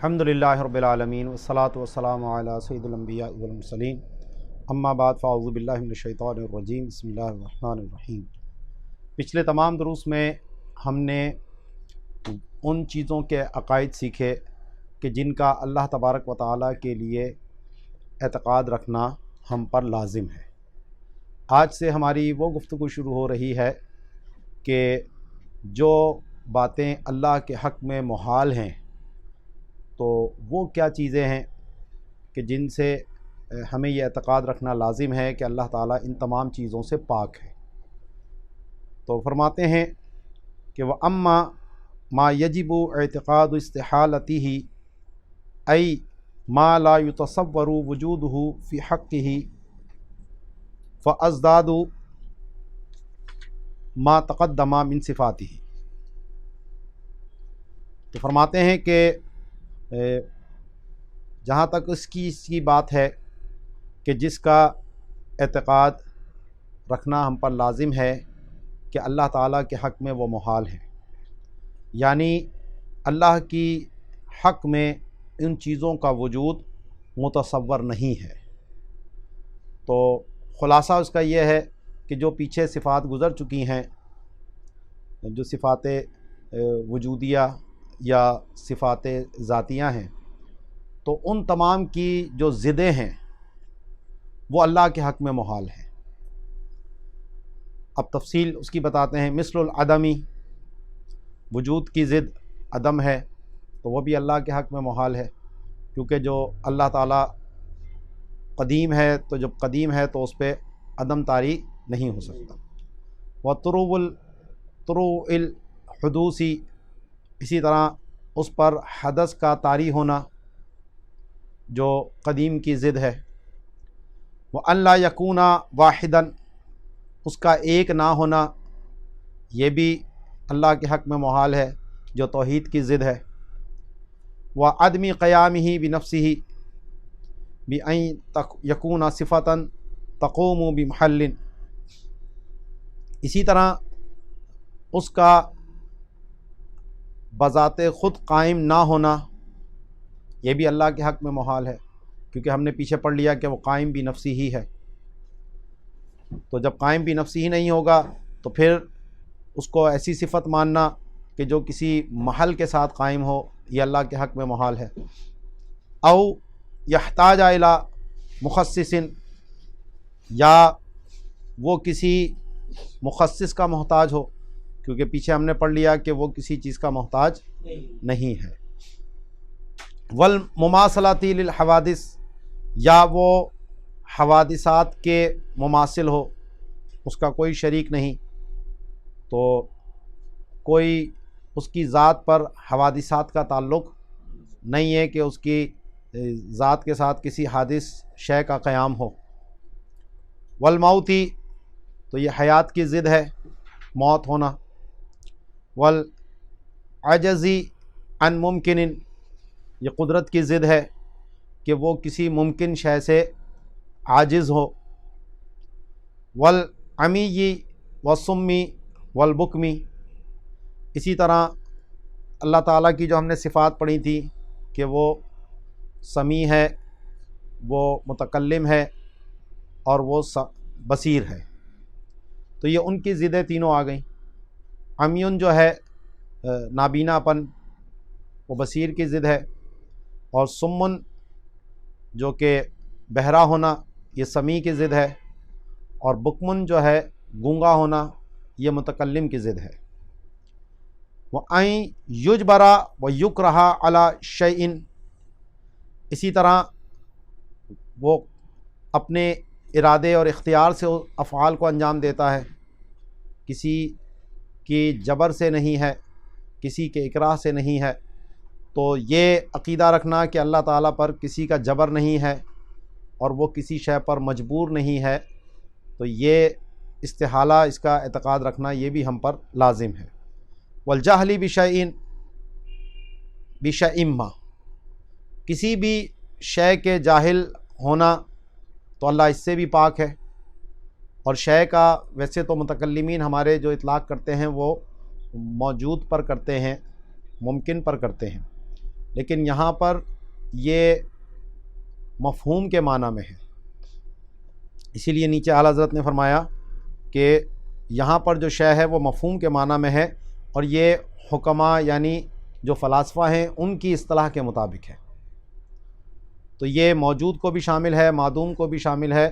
الحمدللہ رب العالمین والصلاة والسلام علی سید الانبیاء والمرسلین اما بعد فاعوذ باللہ من الشیطان الرجیم بسم اللہ الرحمن الرحیم۔ پچھلے تمام دروس میں ہم نے ان چیزوں کے عقائد سیکھے کہ جن کا اللہ تبارک و تعالیٰ کے لیے اعتقاد رکھنا ہم پر لازم ہے۔ آج سے ہماری وہ گفتگو شروع ہو رہی ہے کہ جو باتیں اللہ کے حق میں محال ہیں تو وہ کیا چیزیں ہیں کہ جن سے ہمیں یہ اعتقاد رکھنا لازم ہے کہ اللہ تعالیٰ ان تمام چیزوں سے پاک ہے۔ تو فرماتے ہیں کہ وَأَمَّا مَا يَجِبُ اعتقاد اسْتِحَالَتِهِ أي ما لا يتصور وجوده في حقه فأزداد ما تقدم من صفاته۔ تو فرماتے ہیں کہ جہاں تک اس کی بات ہے کہ جس کا اعتقاد رکھنا ہم پر لازم ہے کہ اللہ تعالیٰ کے حق میں وہ محال ہے، یعنی اللہ کی حق میں ان چیزوں کا وجود متصور نہیں ہے۔ تو خلاصہ اس کا یہ ہے کہ جو پیچھے صفات گزر چکی ہیں، جو صفات وجودیہ یا صفات ذاتیہ ہیں، تو ان تمام کی جو ضدیں ہیں وہ اللہ کے حق میں محال ہیں۔ اب تفصیل اس کی بتاتے ہیں۔ مثل العدمی، وجود کی ضد عدم ہے تو وہ بھی اللہ کے حق میں محال ہے، کیونکہ جو اللہ تعالیٰ قدیم ہے تو جب قدیم ہے تو اس پہ عدم طاری نہیں ہو سکتا۔ وطروء الحدوثی، اسی طرح اس پر حدث کا طاری ہونا جو قدیم کی ضد ہے۔ وَأَن لَا يَكُونَ وَاحِدًا، اس کا ایک نہ ہونا یہ بھی اللہ کے حق میں محال ہے جو توحید کی ضد ہے۔ وَعَدْمِ قِيَامِهِ بِنَفْسِهِ بِأَن يَكُونَ صِفَةً تَقُومُ بِمَحَلٍ، اسی طرح اس کا بذات خود قائم نہ ہونا یہ بھی اللہ کے حق میں محال ہے، کیونکہ ہم نے پیچھے پڑھ لیا کہ وہ قائم بھی نفسی ہی ہے۔ تو جب قائم بھی نفسی ہی نہیں ہوگا تو پھر اس کو ایسی صفت ماننا کہ جو کسی محل کے ساتھ قائم ہو یہ اللہ کے حق میں محال ہے۔ او یحتاج الی مخصص، یا وہ کسی مخصص کا محتاج ہو، کیونکہ پیچھے ہم نے پڑھ لیا کہ وہ کسی چیز کا محتاج نہیں ہے۔ والمماثلۃ للحوادث، یا وہ حوادثات کے مماثل ہو، اس کا کوئی شریک نہیں، تو کوئی اس کی ذات پر حوادثات کا تعلق نہیں ہے کہ اس کی ذات کے ساتھ کسی حادث شے کا قیام ہو۔ والموتی، تو یہ حیات کی ضد ہے، موت ہونا۔ والعجزی عن ممکن، یہ قدرت کی ضد ہے کہ وہ کسی ممکن شے سے عاجز ہو۔ والعمی والصمی والبکمی، اسی طرح اللہ تعالیٰ کی جو ہم نے صفات پڑھی تھی کہ وہ سمیع ہے، وہ متکلم ہے اور وہ بصیر ہے، تو یہ ان کی ضدیں تینوں آ گئیں۔ عمیون جو ہے نابینا پن، وہ بصیر کی ضد ہے، اور سمن جو کہ بہرا ہونا یہ سمیع کی ضد ہے، اور بکمن جو ہے گونگا ہونا یہ متکلم کی ضد ہے۔ وَأَن يُجْبَرَ وَيُكْرَهَ عَلَى شَيْءٍ، اسی طرح وہ اپنے ارادے اور اختیار سے افعال کو انجام دیتا ہے، کسی کی جبر سے نہیں ہے، کسی کے اکراہ سے نہیں ہے۔ تو یہ عقیدہ رکھنا کہ اللہ تعالیٰ پر کسی کا جبر نہیں ہے اور وہ کسی شے پر مجبور نہیں ہے، تو یہ استحالہ، اس کا اعتقاد رکھنا یہ بھی ہم پر لازم ہے۔ والجہل بشیء ما، کسی بھی شے کے جاہل ہونا تو اللہ اس سے بھی پاک ہے، اور شے کا ویسے تو متکلمین ہمارے جو اطلاق کرتے ہیں وہ موجود پر کرتے ہیں، ممکن پر کرتے ہیں، لیکن یہاں پر یہ مفہوم کے معنی میں ہے، اسی لیے نیچے اعلیٰ حضرت نے فرمایا کہ یہاں پر جو شے ہے وہ مفہوم کے معنی میں ہے، اور یہ حکماء یعنی جو فلاسفہ ہیں ان کی اصطلاح کے مطابق ہے۔ تو یہ موجود کو بھی شامل ہے، معدوم کو بھی شامل ہے،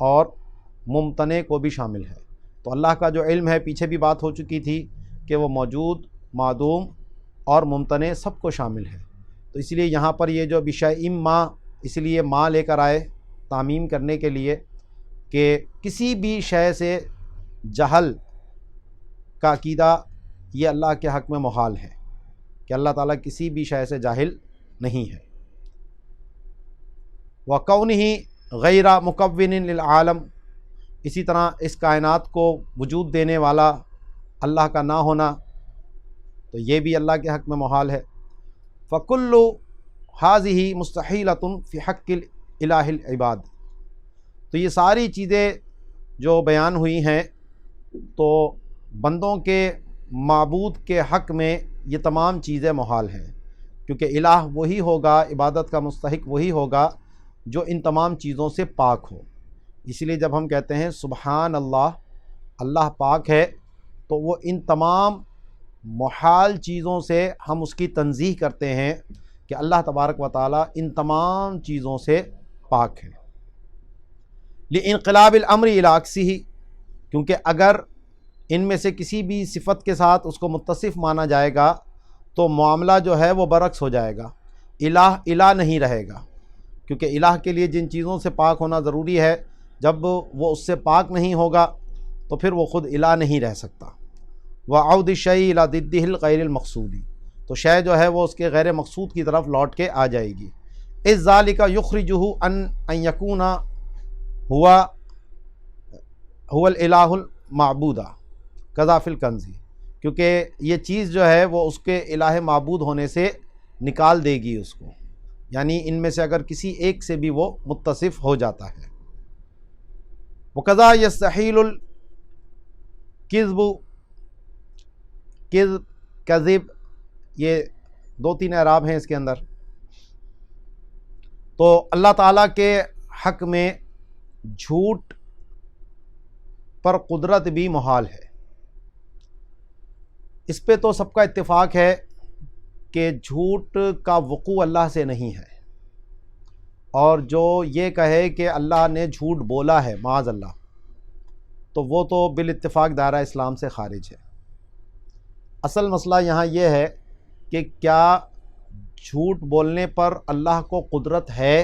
اور ممتنع کو بھی شامل ہے۔ تو اللہ کا جو علم ہے، پیچھے بھی بات ہو چکی تھی کہ وہ موجود، معدوم اور ممتنع سب کو شامل ہے۔ تو اس لیے یہاں پر یہ جو بشیء ما، اس لیے ما لے کر آئے تعمیم کرنے کے لیے کہ کسی بھی شے سے جہل کا عقیدہ یہ اللہ کے حق میں محال ہے، کہ اللہ تعالیٰ کسی بھی شے سے جاہل نہیں ہے۔ وَقَوْنِهِ غَيْرَ مُكَوِّنٍ لِلْعَالَمِ، اسی طرح اس کائنات کو وجود دینے والا اللہ کا نہ ہونا، تو یہ بھی اللہ کے حق میں محال ہے۔ فَكُلُّ هَذِهِ مُسْتَحِيلَةٌ فِي حَقِّ الْإِلَٰهِ الْعِبَادِ، تو یہ ساری چیزیں جو بیان ہوئی ہیں تو بندوں کے معبود کے حق میں یہ تمام چیزیں محال ہیں، کیونکہ الہ وہی ہوگا، عبادت کا مستحق وہی ہوگا جو ان تمام چیزوں سے پاک ہو۔ اس لیے جب ہم کہتے ہیں سبحان اللہ، اللہ پاک ہے، تو وہ ان تمام محال چیزوں سے ہم اس کی تنزیہ کرتے ہیں کہ اللہ تبارک و تعالی ان تمام چیزوں سے پاک ہے۔ لِانقلاب الامر الی عکسہ، کیونکہ اگر ان میں سے کسی بھی صفت کے ساتھ اس کو متصف مانا جائے گا تو معاملہ جو ہے وہ برعکس ہو جائے گا، الہ نہیں رہے گا، کیونکہ الہ کے لیے جن چیزوں سے پاک ہونا ضروری ہے، جب وہ اس سے پاک نہیں ہوگا تو پھر وہ خود الہ نہیں رہ سکتا۔ وَعَوْدِ الشَّيْءِ إِلَىٰ ضِدِّهِ الْغَيْرِ الْمَقْصُودِ، تو شے جو ہے وہ اس کے غیر مقصود کی طرف لوٹ کے آ جائے گی۔ اِذ ذَلِكَ يُخْرِجُهُ أَن يَكُونَ هو الإلہ المعبود کذا فی الکنز، کیونکہ یہ چیز جو ہے وہ اس کے الہ معبود ہونے سے نکال دے گی اس کو، یعنی ان میں سے اگر کسی ایک سے بھی وہ متصف ہو جاتا ہے۔ وَقَذَا يَسْتَحِيلُ الْكِذْبُ، کذب، یہ 2-3 اعراب ہیں اس کے اندر۔ تو اللہ تعالیٰ کے حق میں جھوٹ پر قدرت بھی محال ہے۔ اس پہ تو سب کا اتفاق ہے کہ جھوٹ کا وقوع اللہ سے نہیں ہے، اور جو یہ کہے کہ اللہ نے جھوٹ بولا ہے معاذ اللہ، تو وہ تو بالاتفاق دائرہ اسلام سے خارج ہے۔ اصل مسئلہ یہاں یہ ہے کہ کیا جھوٹ بولنے پر اللہ کو قدرت ہے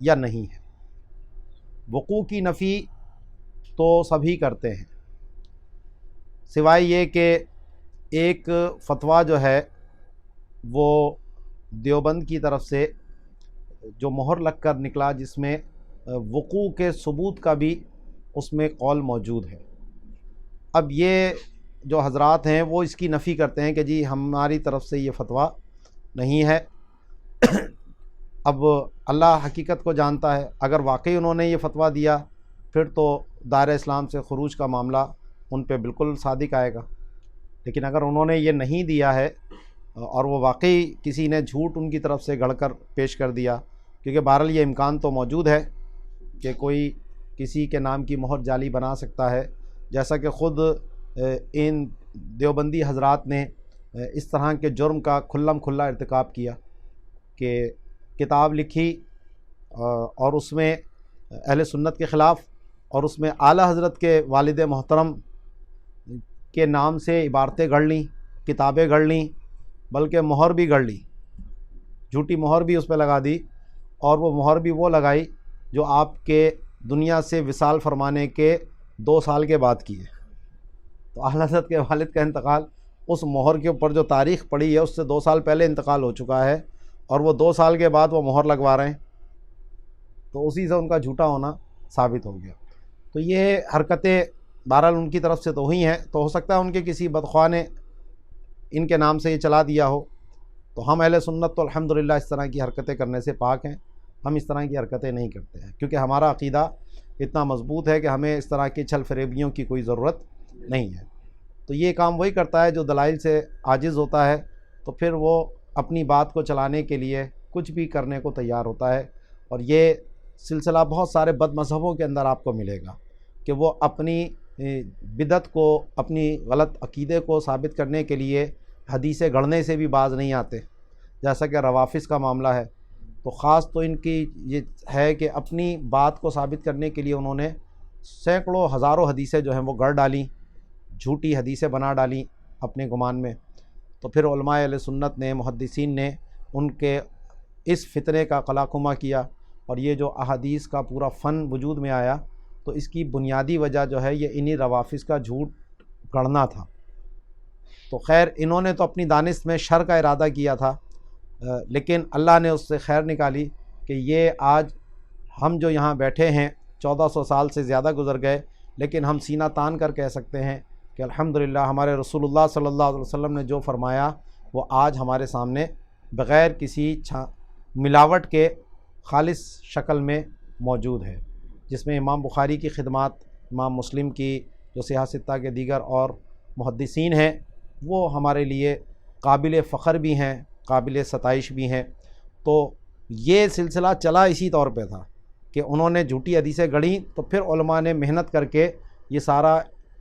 یا نہیں ہے۔ وقوع کی نفی تو سبھی کرتے ہیں، سوائے یہ کہ ایک فتویٰ جو ہے وہ دیوبند کی طرف سے جو مہر لگ کر نکلا، جس میں وقوع کے ثبوت کا بھی اس میں قول موجود ہے۔ اب یہ جو حضرات ہیں وہ اس کی نفی کرتے ہیں کہ جی ہماری طرف سے یہ فتویٰ نہیں ہے۔ اب اللہ حقیقت کو جانتا ہے، اگر واقعی انہوں نے یہ فتویٰ دیا پھر تو دائرہ اسلام سے خروج کا معاملہ ان پہ بالکل صادق آئے گا، لیکن اگر انہوں نے یہ نہیں دیا ہے اور وہ واقعی کسی نے جھوٹ ان کی طرف سے گڑھ کر پیش کر دیا، کیونکہ بہرحال یہ امکان تو موجود ہے کہ کوئی کسی کے نام کی مہر جعلی بنا سکتا ہے، جیسا کہ خود ان دیوبندی حضرات نے اس طرح کے جرم کا کھلم کھلا ارتکاب کیا کہ کتاب لکھی اور اس میں اہل سنت کے خلاف، اور اس میں اعلیٰ حضرت کے والد محترم کے نام سے عبارتیں گڑھ لیں، کتابیں گڑھ لیں، بلکہ مہر بھی گڑھ لی، جھوٹی مہر بھی اس پہ لگا دی، اور وہ مہر بھی وہ لگائی جو آپ کے دنیا سے وصال فرمانے کے 2 سال کے بعد کی ہے۔ تو اعلیٰ حضرت کے والد کا انتقال، اس مہر کے اوپر جو تاریخ پڑی ہے اس سے 2 سال پہلے انتقال ہو چکا ہے، اور وہ 2 سال کے بعد وہ مہر لگوا رہے ہیں، تو اسی سے ان کا جھوٹا ہونا ثابت ہو گیا۔ تو یہ حرکتیں بہرحال ان کی طرف سے تو ہوئی ہیں، تو ہو سکتا ہے ان کے کسی بدخواہ نے ان کے نام سے یہ چلا دیا ہو۔ تو ہم اہل سنت تو الحمدللہ اس طرح کی حرکتیں کرنے سے پاک ہیں، ہم اس طرح کی حرکتیں نہیں کرتے ہیں، کیونکہ ہمارا عقیدہ اتنا مضبوط ہے کہ ہمیں اس طرح کی چھل فریبیوں کی کوئی ضرورت نہیں ہے۔ تو یہ کام وہی کرتا ہے جو دلائل سے عاجز ہوتا ہے، تو پھر وہ اپنی بات کو چلانے کے لیے کچھ بھی کرنے کو تیار ہوتا ہے، اور یہ سلسلہ بہت سارے بد مذہبوں کے اندر آپ کو ملے گا کہ وہ اپنی بدعت کو، اپنی غلط عقیدے کو ثابت کرنے کے لیے حدیثیں گڑھنے سے بھی باز نہیں آتے، جیسا کہ روافض کا معاملہ ہے۔ تو خاص تو ان کی یہ ہے کہ اپنی بات کو ثابت کرنے کے لیے انہوں نے سینکڑوں ہزاروں حدیثیں جو ہیں وہ گڑھ ڈالیں، جھوٹی حدیثیں بنا ڈالیں اپنے گمان میں۔ تو پھر علماء اہل سنت نے، محدثین نے ان کے اس فتنے کا قلع قمع کیا، اور یہ جو احادیث کا پورا فن وجود میں آیا تو اس کی بنیادی وجہ جو ہے یہ انہی روافض کا جھوٹ گڑھنا تھا۔ تو خیر انہوں نے تو اپنی دانش میں شر کا ارادہ کیا تھا، لیکن اللہ نے اس سے خیر نکالی کہ یہ آج ہم جو یہاں بیٹھے ہیں 1400 سال سے زیادہ گزر گئے، لیکن ہم سینہ تان کر کہہ سکتے ہیں کہ الحمدللہ ہمارے رسول اللہ صلی اللہ علیہ وسلم نے جو فرمایا وہ آج ہمارے سامنے بغیر کسی ملاوٹ کے خالص شکل میں موجود ہے، جس میں امام بخاری کی خدمات، امام مسلم کی، جو صحاح ستہ کے دیگر اور محدثین ہیں، وہ ہمارے لیے قابل فخر بھی ہیں، قابل ستائش بھی ہیں۔ تو یہ سلسلہ چلا اسی طور پہ تھا کہ انہوں نے جھوٹی حدیثیں گڑھیں، تو پھر علماء نے محنت کر کے یہ سارا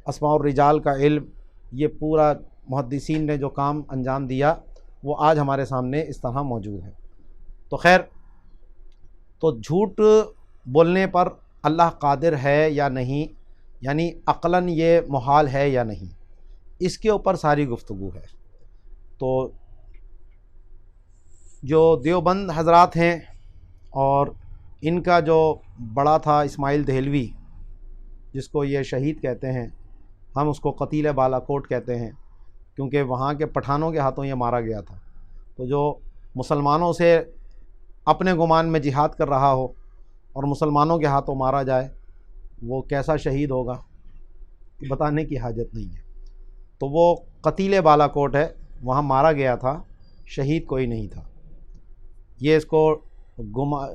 اسماء الرجال کا علم، یہ پورا محدثین نے جو کام انجام دیا وہ آج ہمارے سامنے اس طرح موجود ہے۔ تو خیر، تو جھوٹ بولنے پر اللہ قادر ہے یا نہیں، یعنی عقلاً یہ محال ہے یا نہیں، اس کے اوپر ساری گفتگو ہے۔ تو جو دیوبند حضرات ہیں اور ان کا جو بڑا تھا اسماعیل دہلوی، جس کو یہ شہید کہتے ہیں، ہم اس کو قتیل بالا کوٹ کہتے ہیں، کیونکہ وہاں کے پٹھانوں کے ہاتھوں یہ مارا گیا تھا۔ تو جو مسلمانوں سے اپنے گمان میں جہاد کر رہا ہو اور مسلمانوں کے ہاتھوں مارا جائے، وہ کیسا شہید ہوگا بتانے کی حاجت نہیں ہے۔ تو وہ قتیل بالا کوٹ ہے، وہاں مارا گیا تھا، شہید کوئی نہیں تھا۔ یہ اس کو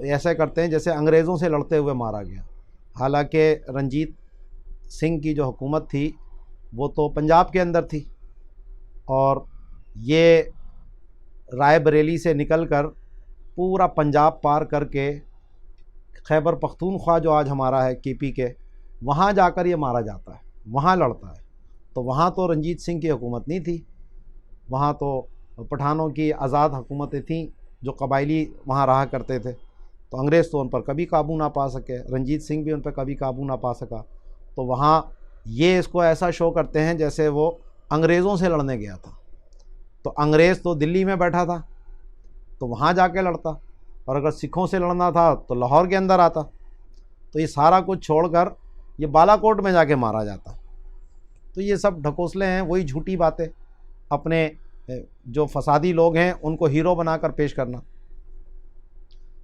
ایسے کرتے ہیں جیسے انگریزوں سے لڑتے ہوئے مارا گیا، حالانکہ رنجیت سنگھ کی جو حکومت تھی وہ تو پنجاب کے اندر تھی، اور یہ رائے بریلی سے نکل کر پورا پنجاب پار کر کے خیبر پختونخوا جو آج ہمارا ہے KP کے، وہاں جا کر یہ مارا جاتا ہے، وہاں لڑتا ہے۔ تو وہاں تو رنجیت سنگھ کی حکومت نہیں تھی، وہاں تو پٹھانوں کی آزاد حکومتیں تھیں جو قبائلی وہاں رہا کرتے تھے، تو انگریز تو ان پر کبھی قابو نہ پا سکے، رنجیت سنگھ بھی ان پر کبھی قابو نہ پا سکا۔ تو وہاں یہ اس کو ایسا شو کرتے ہیں جیسے وہ انگریزوں سے لڑنے گیا تھا، تو انگریز تو دلی میں بیٹھا تھا تو وہاں جا کے لڑتا، اور اگر سکھوں سے لڑنا تھا تو لاہور کے اندر آتا۔ تو یہ سارا کچھ چھوڑ کر یہ بالا کوٹ میں جا کے مارا جاتا۔ تو یہ سب ڈھکوسلے ہیں، وہی جھوٹی باتیں، اپنے جو فسادی لوگ ہیں ان کو ہیرو بنا کر پیش کرنا۔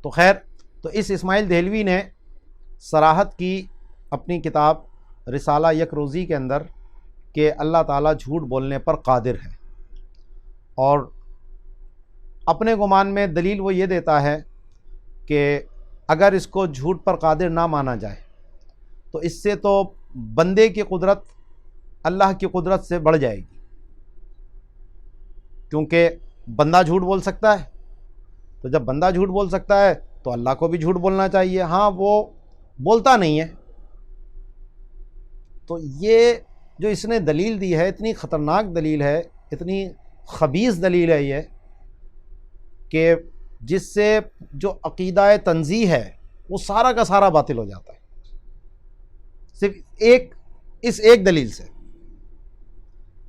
تو خیر، تو اس اسماعیل دہلوی نے صراحت کی اپنی کتاب رسالہ یک روزی کے اندر کہ اللہ تعالیٰ جھوٹ بولنے پر قادر ہے، اور اپنے گمان میں دلیل وہ یہ دیتا ہے کہ اگر اس کو جھوٹ پر قادر نہ مانا جائے تو اس سے تو بندے کی قدرت اللہ کی قدرت سے بڑھ جائے گی، کیونکہ بندہ جھوٹ بول سکتا ہے، تو جب بندہ جھوٹ بول سکتا ہے تو اللہ کو بھی جھوٹ بولنا چاہیے۔ ہاں، وہ بولتا نہیں ہے۔ تو یہ جو اس نے دلیل دی ہے، اتنی خطرناک دلیل ہے، اتنی خبیث دلیل ہے یہ، کہ جس سے جو عقیدہ تنزیہ ہے وہ سارا کا سارا باطل ہو جاتا ہے، صرف اس ایک دلیل سے۔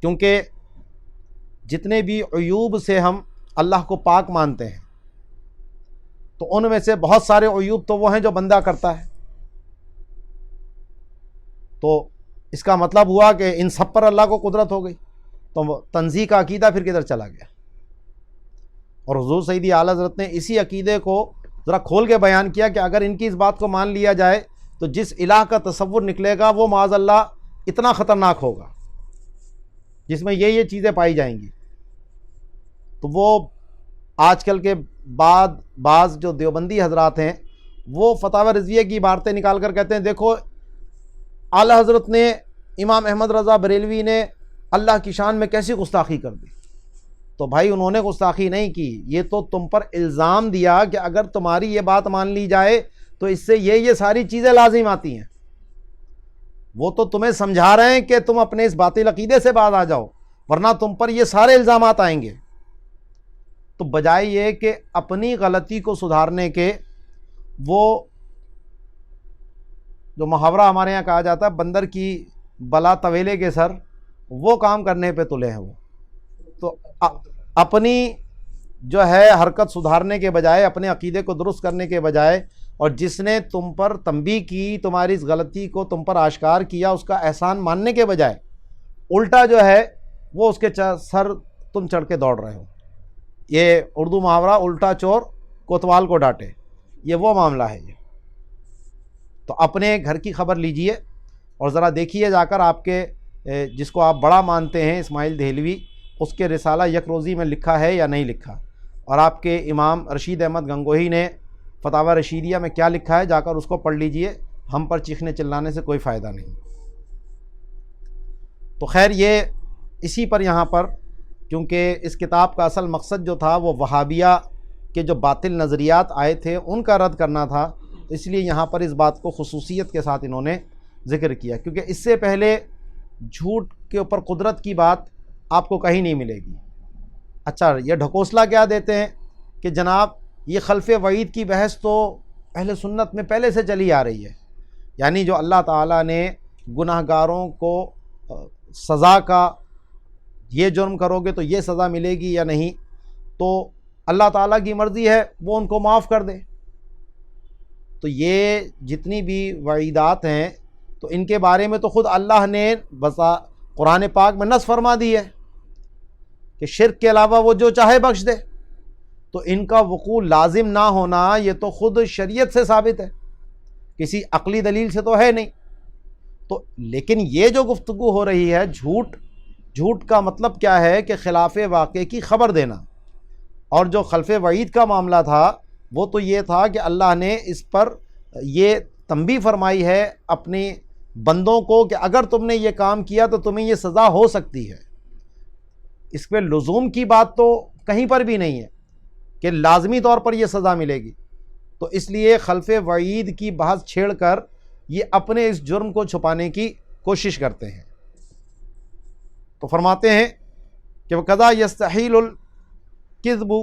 کیونکہ جتنے بھی عیوب سے ہم اللہ کو پاک مانتے ہیں، تو ان میں سے بہت سارے عیوب تو وہ ہیں جو بندہ کرتا ہے۔ تو اس کا مطلب ہوا کہ ان سب پر اللہ کو قدرت ہو گئی، تو تنزیہ کا عقیدہ پھر کدھر چلا گیا؟ اور حضور سیدی اعلیٰ حضرت نے اسی عقیدے کو ذرا کھول کے بیان کیا کہ اگر ان کی اس بات کو مان لیا جائے تو جس الہ کا تصور نکلے گا وہ معاذ اللہ اتنا خطرناک ہوگا جس میں یہ چیزیں پائی جائیں گی۔ تو وہ آج کل کے بعض جو دیوبندی حضرات ہیں وہ فتاوی رضویہ کی عبارتیں نکال کر کہتے ہیں دیکھو اعلیٰ حضرت نے، امام احمد رضا بریلوی نے اللہ کی شان میں کیسی گستاخی کر دی۔ تو بھائی انہوں نے گستاخی نہیں کی، یہ تو تم پر الزام دیا کہ اگر تمہاری یہ بات مان لی جائے تو اس سے یہ ساری چیزیں لازم آتی ہیں۔ وہ تو تمہیں سمجھا رہے ہیں کہ تم اپنے اس باطل عقیدے سے باز آ جاؤ، ورنہ تم پر یہ سارے الزامات آئیں گے۔ تو بجائے یہ کہ اپنی غلطی کو سدھارنے کے، وہ جو محاورہ ہمارے یہاں کہا جاتا ہے بندر کی بلا طویلے کے سر، وہ کام کرنے پہ تلے ہیں وہ۔ تو اپنی جو ہے حرکت سدھارنے کے بجائے، اپنے عقیدے کو درست کرنے کے بجائے، اور جس نے تم پر تنبیہ کی، تمہاری اس غلطی کو تم پر آشکار کیا، اس کا احسان ماننے کے بجائے الٹا جو ہے وہ اس کے سر تم چڑھ کے دوڑ رہے ہو۔ یہ اردو محاورہ الٹا چور کوتوال کو ڈانٹے، یہ وہ معاملہ ہے۔ یہ تو اپنے گھر کی خبر لیجئے اور ذرا دیکھیے جا کر آپ کے جس کو آپ بڑا مانتے ہیں اسماعیل دہلوی، اس کے رسالہ یک روزی میں لکھا ہے یا نہیں لکھا، اور آپ کے امام رشید احمد گنگوہی نے فتاوی رشیدیہ میں کیا لکھا ہے، جا کر اس کو پڑھ لیجئے۔ ہم پر چیخنے چلانے سے کوئی فائدہ نہیں۔ تو خیر، یہ اسی پر یہاں پر، کیونکہ اس کتاب کا اصل مقصد جو تھا وہ وہابیہ کے جو باطل نظریات آئے تھے ان کا رد کرنا تھا، اس لیے یہاں پر اس بات کو خصوصیت کے ساتھ انہوں نے ذکر کیا، کیونکہ اس سے پہلے جھوٹ کے اوپر قدرت کی بات آپ کو کہیں نہیں ملے گی۔ اچھا، یہ ڈھکوسلہ کیا دیتے ہیں کہ جناب یہ خلف وعید کی بحث تو اہل سنت میں پہلے سے چلی آ رہی ہے، یعنی جو اللہ تعالیٰ نے گناہ گاروں کو سزا کا، یہ جرم کرو گے تو یہ سزا ملے گی یا نہیں، تو اللہ تعالیٰ کی مرضی ہے وہ ان کو معاف کر دے۔ تو یہ جتنی بھی وعیدات ہیں تو ان کے بارے میں تو خود اللہ نے قرآن پاک میں نص فرما دی ہے کہ شرک کے علاوہ وہ جو چاہے بخش دے، تو ان کا وقوع لازم نہ ہونا یہ تو خود شریعت سے ثابت ہے، کسی عقلی دلیل سے تو ہے نہیں۔ تو لیکن یہ جو گفتگو ہو رہی ہے جھوٹ کا مطلب کیا ہے کہ خلاف واقع کی خبر دینا، اور جو خلف وعید کا معاملہ تھا وہ تو یہ تھا کہ اللہ نے اس پر یہ تنبیہ فرمائی ہے اپنے بندوں کو کہ اگر تم نے یہ کام کیا تو تمہیں یہ سزا ہو سکتی ہے۔ اس پہ لزوم کی بات تو کہیں پر بھی نہیں ہے کہ لازمی طور پر یہ سزا ملے گی، تو اس لیے خلف وعید کی بحث چھیڑ کر یہ اپنے اس جرم کو چھپانے کی کوشش کرتے ہیں۔ تو فرماتے ہیں کہ وَقَذَا يَسْتَحِيلُ الْكِذْبُ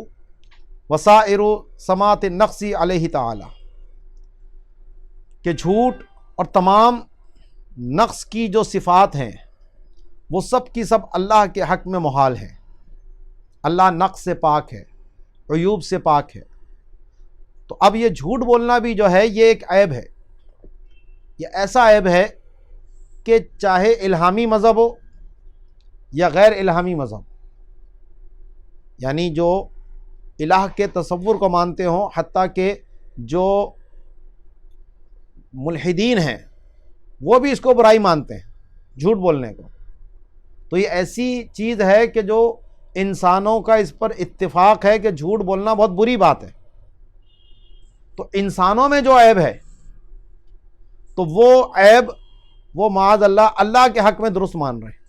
وَسَائِرُ سَمَاتِ النَّقْصِ عَلَيْهِ تعالی، کہ جھوٹ اور تمام نقص کی جو صفات ہیں وہ سب کی سب اللہ کے حق میں محال ہیں۔ اللہ نقص سے پاک ہے، عیوب سے پاک ہے۔ تو اب یہ جھوٹ بولنا بھی جو ہے یہ ایک عیب ہے، یہ ایسا عیب ہے کہ چاہے الہامی مذہب ہو یا غیر الہامی مذہب، یعنی جو الہ کے تصور کو مانتے ہوں، حتیٰ کہ جو ملحدین ہیں وہ بھی اس کو برائی مانتے ہیں جھوٹ بولنے کو۔ تو یہ ایسی چیز ہے کہ جو انسانوں کا اس پر اتفاق ہے کہ جھوٹ بولنا بہت بری بات ہے۔ تو انسانوں میں جو عیب ہے تو وہ عیب وہ معاذ اللہ کے حق میں درست مان رہے ہیں۔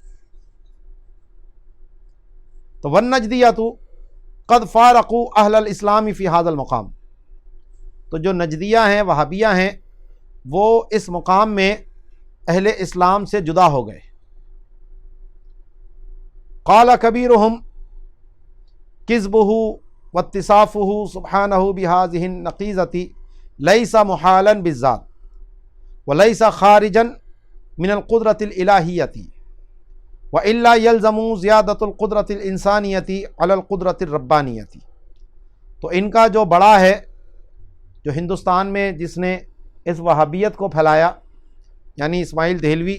تو وَالنَّجْدِيَّةُ قَدْ فَارَقُوا أَهْلَ الْإِسْلَامِ فِي هَذَا الْمَقَامِ، تو جو نجدیہ ہیں، وہابیہ ہیں، وہ اس مقام میں اہل اسلام سے جدا ہو گئے۔ قَالَ كَبِيرُهُمْ كِذْبُهُ وَاتِّصَافُهُ سُبْحَانَهُ بِهَذِهِ النَّقِيضَةِ لَيْسَ مُحَالًا بِالذَّاتِ وَلَيْسَ خَارِجًا مِنَ الْقُدْرَةِ الْإِلَٰهِيَّةِ وَإِلَّا يَلْزَمُ زِيَادَةُ الْقُدْرَةِ الْإِنسَانِيَّةِ عَلَى الْقُدْرَةِ الرَّبَّانِيَّةِ۔ تو ان کا جو بڑا ہے، جو ہندوستان میں جس نے اس وہابیت کو پھیلایا، یعنی اسماعیل دہلوی،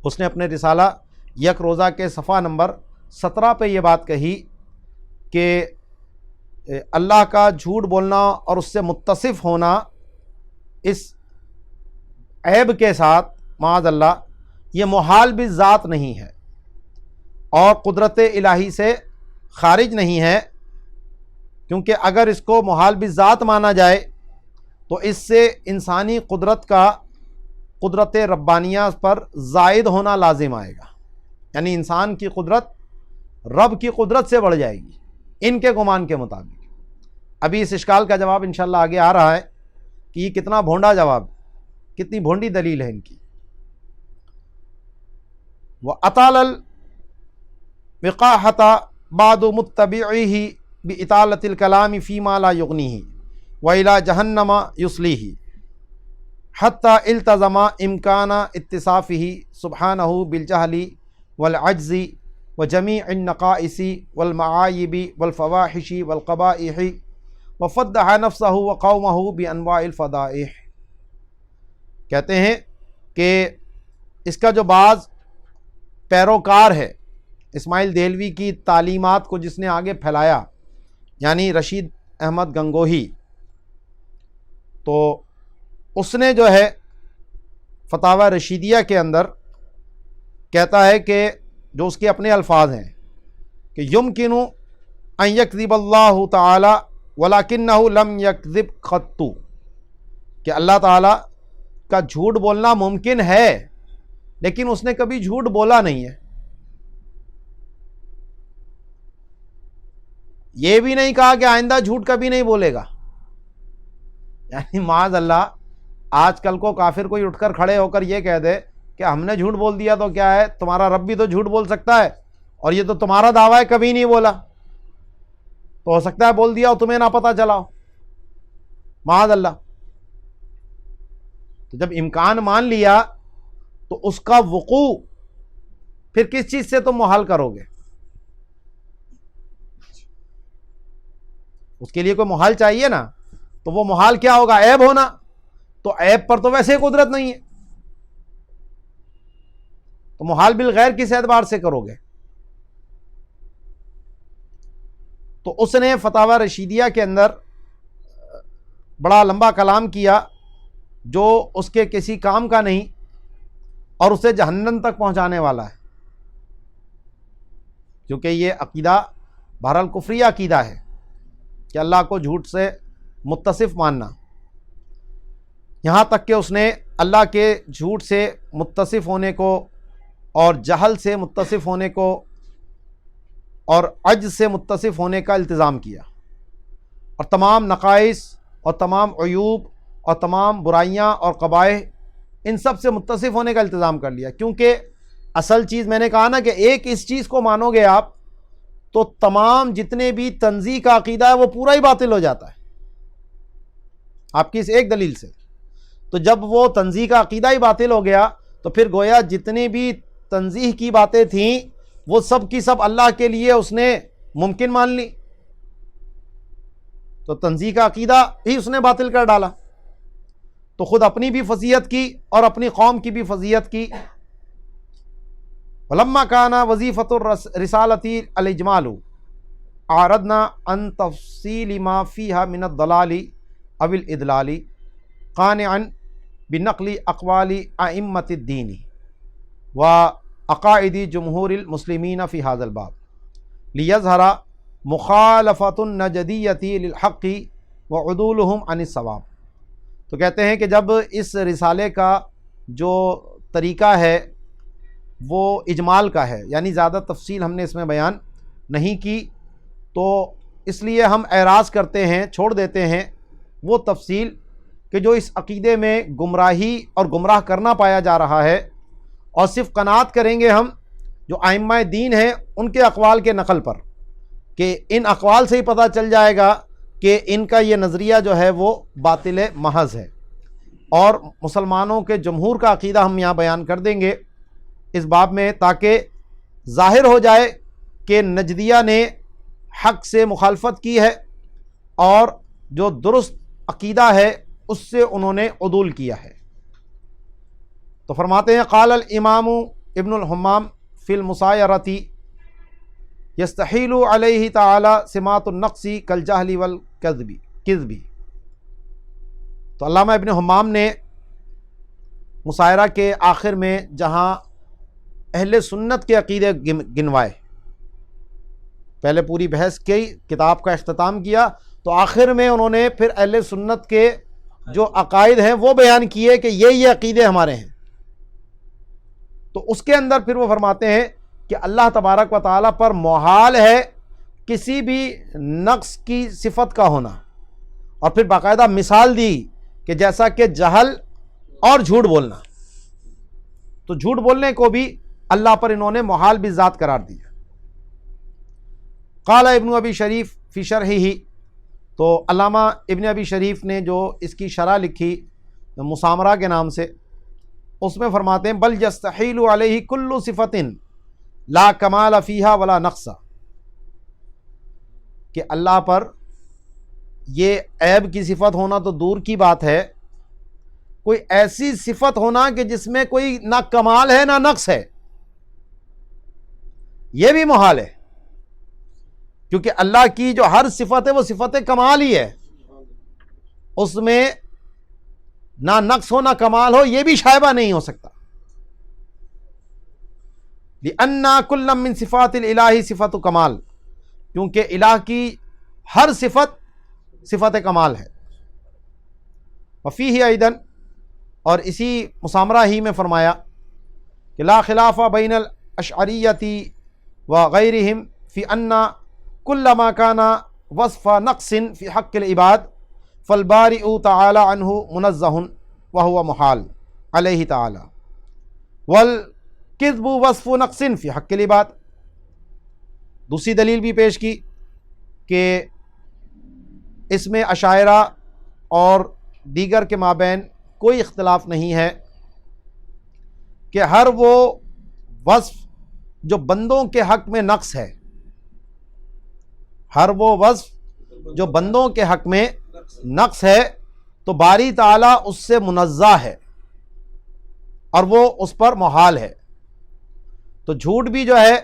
اس نے اپنے رسالہ یک روزہ کے صفحہ نمبر 17 پہ یہ بات کہی کہ اللہ کا جھوٹ بولنا اور اس سے متصف ہونا اس عیب کے ساتھ معاذ اللہ یہ محال بالذات نہیں ہے اور قدرت الہی سے خارج نہیں ہے، کیونکہ اگر اس کو محال بالذات مانا جائے تو اس سے انسانی قدرت ربانیہ پر زائد ہونا لازم آئے گا، یعنی انسان کی قدرت رب کی قدرت سے بڑھ جائے گی ان کے گمان کے مطابق۔ ابھی اس اشکال کا جواب انشاءاللہ آگے آ رہا ہے کہ یہ کتنا بھونڈا جواب، کتنی بھونڈی دلیل ہے ان کی۔ وَأَطَالَ الْوِقَاحَةَ بَعْضُ مُتَّبِعِهِ بِإِطَالَةِ الْكَلَامِ فِي مَا لَا يُغْنِيهِ وَإِلَى جَهَنَّمَ يُصْلِيهِ حَتَّى الْتَزَمَ إِمْكَانَ اتصافه سبحانه بِالْجَهْلِ وَالْعَجْزِ وَجَمِيعِ النَّقَائِصِ وَالْمَعَايِبِ وَالْفَوَاحِشِ وَالْقَبَائِحِ وَفَضَّحَ نَفْسَهُ وَقَوْمَهُ بِأَنْوَاعِ الْفَضَائِحِ۔ کہتے ہیں کہ اس کا جو بعض پیروکار ہے اسماعیل دہلوی کی تعلیمات کو جس نے آگے پھیلایا، یعنی رشید احمد گنگوہی، تو اس نے جو ہے فتاوی رشیدیہ کے اندر کہتا ہے کہ جو اس کے اپنے الفاظ ہیں کہ یمکن ان یکذب اللہ تعالی ولکنہ لم یکذب قط، کہ اللہ تعالی کا جھوٹ بولنا ممکن ہے لیکن اس نے کبھی جھوٹ بولا نہیں ہے۔ یہ بھی نہیں کہا کہ آئندہ جھوٹ کبھی نہیں بولے گا، یعنی معاذ اللہ آج کل کو کافر کوئی اٹھ کر کھڑے ہو کر یہ کہہ دے کہ ہم نے جھوٹ بول دیا تو کیا ہے، تمہارا رب بھی تو جھوٹ بول سکتا ہے اور یہ تو تمہارا دعویٰ ہے کبھی نہیں بولا، تو ہو سکتا ہے بول دیا اور تمہیں نہ پتہ چلا ہو، معاذ اللہ۔ تو جب امکان مان لیا تو اس کا وقوع پھر کس چیز سے تم محال کرو گے؟ اس کے لیے کوئی محال چاہیے نا، تو وہ محال کیا ہوگا؟ عیب ہونا، تو عیب پر تو ویسے قدرت نہیں ہے، تو محال بالغیر کس اعتبار سے کرو گے؟ تو اس نے فتاوی رشیدیہ کے اندر بڑا لمبا کلام کیا جو اس کے کسی کام کا نہیں اور اسے جہنم تک پہنچانے والا ہے، کیونکہ یہ عقیدہ بہرحال کفری عقیدہ ہے کہ اللہ کو جھوٹ سے متصف ماننا، یہاں تک کہ اس نے اللہ کے جھوٹ سے متصف ہونے کو اور جہل سے متصف ہونے کو اور عجز سے متصف ہونے کا التزام کیا، اور تمام نقائص اور تمام عیوب اور تمام برائیاں اور قبائح ان سب سے متصف ہونے کا التزام کر لیا، کیونکہ اصل چیز میں نے کہا نا کہ ایک اس چیز کو مانو گے آپ تو تمام جتنے بھی تنزیہ کا عقیدہ ہے وہ پورا ہی باطل ہو جاتا ہے آپ کی اس ایک دلیل سے۔ تو جب وہ تنزیہ کا عقیدہ ہی باطل ہو گیا تو پھر گویا جتنی بھی تنزیہ کی باتیں تھیں وہ سب کی سب اللہ کے لیے اس نے ممکن مان لی، تو تنزیہ کا عقیدہ ہی اس نے باطل کر ڈالا، تو خود اپنی بھی فضیحت کی اور اپنی قوم کی بھی فضیحت کی۔ وَلَمَّا كَانَ وَظِيفَةُ الرِّسَالَةِ الْإِجْمَالُ أَعْرَضْنَا عَنْ تَفْصِيلِ مَا فِيهَا مِنَ الضَّلَالِ أَوِ الْإِضْلَالِ قَانِعًا بِنَقْلِ أَقْوَالِ أَئِمَّةِ الدِّينِ وَعَقَائِدِ جُمْهُورِ الْمُسْلِمِينَ فِي هَذَا الْبَابِ لِيَظْهَرَ مُخَالَفَةُ النَّجْدِيَّةِ لِلْحَقِّ وَعُدُولُهُمْ عَنِ الصَّوَابِ۔ تو کہتے ہیں کہ جب اس رسالے کا جو طریقہ ہے وہ اجمال کا ہے، یعنی زیادہ تفصیل ہم نے اس میں بیان نہیں کی، تو اس لیے ہم اعراض کرتے ہیں، چھوڑ دیتے ہیں وہ تفصیل کہ جو اس عقیدے میں گمراہی اور گمراہ کرنا پایا جا رہا ہے، اور صرف قناعت کریں گے ہم جو ائمہ دین ہیں ان کے اقوال کے نقل پر، کہ ان اقوال سے ہی پتہ چل جائے گا کہ ان کا یہ نظریہ جو ہے وہ باطل محض ہے، اور مسلمانوں کے جمہور کا عقیدہ ہم یہاں بیان کر دیں گے اس باب میں، تاکہ ظاہر ہو جائے کہ نجدیہ نے حق سے مخالفت کی ہے اور جو درست عقیدہ ہے اس سے انہوں نے عدول کیا ہے۔ تو فرماتے ہیں قال الامام ابن الحمام فی المسایرۃ یستحیل علیہ تعالی سمات النقص کالجہل والکذب۔ تو علامہ ابن حمام نے مسایرہ کے آخر میں جہاں اہل سنت کے عقیدے گنوائے، پہلے پوری بحث کی، کتاب کا اختتام کیا، تو آخر میں انہوں نے پھر اہل سنت کے جو عقائد ہیں وہ بیان کیے کہ یہ عقیدے ہمارے ہیں۔ تو اس کے اندر پھر وہ فرماتے ہیں کہ اللہ تبارک و تعالیٰ پر محال ہے کسی بھی نقص کی صفت کا ہونا، اور پھر باقاعدہ مثال دی کہ جیسا کہ جہل اور جھوٹ بولنا، تو جھوٹ بولنے کو بھی اللہ پر انہوں نے محال بالذات قرار دیا۔ قال ابن ابی شریف فی شرحہ، تو علامہ ابن ابی شریف نے جو اس کی شرح لکھی مسامرہ کے نام سے، اس میں فرماتے ہیں بل یستحیل علیہ کل صفت لا کمال فیہا ولا نقص، کہ اللہ پر یہ عیب کی صفت ہونا تو دور کی بات ہے، کوئی ایسی صفت ہونا کہ جس میں کوئی نہ کمال ہے نہ نقص ہے، یہ بھی محال ہے، کیونکہ اللہ کی جو ہر صفت ہے وہ صفت کمال ہی ہے، اس میں نہ نقص ہو نہ کمال ہو، یہ بھی شائبہ نہیں ہو سکتا۔ لِأَنَّ كُلًّا مِّن صِفَاتِ الْإِلَٰهِ صِفَةُ کمال، کیونکہ الہ کی ہر صفت صفت کمال ہے۔ وفیہ ایضاً، اور اسی مسامرہ ہی میں فرمایا کہ لا خلاف بین الاشعریۃ وغیرہم فی ان کل ما کان وصف نقص فی حق العباد فالبارئ تعالی عنہ منزہ وہو محال علیہ تعالی، والکذب وصف نقص فی حق العباد۔ دوسری دلیل بھی پیش کی کہ اس میں اشاعرہ اور دیگر کے مابین کوئی اختلاف نہیں ہے کہ ہر وہ وصف جو بندوں کے حق میں نقص ہے، ہر وہ وصف جو بندوں کے حق میں نقص ہے تو باری تعالیٰ اس سے منزہ ہے اور وہ اس پر محال ہے۔ تو جھوٹ بھی جو ہے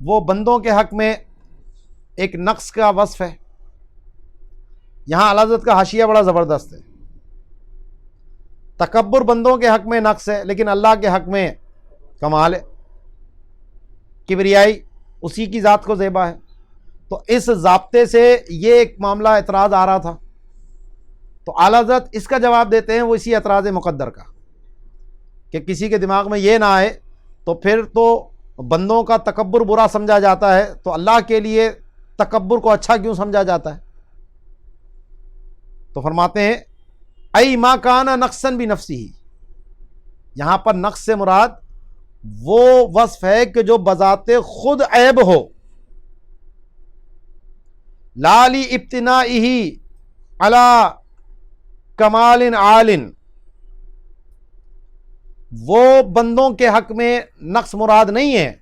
وہ بندوں کے حق میں ایک نقص کا وصف ہے۔ یہاں اعلیٰ حضرت کا حاشیہ بڑا زبردست ہے، تکبر بندوں کے حق میں نقص ہے لیکن اللہ کے حق میں کمال ہے، کبریائی اسی کی ذات کو زیبا ہے۔ تو اس ضابطے سے یہ ایک معاملہ اعتراض آ رہا تھا، تو اعلیٰ حضرت اس کا جواب دیتے ہیں وہ اسی اعتراض مقدر کا، کہ کسی کے دماغ میں یہ نہ آئے تو پھر تو بندوں کا تکبر برا سمجھا جاتا ہے تو اللہ کے لیے تکبر کو اچھا کیوں سمجھا جاتا ہے؟ تو فرماتے ہیں ای ما کان نقصاً بنفسہ، یہاں پر نقص سے مراد وہ وصف ہے کہ جو بذات خود عیب ہو، لا لابتنائہ علی کمال عال، وہ بندوں کے حق میں نقص مراد نہیں ہے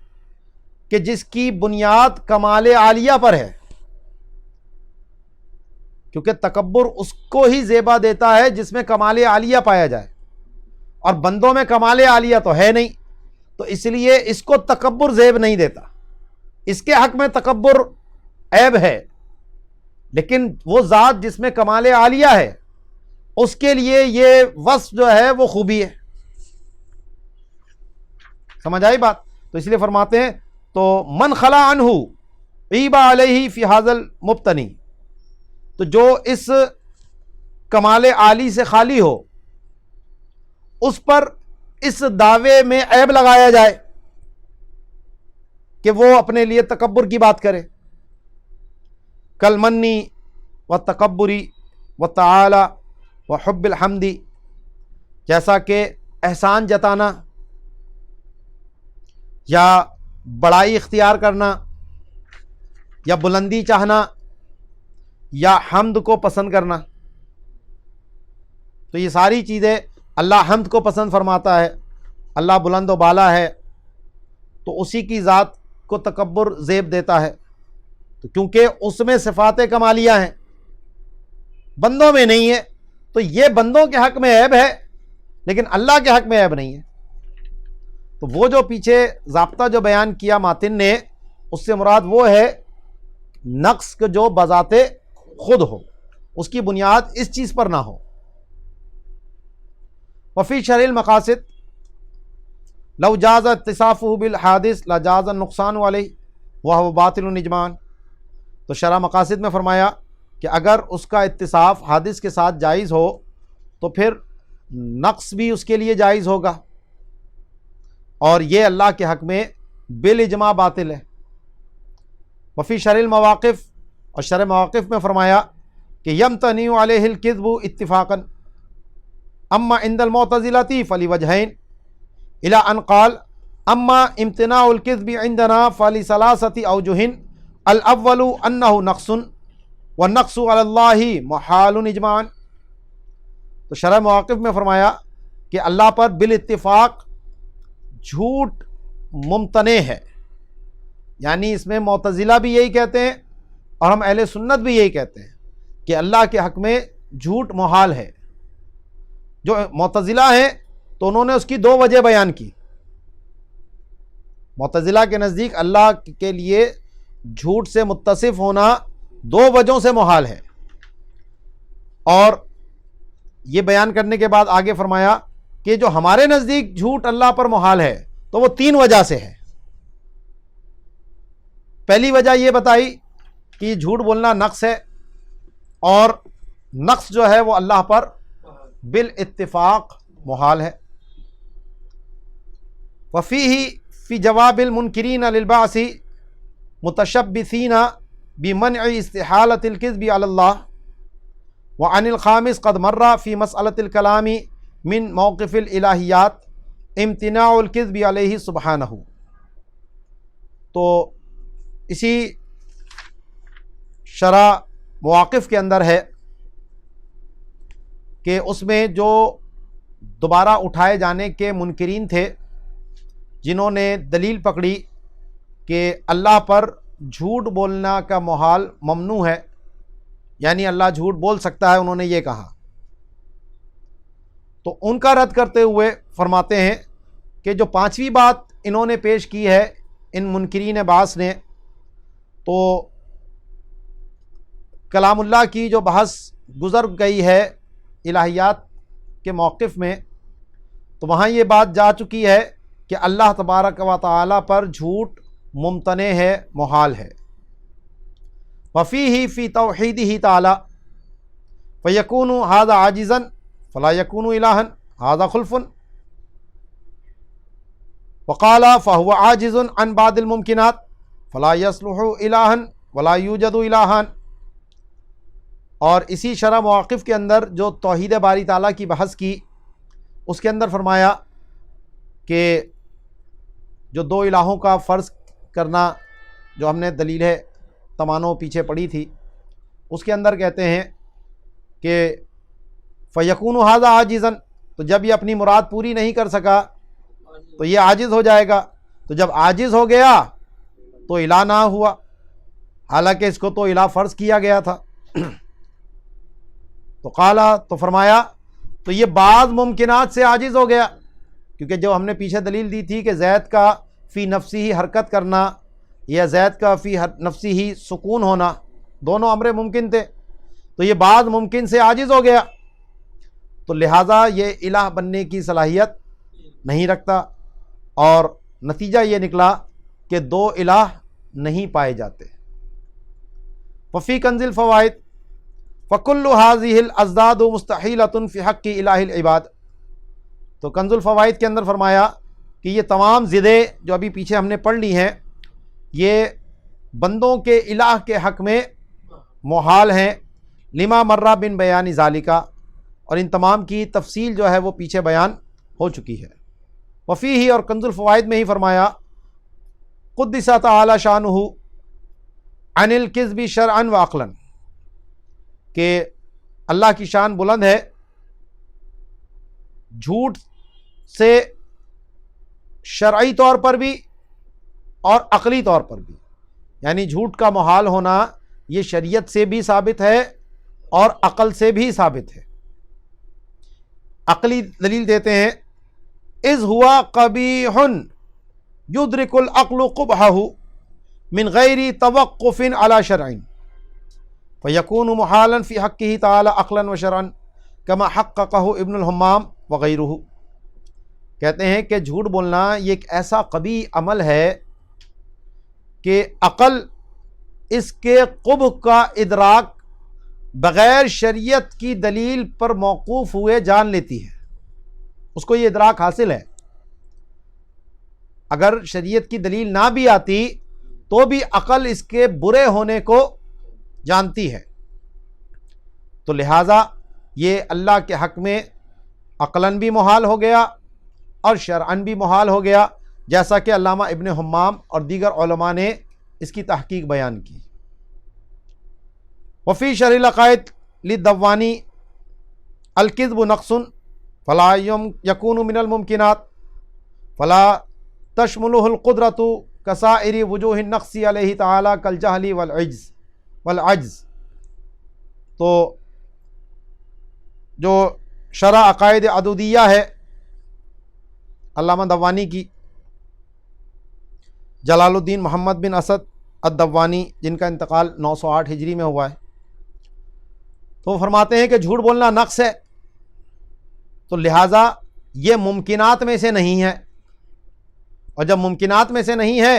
کہ جس کی بنیاد کمال عالیہ پر ہے، کیونکہ تکبر اس کو ہی زیبا دیتا ہے جس میں کمال عالیہ پایا جائے، اور بندوں میں کمال عالیہ تو ہے نہیں، تو اس لیے اس کو تکبر زیب نہیں دیتا، اس کے حق میں تکبر عیب ہے، لیکن وہ ذات جس میں کمال عالیہ ہے اس کے لیے یہ وصف جو ہے وہ خوبی ہے۔ سمجھ آئی بات؟ تو اس لیے فرماتے ہیں تو من خلا عنہ عیبا علیہ فی ھذا المبتنی، تو جو اس کمال عالی سے خالی ہو اس پر اس دعوے میں عیب لگایا جائے کہ وہ اپنے لیے تکبر کی بات کرے، کل منی و تکبری و تعالی و حب الحمدی، جیسا کہ احسان جتانا یا بڑائی اختیار کرنا یا بلندی چاہنا یا حمد کو پسند کرنا، تو یہ ساری چیزیں اللہ حمد کو پسند فرماتا ہے، اللہ بلند و بالا ہے، تو اسی کی ذات کو تکبر زیب دیتا ہے، تو کیونکہ اس میں صفات کمالیہ ہیں بندوں میں نہیں ہے، تو یہ بندوں کے حق میں عیب ہے لیکن اللہ کے حق میں عیب نہیں ہے۔ تو وہ جو پیچھے ضابطہ جو بیان کیا ماتن نے، اس سے مراد وہ ہے نقص جو بذات خود ہو، اس کی بنیاد اس چیز پر نہ ہو۔ وفی شرح المقاصد لو جاز اتصافہ بالحادث لجاز النقصان علیہ وہو باطل اجماعاً، تو شرح مقاصد میں فرمایا کہ اگر اس کا اتصاف حادث کے ساتھ جائز ہو تو پھر نقص بھی اس کے لیے جائز ہوگا، اور یہ اللہ کے حق میں بالاجماع باطل ہے۔ وفی شرح المواقف، اور شرح مواقف میں فرمایا کہ یمتنع علیہ الکذب اتفاقا اما عند المعتزلۃ فلوجہین الی ان قال اما امتناع الکذب عندنا فلثلاثۃ اوجہ الاول انہ نقص والنقص علی اللہ محال اجماعا۔ تو شرح مواقف میں فرمایا کہ اللہ پر بالاتفاق جھوٹ ممتنع ہے، یعنی اس میں معتزلہ بھی یہی کہتے ہیں اور ہم اہل سنت بھی یہی کہتے ہیں کہ اللہ کے حق میں جھوٹ محال ہے۔ جو معتزلہ ہیں تو انہوں نے اس کی دو وجہ بیان کی۔ معتزلہ کے نزدیک اللہ کے لیے جھوٹ سے متصف ہونا دو وجہوں سے محال ہے، اور یہ بیان کرنے کے بعد آگے فرمایا کہ جو ہمارے نزدیک جھوٹ اللہ پر محال ہے تو وہ تین وجہ سے ہے۔ پہلی وجہ یہ بتائی کہ یہ جھوٹ بولنا نقص ہے، اور نقص جو ہے وہ اللہ پر بالاتفاق محال ہے۔ وفیہ فی جواب المنکرین للبعث متشبثین بمنع استحالۃ الکذب علی اللہ۔ وعن الخامس قد مر فی مسألۃ الکلام من موقف الالہیات امتناع الکذب علیہ سبحانہ۔ تو اسی شرح مواقف کے اندر ہے کہ اس میں جو دوبارہ اٹھائے جانے کے منکرین تھے، جنہوں نے دلیل پکڑی کہ اللہ پر جھوٹ بولنا کا محال ممنوع ہے، یعنی اللہ جھوٹ بول سکتا ہے، انہوں نے یہ کہا، تو ان کا رد کرتے ہوئے فرماتے ہیں کہ جو پانچویں بات انہوں نے پیش کی ہے ان منکرین بعث نے، تو کلام اللہ کی جو بحث گزر گئی ہے الہیات کے موقف میں، تو وہاں یہ بات جا چکی ہے کہ اللہ تبارک و تعالی پر جھوٹ ممتنع ہے، محال ہے۔ وفیہ فی توحیدہ تعالی فیکون ھذا عاجزا فلا یکون الہا ھذا خلف، وقال فہو عاجز عن بعض الممکنات فلا یصلح الہا ولا یوجد الہا۔ اور اسی شرح مواقف کے اندر جو توحید باری تعالیٰ کی بحث کی، اس کے اندر فرمایا کہ جو دو الہوں کا فرض کرنا، جو ہم نے دلیل تمانو پیچھے پڑھی تھی، اس کے اندر کہتے ہیں کہ فیکون ھذا عاجزا، تو جب یہ اپنی مراد پوری نہیں کر سکا تو یہ عاجز ہو جائے گا، تو جب عاجز ہو گیا تو الہ نہ ہوا، حالانکہ اس کو تو الہ فرض کیا گیا تھا۔ تو قالا، تو فرمایا تو یہ بعض ممکنات سے عاجز ہو گیا، کیونکہ جو ہم نے پیچھے دلیل دی تھی کہ زید کا فی نفسی ہی حرکت کرنا یا زید کا فی نفسی ہی سکون ہونا، دونوں امر ممکن تھے، تو یہ بعض ممکن سے عاجز ہو گیا، تو لہٰذا یہ الہ بننے کی صلاحیت نہیں رکھتا، اور نتیجہ یہ نکلا کہ دو الہ نہیں پائے جاتے۔ وفی کنز الفوائد فکل هذه الازداد مستحیلۃ فی حق الہ العباد۔ تو کنز الفوائد کے اندر فرمایا کہ یہ تمام ضدیں جو ابھی پیچھے ہم نے پڑھ لی ہیں، یہ بندوں کے الہ کے حق میں محال ہیں، لما مرہ بن بیان ذالکا، اور ان تمام کی تفصیل جو ہے وہ پیچھے بیان ہو چکی ہے۔ وفیہ، اور کنز الفوائد میں ہی فرمایا قدس تعالی شانہ عن الکذب شرعا و عقلا، کہ اللہ کی شان بلند ہے جھوٹ سے شرعی طور پر بھی اور عقلی طور پر بھی، یعنی جھوٹ کا محال ہونا یہ شریعت سے بھی ثابت ہے اور عقل سے بھی ثابت ہے۔ عقلی دلیل دیتے ہیں، اذ ہوا قبیح یدرک العقل قبحہ من غیر توقف علی شرع فیکون محالا فی حقہ تعالی عقلا و شرعا کما حققہ ابن الحمام وغیرہ۔ کہتے ہیں کہ جھوٹ بولنا یہ ایک ایسا قبیح عمل ہے کہ عقل اس کے قبح کا ادراک بغیر شریعت کی دلیل پر موقوف ہوئے جان لیتی ہے، اس کو یہ ادراک حاصل ہے۔ اگر شریعت کی دلیل نہ بھی آتی تو بھی عقل اس کے برے ہونے کو جانتی ہے. تو لہٰذا یہ اللہ کے حق میں عقلاً بھی محال ہو گیا اور شرعاً بھی محال ہو گیا، جیسا کہ علامہ ابن حمام اور دیگر علماء نے اس کی تحقیق بیان کی. وفی شرح العقائد للدوانی الکذب نقص فلا یکون من الممکنات فلا تشملہ القدرۃ کسائر وجوہ النقص علیہ تعالی کالجہل والعجز. تو جو شرح عقائد عدودیہ ہے علامہ دوانی کی، جلال الدین محمد بن اسد الدوانی، جن کا انتقال 908 ہجری میں ہوا ہے، تو وہ فرماتے ہیں کہ جھوٹ بولنا نقص ہے، تو لہٰذا یہ ممکنات میں سے نہیں ہے، اور جب ممکنات میں سے نہیں ہے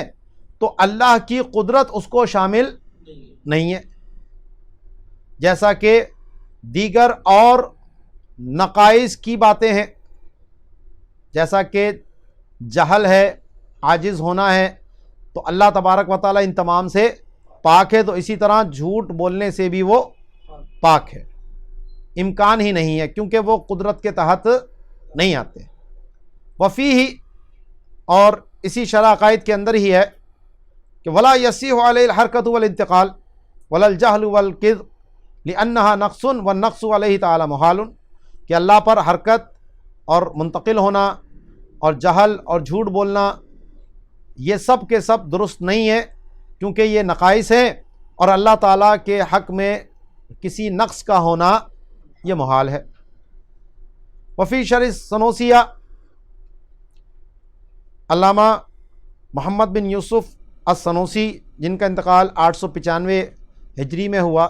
تو اللہ کی قدرت اس کو شامل نہیں ہے. جیسا کہ دیگر اور نقائص کی باتیں ہیں، جیسا کہ جہل ہے، عاجز ہونا ہے، تو اللہ تبارک و تعالیٰ ان تمام سے پاک ہے، تو اسی طرح جھوٹ بولنے سے بھی وہ پاک ہے. امکان ہی نہیں ہے کیونکہ وہ قدرت کے تحت نہیں آتے. وفیہ، اور اسی شرح عقائد کے اندر ہی ہے کہ ولا یصیح علیہ الحرکۃ والانتقال ولا الجہل والکذب لأنہا نقص والنقص علیہ تعالی محال، کہ اللہ پر حرکت اور منتقل ہونا اور جہل اور جھوٹ بولنا یہ سب کے سب درست نہیں ہے، کیونکہ یہ نقائص ہیں، اور اللہ تعالیٰ کے حق میں کسی نقص کا ہونا یہ محال ہے. وفی شرح سنوسیہ علامہ محمد بن یوسف السنوسی، جن کا انتقال 895 ہجری میں ہوا،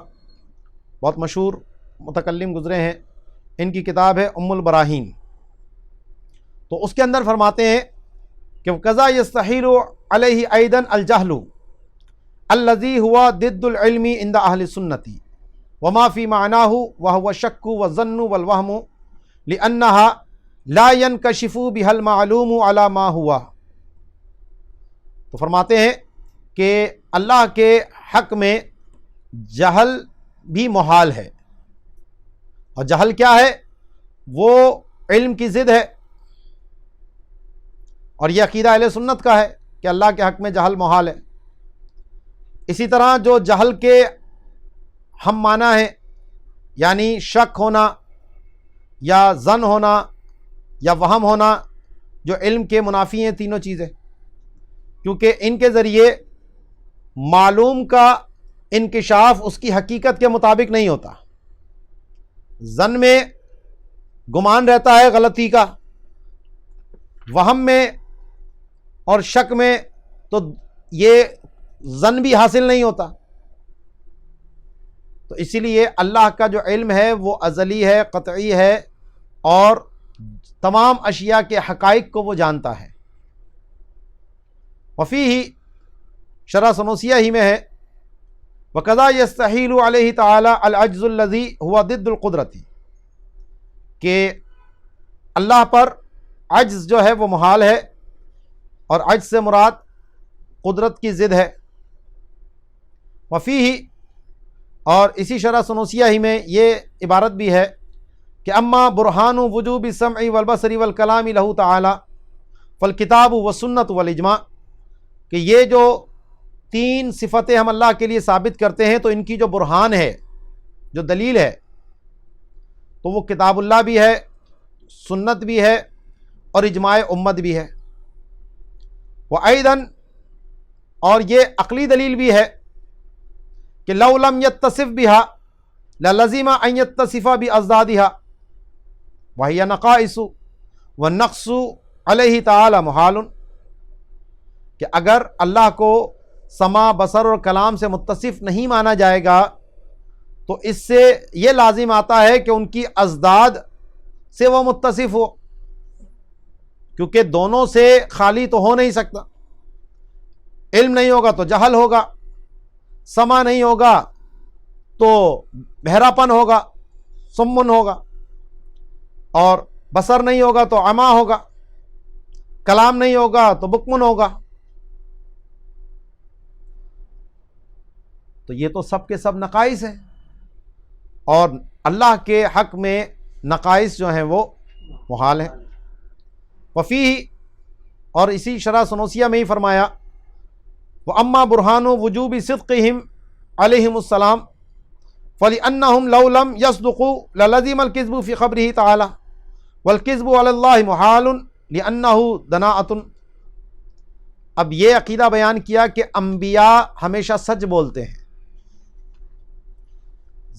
بہت مشہور متکلم گزرے ہیں، ان کی کتاب ہے ام البراہین. تو اس کے اندر فرماتے ہیں کہ قضا یستحیل علیہ ایضا الجہل الذی ہوا ضد العلم عند اہل السنۃ وما فی معناہ وهو الشک والظن والوہم لأنها لا ينکشف بها المعلوم على ما ہوا. تو فرماتے ہیں کہ اللہ کے حق میں جہل بھی محال ہے، اور جہل کیا ہے؟ وہ علم کی ضد ہے، اور یہ عقیدہ اہل سنت کا ہے کہ اللہ کے حق میں جہل محال ہے. اسی طرح جو جہل کے ہم معنی ہیں، یعنی شک ہونا یا ظن ہونا یا وہم ہونا، جو علم کے منافی ہیں تینوں چیزیں، کیونکہ ان کے ذریعے معلوم کا انکشاف اس کی حقیقت کے مطابق نہیں ہوتا. ظن میں گمان رہتا ہے غلطی کا، وہم میں اور شک میں تو یہ ظن بھی حاصل نہیں ہوتا. تو اسی لیے اللہ کا جو علم ہے وہ ازلی ہے، قطعی ہے، اور تمام اشیاء کے حقائق کو وہ جانتا ہے. وفیہ، شرح سنوسیہ ہی میں ہے، وَقَضَا يَسْتَحِيلُ عَلَيْهِ تَعَالَى الْعَجْزُ الَّذِي هُوَ ضِدُّ الْقُدْرَةِ، کہ اللہ پر عجز جو ہے وہ محال ہے، اور عجز سے مراد قدرت کی ضد ہے. وفیہ، اور اسی شرح سنوسیہ ہی میں یہ عبارت بھی ہے کہ اما برہان وجوب السمع والبصر والکلام لہ تعالی فالکتاب والسنت والاجماع، کہ یہ جو تین صفتیں ہم اللہ کے لیے ثابت کرتے ہیں تو ان کی جو برہان ہے، جو دلیل ہے، تو وہ کتاب اللہ بھی ہے، سنت بھی ہے، اور اجماع امت بھی ہے. وَأَيْضًا، اور یہ عقلی دلیل بھی ہے کہ لو لم یتصف بها للزم ان یتصف بازدادها وهي نقائص والنقص علیہ تعالی محال، کہ اگر اللہ کو سمع، بصر اور کلام سے متصف نہیں مانا جائے گا تو اس سے یہ لازم آتا ہے کہ ان کی ازداد سے وہ متصف ہو، کیونکہ دونوں سے خالی تو ہو نہیں سکتا. علم نہیں ہوگا تو جہل ہوگا، سمع نہیں ہوگا تو بہراپن ہوگا، سمن ہوگا، اور بصر نہیں ہوگا تو عما ہوگا. کلام نہیں ہوگا تو بکمن ہوگا. تو یہ تو سب کے سب نقائص ہیں، اور اللہ کے حق میں نقائص جو ہیں وہ محال ہیں. وفیہ، اور اسی شرح سنوسیہ میں ہی فرمایا، وَأَمَّا بُرْهَانُ وُجُوبِ صِدْقِهِمْ عَلَيْهِمُ السَّلَامُ فَلِأَنَّهُمْ لَوْ لَمْ يَصْدُقُوا لَلَزِمَ الْكِذْبُ فِي خَبْرِهِ تَعَالَى وَالْكِذْبُ عَلَى اللَّهِ مُحَالٌ لِأَنَّهُ دَنَاءَةٌ. اب یہ عقیدہ بیان کیا کہ انبیاء ہمیشہ سچ بولتے ہیں.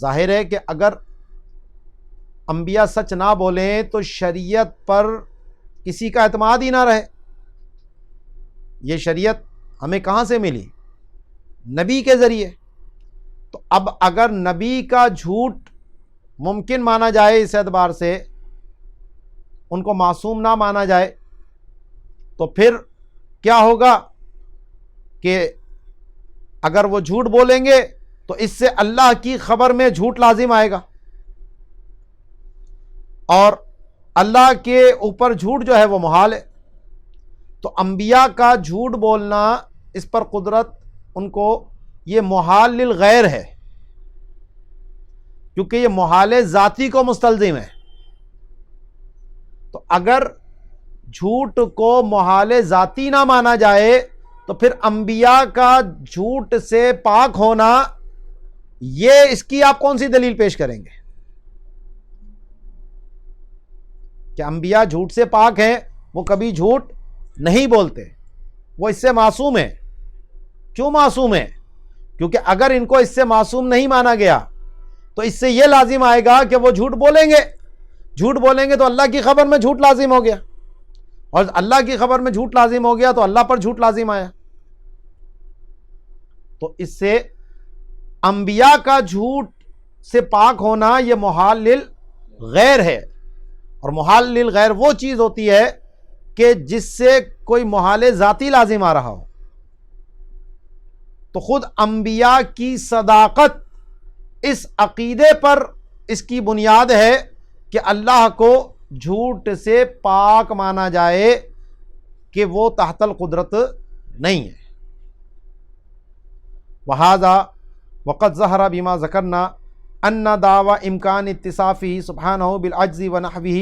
ظاہر ہے کہ اگر انبیاء سچ نہ بولیں تو شریعت پر کسی کا اعتماد ہی نہ رہے. یہ شریعت ہمیں کہاں سے ملی؟ نبی کے ذریعے. تو اب اگر نبی کا جھوٹ ممکن مانا جائے، اس اعتبار سے ان کو معصوم نہ مانا جائے، تو پھر کیا ہوگا کہ اگر وہ جھوٹ بولیں گے تو اس سے اللہ کی خبر میں جھوٹ لازم آئے گا، اور اللہ کے اوپر جھوٹ جو ہے وہ محال ہے. تو انبیاء کا جھوٹ بولنا، اس پر قدرت ان کو، یہ محال للغیر ہے، کیونکہ یہ محال ذاتی کو مستلزم ہے. تو اگر جھوٹ کو محال ذاتی نہ مانا جائے تو پھر انبیاء کا جھوٹ سے پاک ہونا، یہ اس کی آپ کون سی دلیل پیش کریں گے کہ انبیاء جھوٹ سے پاک ہیں؟ وہ کبھی جھوٹ نہیں بولتے، وہ اس سے معصوم ہیں. کیوں معصوم ہیں؟ کیونکہ اگر ان کو اس سے معصوم نہیں مانا گیا تو اس سے یہ لازم آئے گا کہ وہ جھوٹ بولیں گے. جھوٹ بولیں گے تو اللہ کی خبر میں جھوٹ لازم ہو گیا، اور اللہ کی خبر میں جھوٹ لازم ہو گیا تو اللہ پر جھوٹ لازم آیا. تو اس سے انبیاء کا جھوٹ سے پاک ہونا یہ محال للغیر ہے. اور محال للغیر وہ چیز ہوتی ہے کہ جس سے کوئی محال ذاتی لازم آ رہا ہو. تو خود انبیاء کی صداقت اس عقیدے پر اس کی بنیاد ہے کہ اللہ کو جھوٹ سے پاک مانا جائے کہ وہ تحت القدرت نہیں ہے. وَهَذَا وَقَدْ ظَهَرَ بِمَا ذَكَرْنَا أَنَّ دَعْوَى إِمْكَانِ اتصافه سبحانه بالعجز ونحوه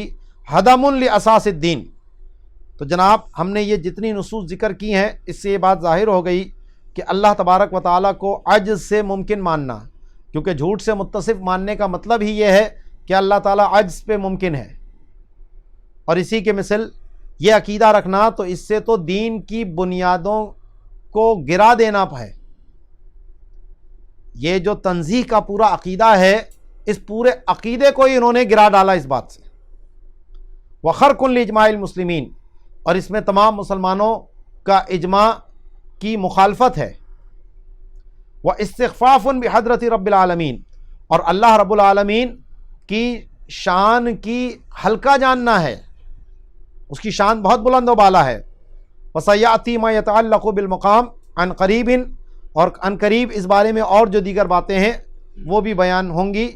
هدم لأساس الدین. تو جناب ہم نے یہ جتنی نصوص ذکر کی ہیں، اس سے یہ بات ظاہر ہو گئی کہ اللہ تبارک و تعالیٰ کو عجز سے ممکن ماننا، کیونکہ جھوٹ سے متصف ماننے کا مطلب ہی یہ ہے کہ اللہ تعالیٰ عجز پہ ممکن ہے. اور اسی کے مثل یہ عقیدہ رکھنا تو اس سے تو دین کی بنیادوں کو گرا دینا ہے. یہ جو تنزیح کا پورا عقیدہ ہے، اس پورے عقیدے کو ہی انہوں نے گرا ڈالا اس بات سے. وَخَرْقٌ لِإِجْمَاعِ الْمُسْلِمِينَ، اور اس میں تمام مسلمانوں کا اجماع کی مخالفت ہے. وَإِسْتِخْفَافٌ بِحَضْرَةِ رَبِّ الْعَالَمِينَ، اور اللہ رب العالمین کی شان کی ہلکا جاننا ہے، اس کی شان بہت بلند و بالا ہے. وَسَيَأْتِي مَا يَتَعَلَّقُ بِالْمَقَامِ عَنْ قَرِيبٍ، اور عن قریب اس بارے میں اور جو دیگر باتیں ہیں وہ بھی بیان ہوں گی.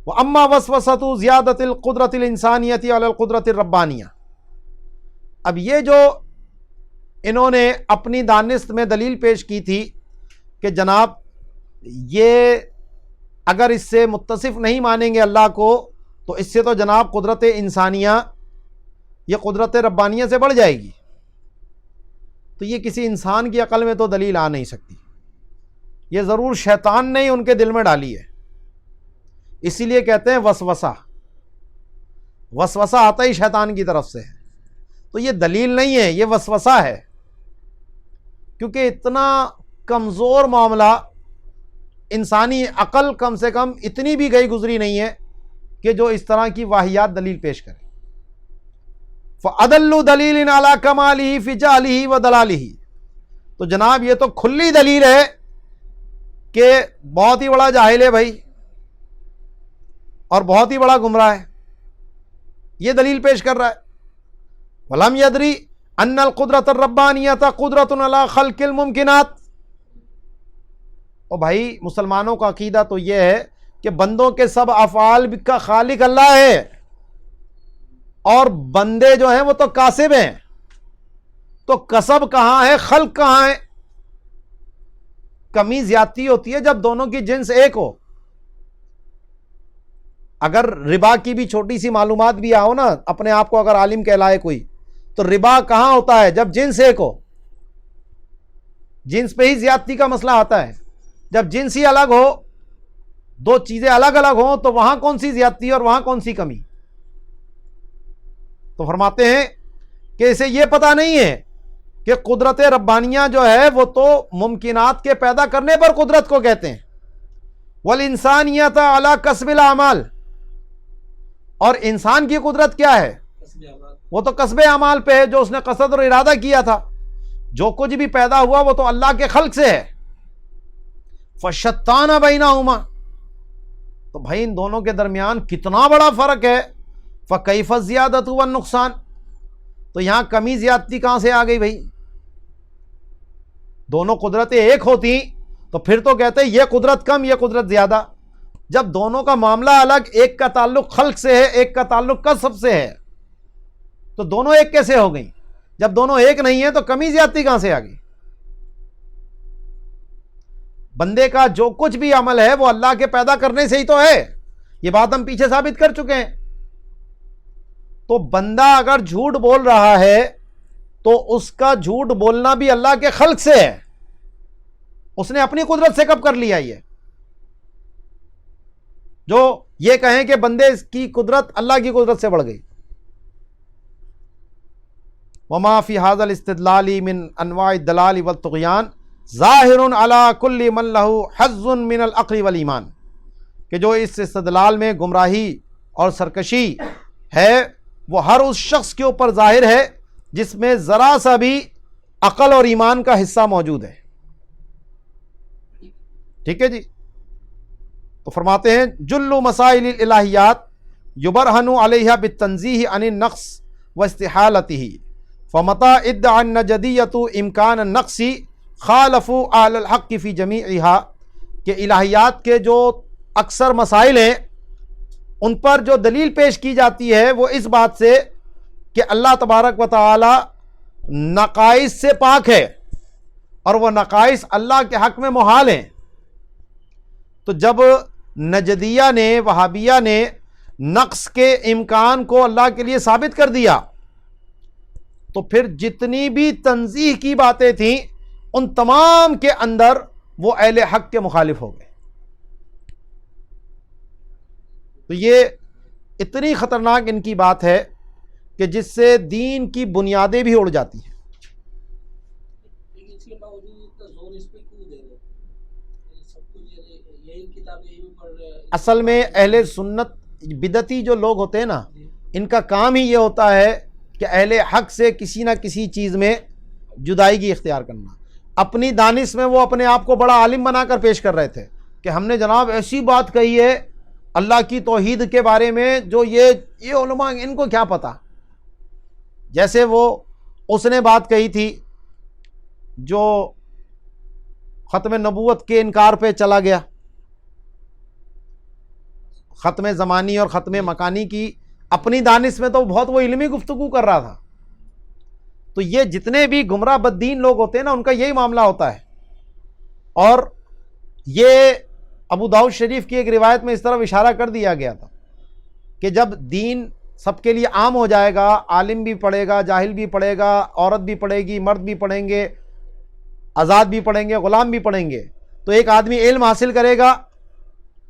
وَأَمَّا وَسْوَسَةُ زِيَادَةِ الْقُدْرَةِ الْإِنسَانِيَّةِ عَلَى الْقُدْرَةِ الرَّبَّانِيَّةِ، اب یہ جو انہوں نے اپنی دانست میں دلیل پیش کی تھی کہ جناب یہ اگر اس سے متصف نہیں مانیں گے اللہ کو تو اس سے تو جناب قدرت انسانیہ یہ قدرت ربانیہ سے بڑھ جائے گی. تو یہ کسی انسان کی عقل میں تو دلیل آ نہیں سکتی، یہ ضرور شیطان نے ہی ان کے دل میں ڈالی ہے. اسی لیے کہتے ہیں وسوسہ، وسوسہ آتا ہی شیطان کی طرف سے ہے. تو یہ دلیل نہیں ہے، یہ وسوسہ ہے، کیونکہ اتنا کمزور معاملہ انسانی عقل کم سے کم اتنی بھی گئی گزری نہیں ہے کہ جو اس طرح کی واہیات دلیل پیش کرے. فَأَدَلُّ دَلِيلٍ عَلَى كَمَالِهِ فِي جَهْلِهِ وَدَلَالِهِ، تو جناب یہ تو کھلی دلیل ہے کہ بہت ہی بڑا جاہل ہے بھائی، اور بہت ہی بڑا گمراہ ہے. یہ دلیل پیش کر رہا ہے. وَلَمْ يَدْرِ أَنَّ الْقُدْرَةَ الرَّبَّانِيَّةَ قُدْرَةٌ عَلَى خَلْقِ الْمُمْكِنَاتِ. اور بھائی مسلمانوں کا عقیدہ تو یہ ہے کہ بندوں کے سب افعال کا خالق اللہ ہے، اور بندے جو ہیں وہ تو کاسب ہیں. تو کسب کہاں ہے، خلق کہاں ہے؟ کمی زیادتی ہوتی ہے جب دونوں کی جنس ایک ہو. اگر ربا کی بھی چھوٹی سی معلومات بھی آؤ نا، اپنے آپ کو اگر عالم کہلائے کوئی، تو ربا کہاں ہوتا ہے؟ جب جنس ایک ہو. جنس پہ ہی زیادتی کا مسئلہ آتا ہے. جب جنس ہی الگ ہو، دو چیزیں الگ الگ ہوں، تو وہاں کون سی زیادتی اور وہاں کون سی کمی؟ تو فرماتے ہیں کہ اسے یہ پتہ نہیں ہے کہ قدرت ربانیہ جو ہے وہ تو ممکنات کے پیدا کرنے پر قدرت کو کہتے ہیں. وَالْإِنسَانِيَةَ عَلَى كَسْبِ الْأَعْمَالِ، اور انسان کی قدرت کیا ہے؟ وہ تو کسب اعمال پہ ہے، جو اس نے قصد اور ارادہ کیا تھا. جو کچھ بھی پیدا ہوا وہ تو اللہ کے خلق سے ہے. فَشَتَّانَ بَيْنَهُمَا، تو بھائی ان دونوں کے درمیان کتنا بڑا فرق ہے. فَكَيْفَ الزِّيَادَةُ وَالنُّقْصَانُ، تو یہاں کمی زیادتی کہاں سے آ گئی بھائی؟ دونوں قدرتیں ایک ہوتی تو پھر تو کہتے ہیں یہ قدرت کم یہ قدرت زیادہ. جب دونوں کا معاملہ الگ، ایک کا تعلق خلق سے ہے ایک کا تعلق کسب سے ہے، تو دونوں ایک کیسے ہو گئیں؟ جب دونوں ایک نہیں ہیں تو کمی زیادتی کہاں سے آ گئی؟ بندے کا جو کچھ بھی عمل ہے وہ اللہ کے پیدا کرنے سے ہی تو ہے. یہ بات ہم پیچھے ثابت کر چکے ہیں. تو بندہ اگر جھوٹ بول رہا ہے تو اس کا جھوٹ بولنا بھی اللہ کے خلق سے ہے. اس نے اپنی قدرت سے کب کر لیا یہ؟ جو یہ کہیں کہ بندے کی قدرت اللہ کی قدرت سے بڑھ گئی. وما فی ھذا الاستدلال من انواع الدلال والطغیان ظاہر علی کل من لہ حظ من العقل والایمان، کہ جو اس استدلال میں گمراہی اور سرکشی ہے وہ ہر اس شخص کے اوپر ظاہر ہے جس میں ذرا سا بھی عقل اور ایمان کا حصہ موجود ہے. ٹھیک ہے جی. تو فرماتے ہیں جل مسائل الالہیات یبرہن علیہا بالتنزیہ عن النقص واستحالتہ، فمتى ادعى النجدیۃ امکان النقص خالفوا اہل الحق فی جمیعہا، کہ الہیات کے جو اکثر مسائل ہیں ان پر جو دلیل پیش کی جاتی ہے وہ اس بات سے کہ اللہ تبارک و تعالی نقائص سے پاک ہے اور وہ نقائص اللہ کے حق میں محال ہیں. تو جب نجدیہ نے، وہابیہ نے نقص کے امکان کو اللہ کے لیے ثابت کر دیا تو پھر جتنی بھی تنزیہ کی باتیں تھیں ان تمام کے اندر وہ اہل حق کے مخالف ہو گئے. تو یہ اتنی خطرناک ان کی بات ہے کہ جس سے دین کی بنیادیں بھی اڑ جاتی ہیں. اصل میں اہل سنت بدعتی جو لوگ ہوتے ہیں نا، ان کا کام ہی یہ ہوتا ہے کہ اہل حق سے کسی نہ کسی چیز میں جدائیگی اختیار کرنا. اپنی دانش میں وہ اپنے آپ کو بڑا عالم بنا کر پیش کر رہے تھے کہ ہم نے جناب ایسی بات کہی ہے اللہ کی توحید کے بارے میں جو یہ علماء ان کو کیا پتا. جیسے وہ اس نے بات کہی تھی جو ختم نبوت کے انکار پہ چلا گیا، ختم زمانی اور ختم مکانی کی اپنی دانش میں تو بہت وہ علمی گفتگو کر رہا تھا. تو یہ جتنے بھی گمراہ بددین لوگ ہوتے ہیں نا ان کا یہی معاملہ ہوتا ہے. اور یہ ابو داؤد شریف کی ایک روایت میں اس طرف اشارہ کر دیا گیا تھا کہ جب دین سب کے لیے عام ہو جائے گا، عالم بھی پڑھے گا، جاہل بھی پڑھے گا، عورت بھی پڑھے گی، مرد بھی پڑھیں گے، آزاد بھی پڑھیں گے، غلام بھی پڑھیں گے، تو ایک آدمی علم حاصل کرے گا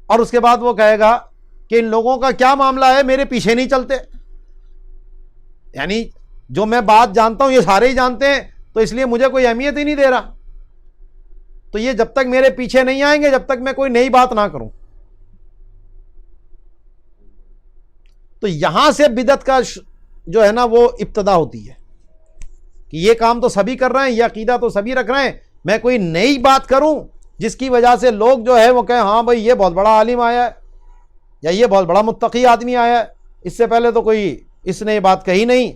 اور اس کے بعد وہ کہے گا کہ ان لوگوں کا کیا معاملہ ہے، میرے پیچھے نہیں چلتے. یعنی جو میں بات جانتا ہوں یہ سارے ہی جانتے ہیں تو اس لیے مجھے کوئی اہمیت ہی نہیں دے رہا. تو یہ جب تک میرے پیچھے نہیں آئیں گے جب تک میں کوئی نئی بات نہ کروں. تو یہاں سے بدعت کا جو ہے نا وہ ابتدا ہوتی ہے کہ یہ کام تو سبھی کر رہے ہیں، یہ عقیدہ تو سبھی رکھ رہے ہیں، میں کوئی نئی بات کروں جس کی وجہ سے لوگ جو ہے وہ کہیں ہاں بھائی یہ بہت بڑا عالم آیا ہے یا یہ بہت بڑا متقی آدمی آیا ہے، اس سے پہلے تو کوئی اس نے یہ بات کہی نہیں،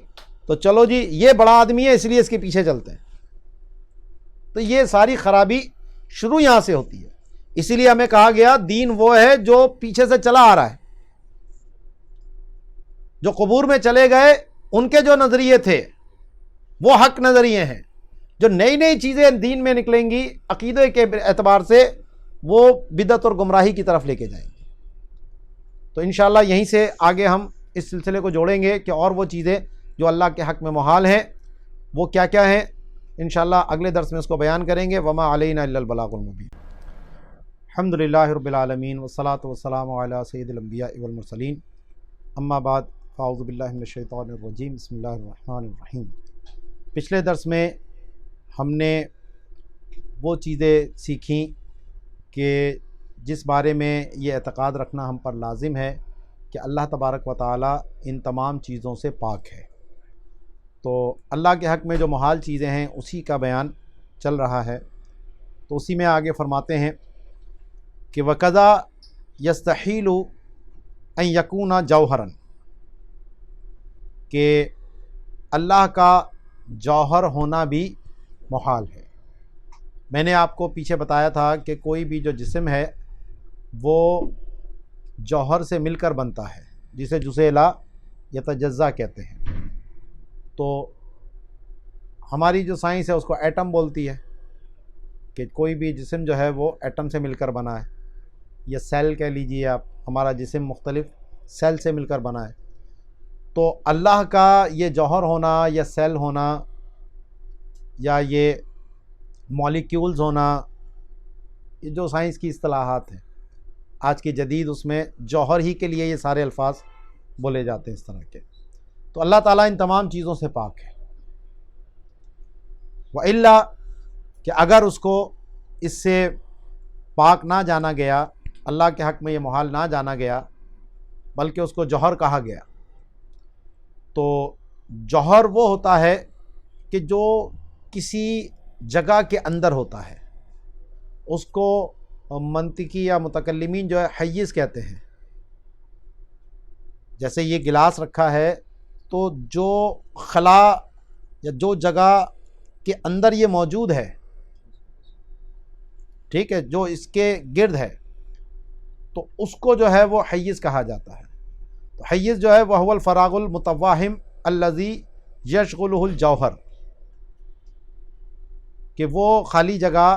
تو چلو جی یہ بڑا آدمی ہے اس لیے اس کے پیچھے چلتے ہیں. تو یہ ساری خرابی شروع یہاں سے ہوتی ہے. اسی لیے ہمیں کہا گیا دین وہ ہے جو پیچھے سے چلا آ رہا ہے. جو قبور میں چلے گئے ان کے جو نظریے تھے وہ حق نظریے ہیں. جو نئی نئی چیزیں دین میں نکلیں گی عقیدے کے اعتبار سے وہ بدعت اور گمراہی کی طرف لے کے جائیں گے. تو انشاءاللہ یہیں سے آگے ہم اس سلسلے کو جوڑیں گے کہ اور وہ چیزیں جو اللہ کے حق میں محال ہیں وہ کیا کیا ہیں. انشاءاللہ اگلے درس میں اس کو بیان کریں گے. وما علینا الا البلاغ المبین. الحمدللہ رب العالمین والصلاة والسلام علی سید الانبیاء والمرسلین. اما بعد فاعوذ باللہ من الشیطان الرجیم. بسم اللہ الرحمن الرحیم. پچھلے درس میں ہم نے وہ چیزیں سیکھیں کہ جس بارے میں یہ اعتقاد رکھنا ہم پر لازم ہے کہ اللہ تبارک و تعالی ان تمام چیزوں سے پاک ہے. تو اللہ کے حق میں جو محال چیزیں ہیں اسی کا بیان چل رہا ہے. تو اسی میں آگے فرماتے ہیں کہ وَقَذَا يَسْتَحِيلُ أَن يَكُونَ جَوْهَرًا، کہ اللہ کا جوہر ہونا بھی محال ہے. میں نے آپ کو پیچھے بتایا تھا کہ کوئی بھی جو جسم ہے وہ جوہر سے مل کر بنتا ہے جسے جزیلا یتجزا کہتے ہیں. تو ہماری جو سائنس ہے اس کو ایٹم بولتی ہے کہ کوئی بھی جسم جو ہے وہ ایٹم سے مل کر بنا ہے، یا سیل کہہ لیجئے آپ. ہمارا جسم مختلف سیل سے مل کر بنا ہے. تو اللہ کا یہ جوہر ہونا یا سیل ہونا یا یہ مالیکیولز ہونا، یہ جو سائنس کی اصطلاحات ہیں آج کی جدید، اس میں جوہر ہی کے لیے یہ سارے الفاظ بولے جاتے ہیں اس طرح کے. تو اللہ تعالیٰ ان تمام چیزوں سے پاک ہے. وَإِلَّا، کہ اگر اس کو اس سے پاک نہ جانا گیا، اللہ کے حق میں یہ محال نہ جانا گیا بلکہ اس کو جوہر کہا گیا. تو جوہر وہ ہوتا ہے کہ جو کسی جگہ کے اندر ہوتا ہے، اس کو منطقی یا متکلمین جو ہے حیز کہتے ہیں. جیسے یہ گلاس رکھا ہے تو جو خلا یا جو جگہ کے اندر یہ موجود ہے، ٹھیک ہے، جو اس کے گرد ہے، تو اس کو جو ہے وہ حیز کہا جاتا ہے. تو حیز جو ہے وہ هو الفراغ المتوہم الذی یشغلہ الجوہر، کہ وہ خالی جگہ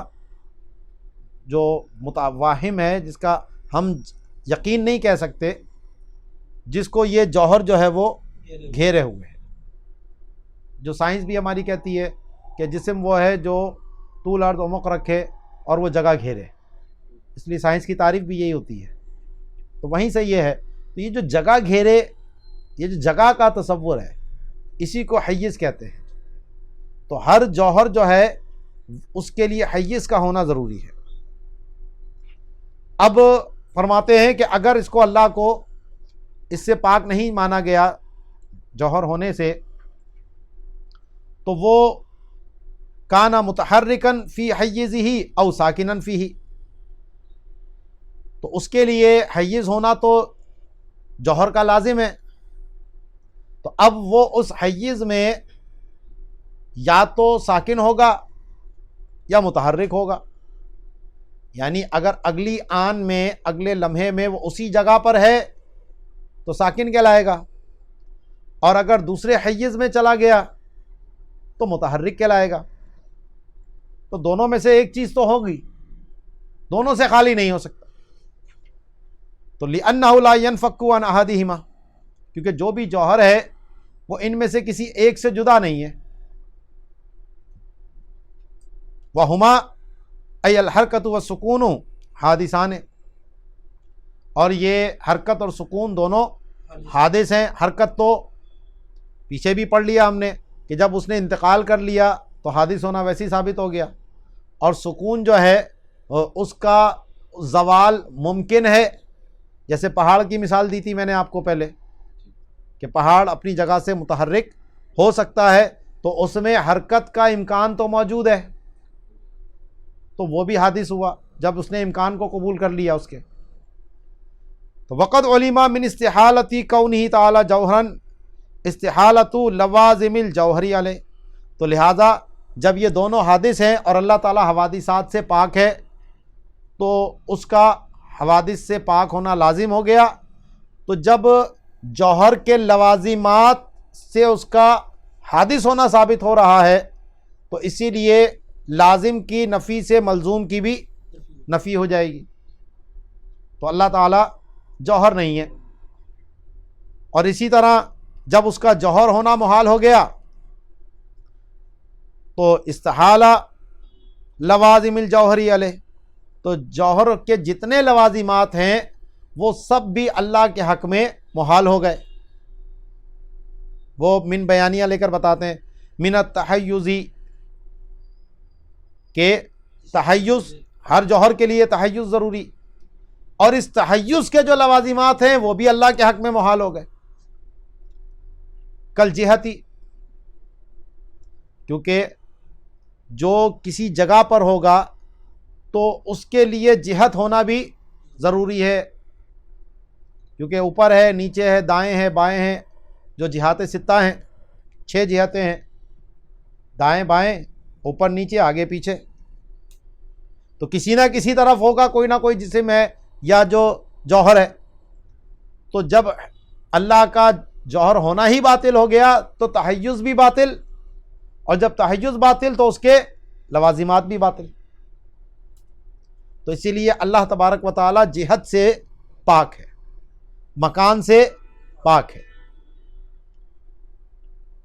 جو متوہم ہے، جس کا ہم یقین نہیں کہہ سکتے، جس کو یہ جوہر جو ہے وہ گھیرے ہوئے ہیں. جو سائنس بھی ہماری کہتی ہے کہ جسم وہ ہے جو طول عرض عمق رکھے اور وہ جگہ گھیرے، اس لیے سائنس کی تعریف بھی یہی ہوتی ہے. تو وہیں سے یہ ہے. تو یہ جو جگہ گھیرے، یہ جو جگہ کا تصور ہے، اسی کو حیز کہتے ہیں. تو ہر جوہر جو ہے اس کے لیے حیز کا ہونا ضروری ہے. اب فرماتے ہیں کہ اگر اس کو اللہ کو اس سے پاک نہیں مانا گیا جوہر ہونے سے، تو وہ کانا متحرکن فی حیزہ او ساکنن فیہ، تو اس کے لیے حیز ہونا تو جوہر کا لازم ہے. تو اب وہ اس حیز میں یا تو ساکن ہوگا یا متحرک ہوگا. یعنی اگر اگلی آن میں، اگلے لمحے میں وہ اسی جگہ پر ہے تو ساکن کہلائے گا، اور اگر دوسرے حیز میں چلا گیا تو متحرک کہلائے گا. تو دونوں میں سے ایک چیز تو ہوگی، دونوں سے خالی نہیں ہو سکتا. تو لِأَنَّهُ لَا يَنْفَكُّ عَنْ أَحَدِهِمَا، کیونکہ جو بھی جوہر ہے وہ ان میں سے کسی ایک سے جدا نہیں ہے. وَهُمَا أي الحرکت والسکون حادثان، اور یہ حرکت اور سکون دونوں حادث ہیں. حرکت تو پیچھے بھی پڑھ لیا ہم نے کہ جب اس نے انتقال کر لیا تو حادث ہونا ویسے ہی ثابت ہو گیا، اور سکون جو ہے اس کا زوال ممکن ہے. جیسے پہاڑ کی مثال دی تھی میں نے آپ کو پہلے کہ پہاڑ اپنی جگہ سے متحرک ہو سکتا ہے، تو اس میں حرکت کا امکان تو موجود ہے، تو وہ بھی حادث ہوا جب اس نے امکان کو قبول کر لیا اس کے. تو وقد علم من استحالت کونہ تعالی جوہرن استحالت لوازم الجوہری علیہ، تو لہٰذا جب یہ دونوں حادث ہیں اور اللہ تعالی حوادثات سے پاک ہے، تو اس کا حوادث سے پاک ہونا لازم ہو گیا. تو جب جوہر کے لوازمات سے اس کا حادث ہونا ثابت ہو رہا ہے تو اسی لیے لازم کی نفی سے ملزوم کی بھی نفی ہو جائے گی. تو اللہ تعالیٰ جوہر نہیں ہے. اور اسی طرح جب اس کا جوہر ہونا محال ہو گیا تو استحالہ لوازم الجوہری علیہ، تو جوہر کے جتنے لوازمات ہیں وہ سب بھی اللہ کے حق میں محال ہو گئے. وہ من بیانیہ لے کر بتاتے ہیں من التحیزی، کہ تحیز ہر جوہر کے لیے تحیز ضروری، اور اس تحیز کے جو لوازمات ہیں وہ بھی اللہ کے حق میں محال ہو گئے. کل جہتی، کیونکہ جو کسی جگہ پر ہوگا تو اس کے لیے جہت ہونا بھی ضروری ہے، کیونکہ اوپر ہے، نیچے ہے، دائیں ہیں، بائیں ہیں. جو جہات ستہ ہیں، 6 جہتیں ہیں، دائیں بائیں اوپر نیچے آگے پیچھے. تو کسی نہ کسی طرف ہوگا کوئی نہ کوئی جسم ہے یا جو جوہر ہے. تو جب اللہ کا جوہر ہونا ہی باطل ہو گیا تو تحیز بھی باطل، اور جب تحیز باطل تو اس کے لوازمات بھی باطل. تو اسی لیے اللہ تبارک و تعالی جہت سے پاک ہے، مکان سے پاک ہے.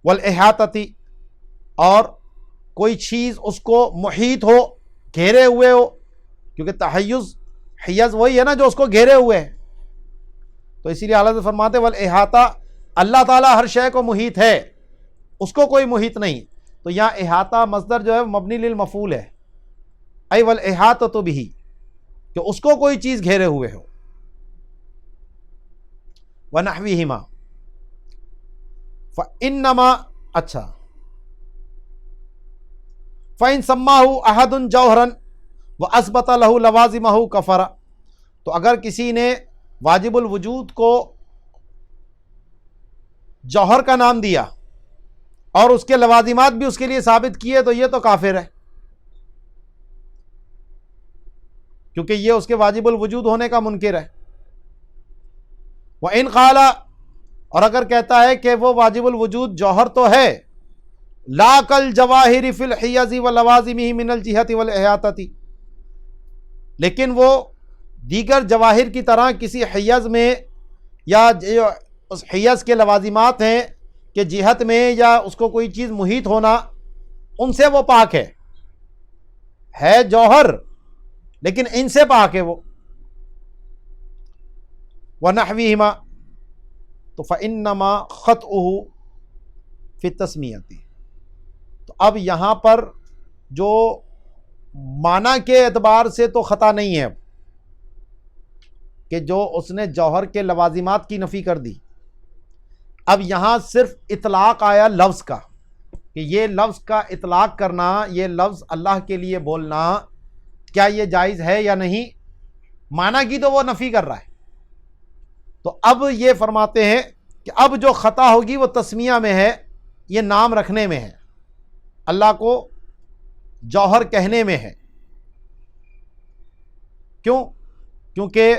والاحاطتی، اور کوئی چیز اس کو محیط ہو، گھیرے ہوئے ہو، کیونکہ تحیز حیز وہی ہے نا جو اس کو گھیرے ہوئے ہے. تو اسی لیے اللہ فرماتے والاحاطہ، اللہ تعالیٰ ہر شے کو محیط ہے، اس کو کوئی محیط نہیں. تو یہاں احاطہ مصدر جو ہے مبنی للمفعول ہے، ای والاحاطۃ بہ، کہ اس کو کوئی چیز گھیرے ہوئے ہو. ونحوہما، فإنما، اچھا، فإن سماہ احد جوہرا واثبت لہ لوازمہ کفر. تو اگر کسی نے واجب الوجود کو جوہر کا نام دیا اور اس کے لوازمات بھی اس کے لیے ثابت کیے تو یہ تو کافر ہے، کیونکہ یہ اس کے واجب الوجود ہونے کا منکر ہے. وَإِنْ قَالَ، اور اگر کہتا ہے کہ وہ واجب الوجود جوہر تو ہے، لا کالجواہر فی الحیض ولوازمہ من الجہۃ والاحاطۃ، لیکن وہ دیگر جواہر کی طرح کسی حیض میں یا جو اس حیض کے لوازمات ہیں کہ جہت میں یا اس کو کوئی چیز محیط ہونا، ان سے وہ پاک ہے جوہر لیکن ان سے پاک ہے وہ. وَنَحْوِهِمَا، تو فَإِنَّمَا خَطْئُهُ فِي التَّسْمِيَةِ. تو اب یہاں پر جو معنی کے اعتبار سے تو خطا نہیں ہے کہ جو اس نے جوہر کے لوازمات کی نفی کر دی. اب یہاں صرف اطلاق آیا لفظ کا، کہ یہ لفظ کا اطلاق کرنا، یہ لفظ اللہ کے لیے بولنا کیا یہ جائز ہے یا نہیں. معنی کی تو وہ نفی کر رہا ہے. تو اب یہ فرماتے ہیں کہ اب جو خطا ہوگی وہ تسمیہ میں ہے، یہ نام رکھنے میں ہے، اللہ کو جوہر کہنے میں ہے. کیوں؟ کیونکہ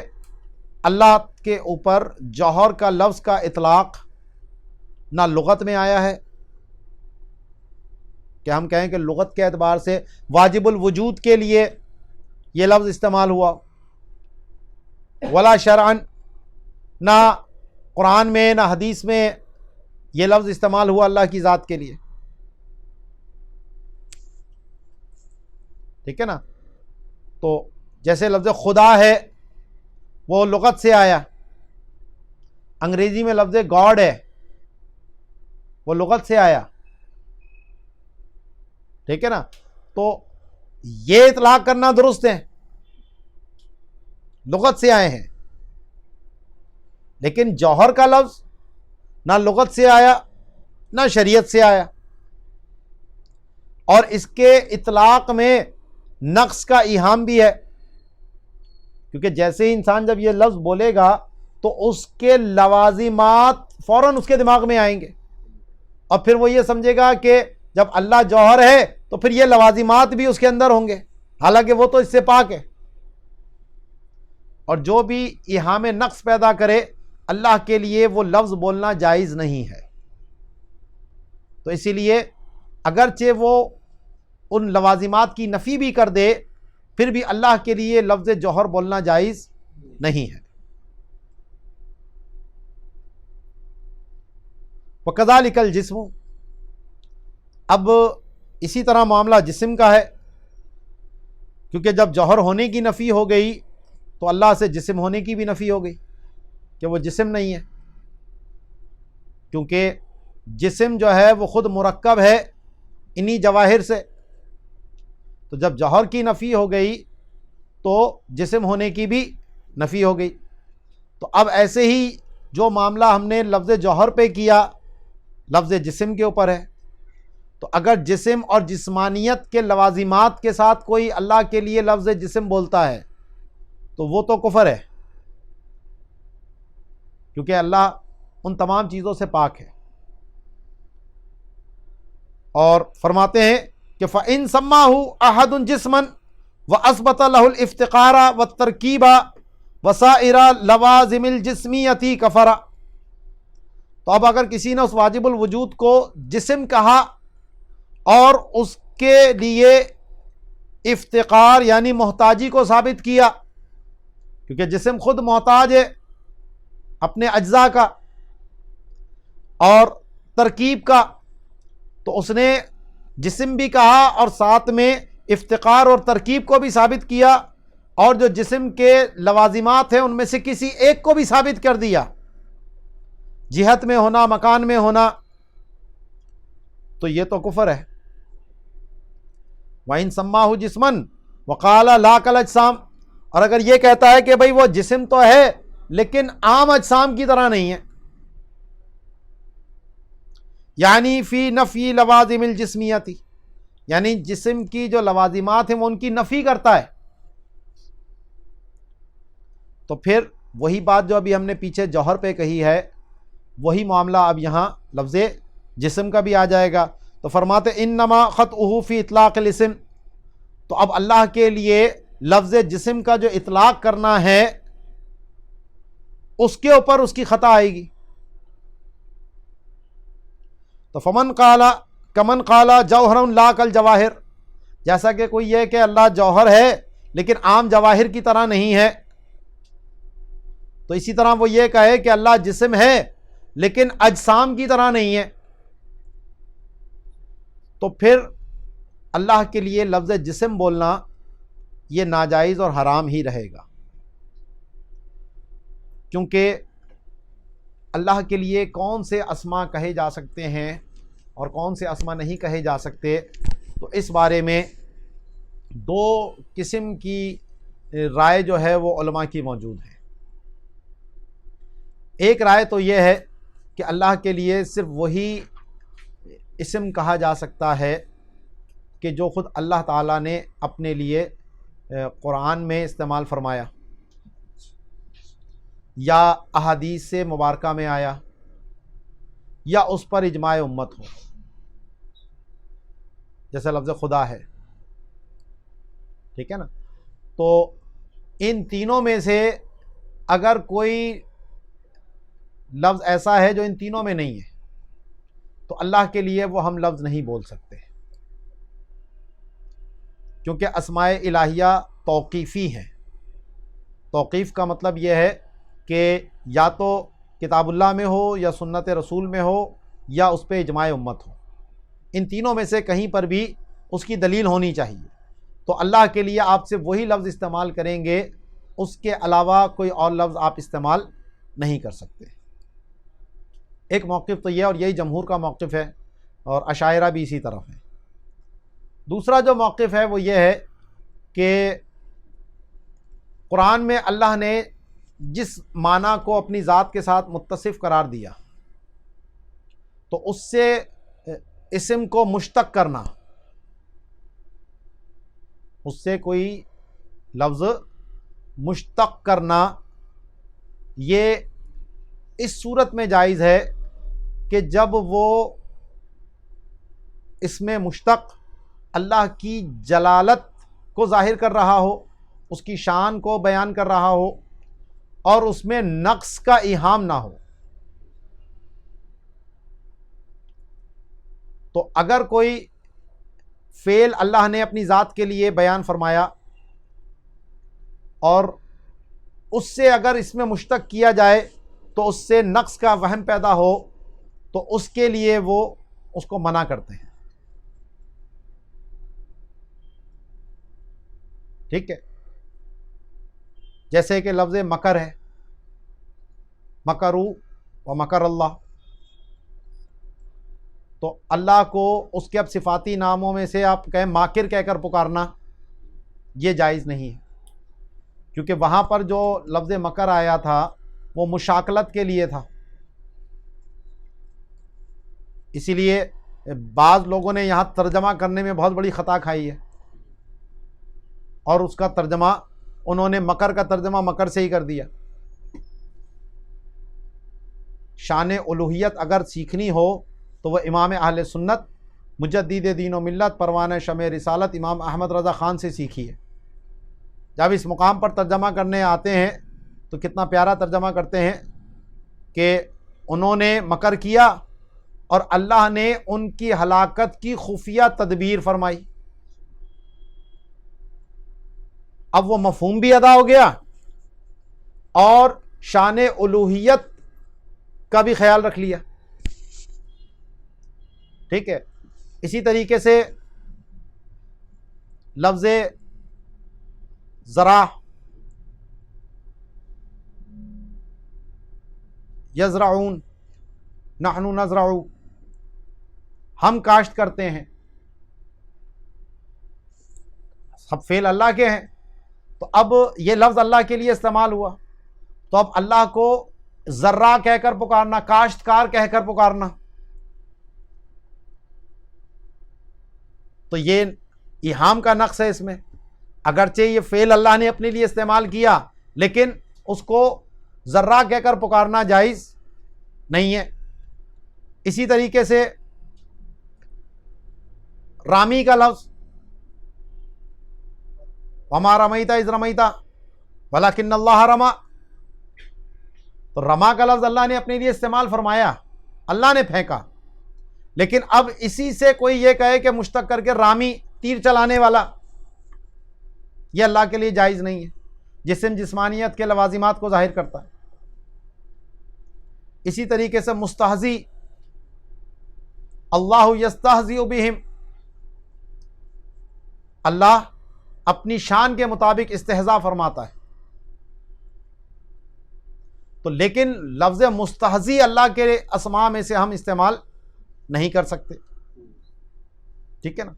اللہ کے اوپر جوہر کا لفظ کا اطلاق نہ لغت میں آیا ہے کہ ہم کہیں کہ لغت کے اعتبار سے واجب الوجود کے لیے یہ لفظ استعمال ہوا، ولا شرعن، نہ قرآن میں نہ حدیث میں یہ لفظ استعمال ہوا اللہ کی ذات کے لیے. ٹھیک ہے نا. تو جیسے لفظ خدا ہے وہ لغت سے آیا، انگریزی میں لفظ گاڈ ہے وہ لغت سے آیا. ٹھیک ہے نا. تو یہ اطلاق کرنا درست ہے، لغت سے آئے ہیں. لیکن جوہر کا لفظ نہ لغت سے آیا نہ شریعت سے آیا، اور اس کے اطلاق میں نقص کا ایہام بھی ہے، کیونکہ جیسے ہی انسان جب یہ لفظ بولے گا تو اس کے لوازمات فوراً اس کے دماغ میں آئیں گے، اور پھر وہ یہ سمجھے گا کہ جب اللہ جوہر ہے تو پھر یہ لوازمات بھی اس کے اندر ہوں گے، حالانکہ وہ تو اس سے پاک ہے. اور جو بھی ایہام نقص پیدا کرے اللہ کے لیے وہ لفظ بولنا جائز نہیں ہے. تو اسی لیے اگرچہ وہ ان لوازمات کی نفی بھی کر دے پھر بھی اللہ کے لیے لفظ جوہر بولنا جائز نہیں ہے۔ وَكَذَلِكَ الْجِسْمُ، اب اسی طرح معاملہ جسم کا ہے، کیونکہ جب جوہر ہونے کی نفی ہو گئی تو اللہ سے جسم ہونے کی بھی نفی ہو گئی کہ وہ جسم نہیں ہے، کیونکہ جسم جو ہے وہ خود مرکب ہے انہی جواہر سے، تو جب جوہر کی نفی ہو گئی تو جسم ہونے کی بھی نفی ہو گئی۔ تو اب ایسے ہی جو معاملہ ہم نے لفظ جوہر پہ کیا لفظ جسم کے اوپر ہے، تو اگر جسم اور جسمانیت کے لوازمات کے ساتھ کوئی اللہ کے لیے لفظ جسم بولتا ہے تو وہ تو کفر ہے، کیونکہ اللہ ان تمام چیزوں سے پاک ہے۔ اور فرماتے ہیں کہ فَإِن سَمَّاهُ أَحَدٌ جِسْمًا وَأَثْبَتَ لَهُ الْاِفْتِقَارَ وَالتَّرْكِيبَ وَسَائِرَ لَوَازِمِ الْجِسْمِيَّةِ كَفَرَ، تو اب اگر کسی نے اس واجب الوجود کو جسم کہا اور اس کے لیے افتقار یعنی محتاجی کو ثابت کیا، کیونکہ جسم خود محتاج ہے اپنے اجزاء کا اور ترکیب کا، تو اس نے جسم بھی کہا اور ساتھ میں افتقار اور ترکیب کو بھی ثابت کیا، اور جو جسم کے لوازمات ہیں ان میں سے کسی ایک کو بھی ثابت کر دیا، جہت میں ہونا، مکان میں ہونا، تو یہ تو کفر ہے۔ وَإِن سَمَّاهُ جِسْمًا وَقَالَ لَا كَالْأَجْسَامِ، اور اگر یہ کہتا ہے کہ بھئی وہ جسم تو ہے لیکن عام اجسام کی طرح نہیں ہے، یعنی فی نفی لوازم الجسمیت، یعنی جسم کی جو لوازمات ہیں وہ ان کی نفی کرتا ہے، تو پھر وہی بات جو ابھی ہم نے پیچھے جوہر پہ کہی ہے وہی معاملہ اب یہاں لفظ جسم کا بھی آ جائے گا۔ تو فرماتے انما خطئہ فی اطلاق الاسم، تو اب اللہ کے لیے لفظ جسم کا جو اطلاق کرنا ہے اس کے اوپر اس کی خطا آئے گی۔ تو فمن قال کمن قال جوہر لا کالجواہر، جیسا کہ کوئی یہ کہ اللہ جوہر ہے لیکن عام جواہر کی طرح نہیں ہے، تو اسی طرح وہ یہ کہے کہ اللہ جسم ہے لیکن اجسام کی طرح نہیں ہے، تو پھر اللہ کے لیے لفظ جسم بولنا یہ ناجائز اور حرام ہی رہے گا، کیونکہ اللہ کے لیے کون سے اسما کہے جا سکتے ہیں اور کون سے اسما نہیں کہے جا سکتے، تو اس بارے میں دو قسم کی رائے جو ہے وہ علماء کی موجود ہے۔ ایک رائے تو یہ ہے کہ اللہ کے لیے صرف وہی اسم کہا جا سکتا ہے کہ جو خود اللہ تعالیٰ نے اپنے لیے قرآن میں استعمال فرمایا یا احادیث سے مبارکہ میں آیا یا اس پر اجماع امت ہو، جیسے لفظ خدا ہے، ٹھیک ہے نا۔ تو ان تینوں میں سے اگر کوئی لفظ ایسا ہے جو ان تینوں میں نہیں ہے تو اللہ کے لیے وہ ہم لفظ نہیں بول سکتے، کیونکہ اسماء الہیہ توقیفی ہیں۔ توقیف کا مطلب یہ ہے کہ یا تو کتاب اللہ میں ہو یا سنت رسول میں ہو یا اس پہ اجماع امت ہو، ان تینوں میں سے کہیں پر بھی اس کی دلیل ہونی چاہیے، تو اللہ کے لیے آپ سے وہی لفظ استعمال کریں گے، اس کے علاوہ کوئی اور لفظ آپ استعمال نہیں کر سکتے۔ ایک موقف تو یہ، اور یہی جمہور کا موقف ہے اور اشاعرہ بھی اسی طرف ہے۔ دوسرا جو موقف ہے وہ یہ ہے کہ قرآن میں اللہ نے جس معنی کو اپنی ذات کے ساتھ متصف قرار دیا تو اس سے اسم کو مشتق کرنا، اس سے کوئی لفظ مشتق کرنا، یہ اس صورت میں جائز ہے کہ جب وہ اسم مشتق اللہ کی جلالت کو ظاہر کر رہا ہو، اس کی شان کو بیان کر رہا ہو اور اس میں نقص کا ایہام نہ ہو۔ تو اگر کوئی فعل اللہ نے اپنی ذات کے لیے بیان فرمایا اور اس سے اگر اس میں مشتق کیا جائے تو اس سے نقص کا وہم پیدا ہو تو اس کے لیے وہ اس کو منع کرتے ہیں. ٹھیک ہے، جیسے کہ لفظ مکر ہے، مکروا و مکر اللہ، تو اللہ کو اس کے اب صفاتی ناموں میں سے آپ کہیں ماکر کہہ کر پکارنا یہ جائز نہیں ہے، کیونکہ وہاں پر جو لفظ مکر آیا تھا وہ مشاکلت کے لیے تھا. اسی لیے بعض لوگوں نے یہاں ترجمہ کرنے میں بہت بڑی خطا کھائی ہے اور اس کا ترجمہ انہوں نے مکر کا ترجمہ مکر سے ہی کر دیا. شان الوہیت اگر سیکھنی ہو تو وہ امام اہل سنت مجدد دین و ملت پروانہ شمع رسالت امام احمد رضا خان سے سیکھی ہے. جب اس مقام پر ترجمہ کرنے آتے ہیں تو کتنا پیارا ترجمہ کرتے ہیں کہ انہوں نے مکر کیا اور اللہ نے ان کی ہلاکت کی خفیہ تدبیر فرمائی. اب وہ مفہوم بھی ادا ہو گیا اور شان الوہیت کا بھی خیال رکھ لیا. ٹھیک ہے، اسی طریقے سے لفظ زرع، یزرعون، نحن نزرع، ہم کاشت کرتے ہیں، سب فعل اللہ کے ہیں. تو اب یہ لفظ اللہ کے لیے استعمال ہوا تو اب اللہ کو زرع کہہ کر پکارنا، کاشتکار کہہ کر پکارنا، تو یہ ایہام کا نقص ہے اس میں. اگرچہ یہ فعل اللہ نے اپنے لیے استعمال کیا لیکن اس کو زرع کہہ کر پکارنا جائز نہیں ہے. اسی طریقے سے رامی کا لفظ وما رمیت اذ رمیت ولکن اللہ رمی، تو رما کا لفظ اللہ نے اپنے لیے استعمال فرمایا، اللہ نے پھینکا، لیکن اب اسی سے کوئی یہ کہے کہ مشتق کر کے رامی تیر چلانے والا، یہ اللہ کے لیے جائز نہیں ہے. جسم جسمانیت کے لوازمات کو ظاہر کرتا ہے. اسی طریقے سے مستہزی، اللہ یستہزئ بہم، اللہ اپنی شان کے مطابق استہزاء فرماتا ہے. تو لیکن لفظ مستہزی اللہ کے اسماء میں سے ہم استعمال نہیں کر سکتے. ٹھیک ہے نا.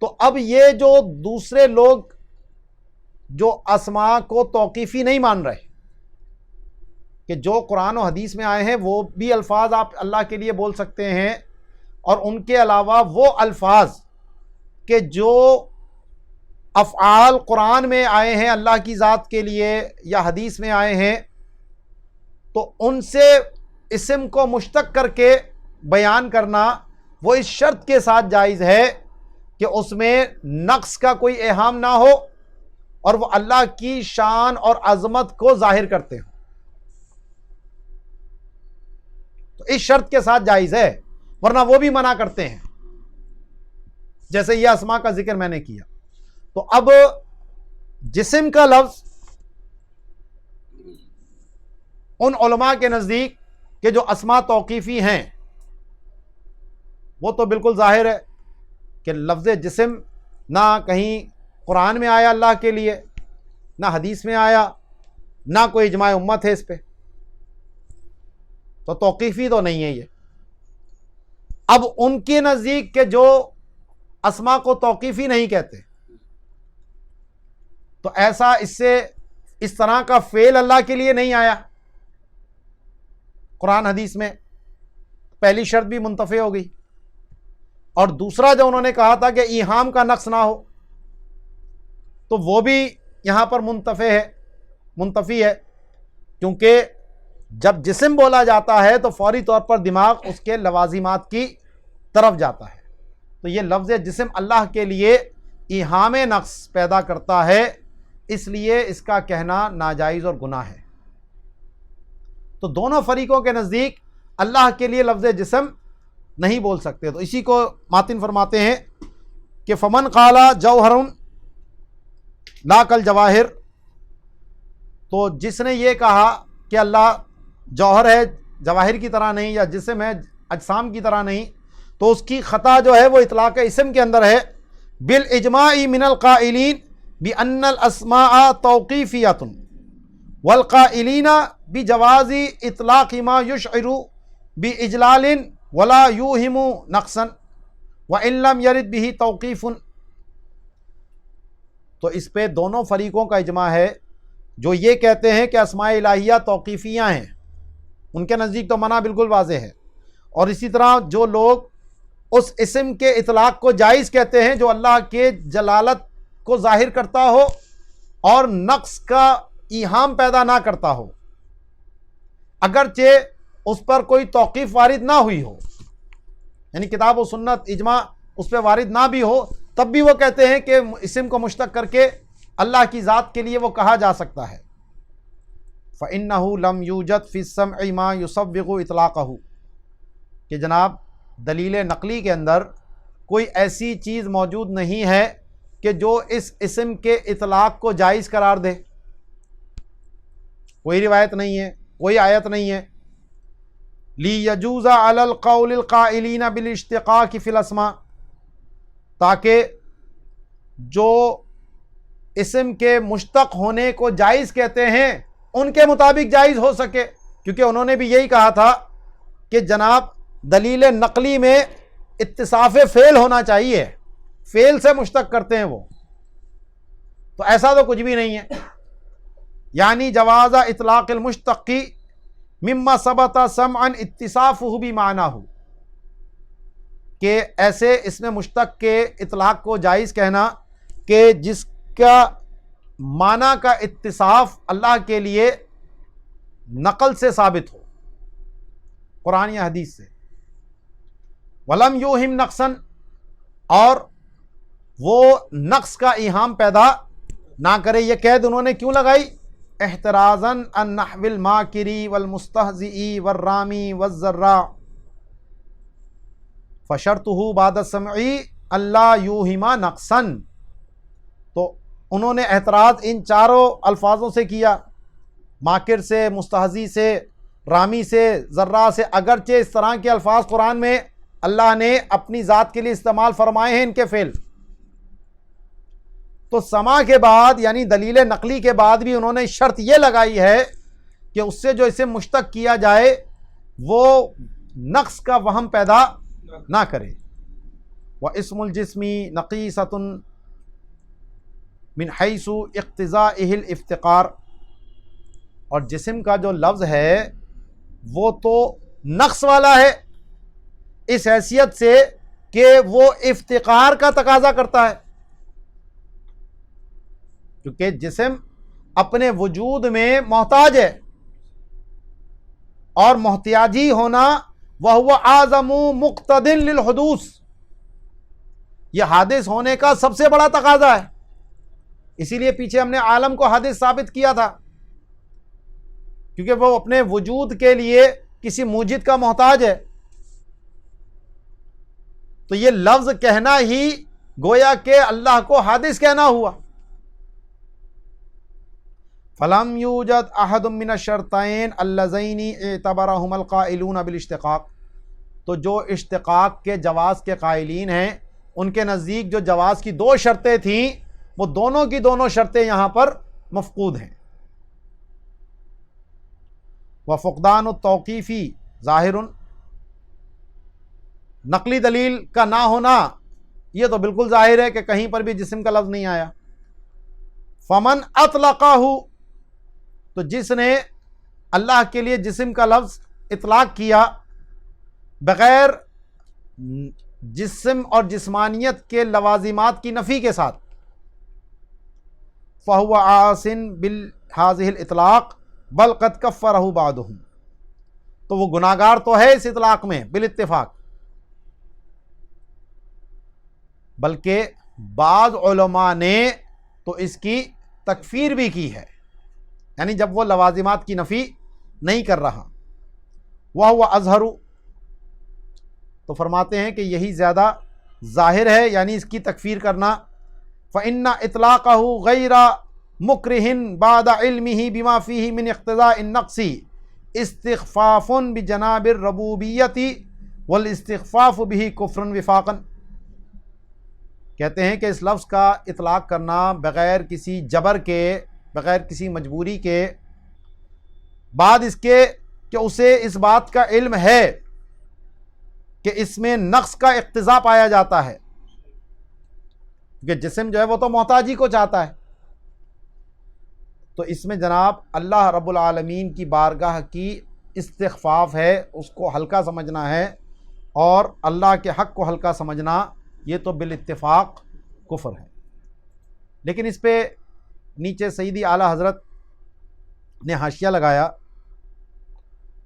تو اب یہ جو دوسرے لوگ جو اسماء کو توقیفی نہیں مان رہے کہ جو قرآن و حدیث میں آئے ہیں وہ بھی الفاظ آپ اللہ کے لیے بول سکتے ہیں، اور ان کے علاوہ وہ الفاظ کہ جو افعال قرآن میں آئے ہیں اللہ کی ذات کے لیے یا حدیث میں آئے ہیں، تو ان سے اسم کو مشتق کر کے بیان کرنا وہ اس شرط کے ساتھ جائز ہے کہ اس میں نقص کا کوئی ایہام نہ ہو اور وہ اللہ کی شان اور عظمت کو ظاہر کرتے ہوں. تو اس شرط کے ساتھ جائز ہے، ورنہ وہ بھی منع کرتے ہیں، جیسے یہ اسماء کا ذکر میں نے کیا. تو اب جسم کا لفظ ان علماء کے نزدیک کہ جو اسماء توقیفی ہیں وہ تو بالکل ظاہر ہے کہ لفظ جسم نہ کہیں قرآن میں آیا اللہ کے لیے، نہ حدیث میں آیا، نہ کوئی اجماع امت ہے اس پہ، تو توقیفی تو نہیں ہے یہ. اب ان کے نزدیک کہ جو اسماء کو توقیفی نہیں کہتے، تو ایسا اس طرح کا فعل اللہ کے لیے نہیں آیا قرآن حدیث میں، پہلی شرط بھی منتفی ہو گئی. اور دوسرا جو انہوں نے کہا تھا کہ ایہام کا نقص نہ ہو، تو وہ بھی یہاں پر منتفی ہے، کیونکہ جب جسم بولا جاتا ہے تو فوری طور پر دماغ اس کے لوازمات کی طرف جاتا ہے. تو یہ لفظ جسم اللہ کے لیے ایہام نقص پیدا کرتا ہے، اس لیے اس کا کہنا ناجائز اور گناہ ہے. تو دونوں فریقوں کے نزدیک اللہ کے لیے لفظ جسم نہیں بول سکتے. تو اسی کو ماتن فرماتے ہیں کہ فمن قالا جوہر لا کل جواہر، تو جس نے یہ کہا کہ اللہ جوہر ہے جواہر کی طرح نہیں، یا جسم ہے اجسام کی طرح نہیں، تو اس کی خطا جو ہے وہ اطلاق اسم کے اندر ہے. بالاجماع من القائلین بان الاسماء توقیفیۃ والقائلین بجواز اطلاق ما یشعر باجلال ولا یوہم نقصا وان لم یرد به توقیف. تو اس پہ دونوں فریقوں کا اجماع ہے جو یہ کہتے ہیں کہ اسماء الہیہ توقیفیہ ہیں، ان کے نزدیک تو منع بالکل واضح ہے. اور اسی طرح جو لوگ اس اسم کے اطلاق کو جائز کہتے ہیں جو اللہ کے جلالت کو ظاہر کرتا ہو اور نقص کا ایہام پیدا نہ کرتا ہو، اگرچہ اس پر کوئی توقیف وارد نہ ہوئی ہو، یعنی کتاب و سنت اجماع اس پہ وارد نہ بھی ہو، تب بھی وہ کہتے ہیں کہ اسم کو مشتق کر کے اللہ کی ذات کے لیے وہ کہا جا سکتا ہے. فَإِنَّهُ لَمْ يُوجَدْ فِي السَّمْعِ مَا يُصَوِّغُ إِطْلَاقَهُ، کہ جناب دلیل نقلی کے اندر کوئی ایسی چیز موجود نہیں ہے کہ جو اس اسم کے اطلاق کو جائز قرار دے. کوئی روایت نہیں ہے، کوئی آیت نہیں ہے. لِيَجُوزَ عَلَى الْقَوْلِ الْقَائِلِينَ بِالِاشْتِقَاقِ فِي الْأَسْمَاءِ، تاکہ جو اسم کے مشتق ہونے کو جائز کہتے ہیں ان کے مطابق جائز ہو سکے، کیونکہ انہوں نے بھی یہی کہا تھا کہ جناب دلیل نقلی میں اتصاف فعل ہونا چاہیے، فعل سے مشتق کرتے ہیں وہ، تو ایسا تو کچھ بھی نہیں ہے. یعنی جواز اطلاق المشتق مما ثبت سمعا اتصافہ بمعناہ، کہ ایسے اس میں مشتق کے اطلاق کو جائز کہنا کہ جس کا معنی کا اتصاف اللہ کے لیے نقل سے ثابت ہو، قرآن یا حدیث سے. ولم یوہم نقصا، اور وہ نقص کا ایہام پیدا نہ کرے. یہ قید انہوں نے کیوں لگائی؟ احترازا عن نحو الماکری والمستہزئی والرامی والزراع، فشرطہ بعد السمعی اللہ یوہما نقصا. تو انہوں نے اعتراض ان چاروں الفاظوں سے کیا، ماکر سے، مستہزی سے، رامی سے، ذرہ سے. اگرچہ اس طرح کے الفاظ قرآن میں اللہ نے اپنی ذات کے لیے استعمال فرمائے ہیں ان کے فعل، تو سما کے بعد یعنی دلیل نقلی کے بعد بھی انہوں نے شرط یہ لگائی ہے کہ اس سے جو اسے مشتق کیا جائے وہ نقص کا وہم پیدا نہ کرے. وَاسْمُ الْجِسْمِ نَقِيصَةٌ من حیث اقتضائہ الافتقار، اور جسم کا جو لفظ ہے وہ تو نقص والا ہے اس حیثیت سے کہ وہ افتقار کا تقاضا کرتا ہے، کیونکہ جسم اپنے وجود میں محتاج ہے، اور محتاجی ہونا وَهُوَ أَعْظَمُ مُقْتَضٍ لِلْحُدُوثِ، یہ حادث ہونے کا سب سے بڑا تقاضا ہے. اسی لیے پیچھے ہم نے عالم کو حادث ثابت کیا تھا، کیونکہ وہ اپنے وجود کے لیے کسی موجد کا محتاج ہے. تو یہ لفظ کہنا ہی گویا کہ اللہ کو حادث کہنا ہوا. فَلَمْ يُوجَدْ أَحَدٌ مِّنَ الشَّرْطَيْنِ اللَّذَيْنِ اعْتَبَرَهُمَا الْقَائِلُونَ بِالِاشْتِقَاقِ، تو جو اشتقاق کے جواز کے قائلین ہیں ان کے نزدیک جو جواز کی دو شرطیں تھیں وہ دونوں کی دونوں شرطیں یہاں پر مفقود ہیں. وَفُقْدَانُ التَّوْقِیفِ ظاہر، نقلی دلیل کا نہ ہونا یہ تو بالکل ظاہر ہے کہ کہیں پر بھی جسم کا لفظ نہیں آیا. فمن اطلقہ، تو جس نے اللہ کے لیے جسم کا لفظ اطلاق کیا بغیر جسم اور جسمانیت کے لوازمات کی نفی کے ساتھ، فَهُوَ عَاصٍ بِهَذِهِ الْإِطْلَاق بَلْ قَدْ كَفَّرَهُ بَعْضُهُمْ، تو وہ گناہگار تو ہے اس اطلاق میں بالاتفاق، بلکہ بعض علماء نے تو اس کی تکفیر بھی کی ہے، یعنی جب وہ لوازمات کی نفی نہیں کر رہا. وَهُوَ أَظْهَرُ، تو فرماتے ہیں کہ یہی زیادہ ظاہر ہے، یعنی اس کی تکفیر کرنا۔ فَإِنَّ إِطْلَاقَهُ غَيْرَ مُكْرِهٍ بَعْدَ عِلْمِهِ بِمَا فِيهِ مِنْ اقْتِضَاءِ النَّقْصِ اسْتِخْفَافٌ بِجَنَابِ الرُّبُوبِيَّةِ وَالِاسْتِخْفَافُ بِهِ كُفْرٌ وِفَاقًا۔ کہتے ہیں کہ اس لفظ کا اطلاق کرنا بغیر کسی جبر کے، بغیر کسی مجبوری کے، بعد اس کے کہ اسے اس بات کا علم ہے کہ اس میں نقص کا اقتضا پایا جاتا ہے، کیونکہ جسم جو ہے وہ تو محتاجی کو چاہتا ہے، تو اس میں جناب اللہ رب العالمین کی بارگاہ کی استخفاف ہے، اس کو ہلکا سمجھنا ہے، اور اللہ کے حق کو ہلکا سمجھنا یہ تو بالاتفاق کفر ہے۔ لیکن اس پہ نیچے سیدی اعلیٰ حضرت نے حاشیہ لگایا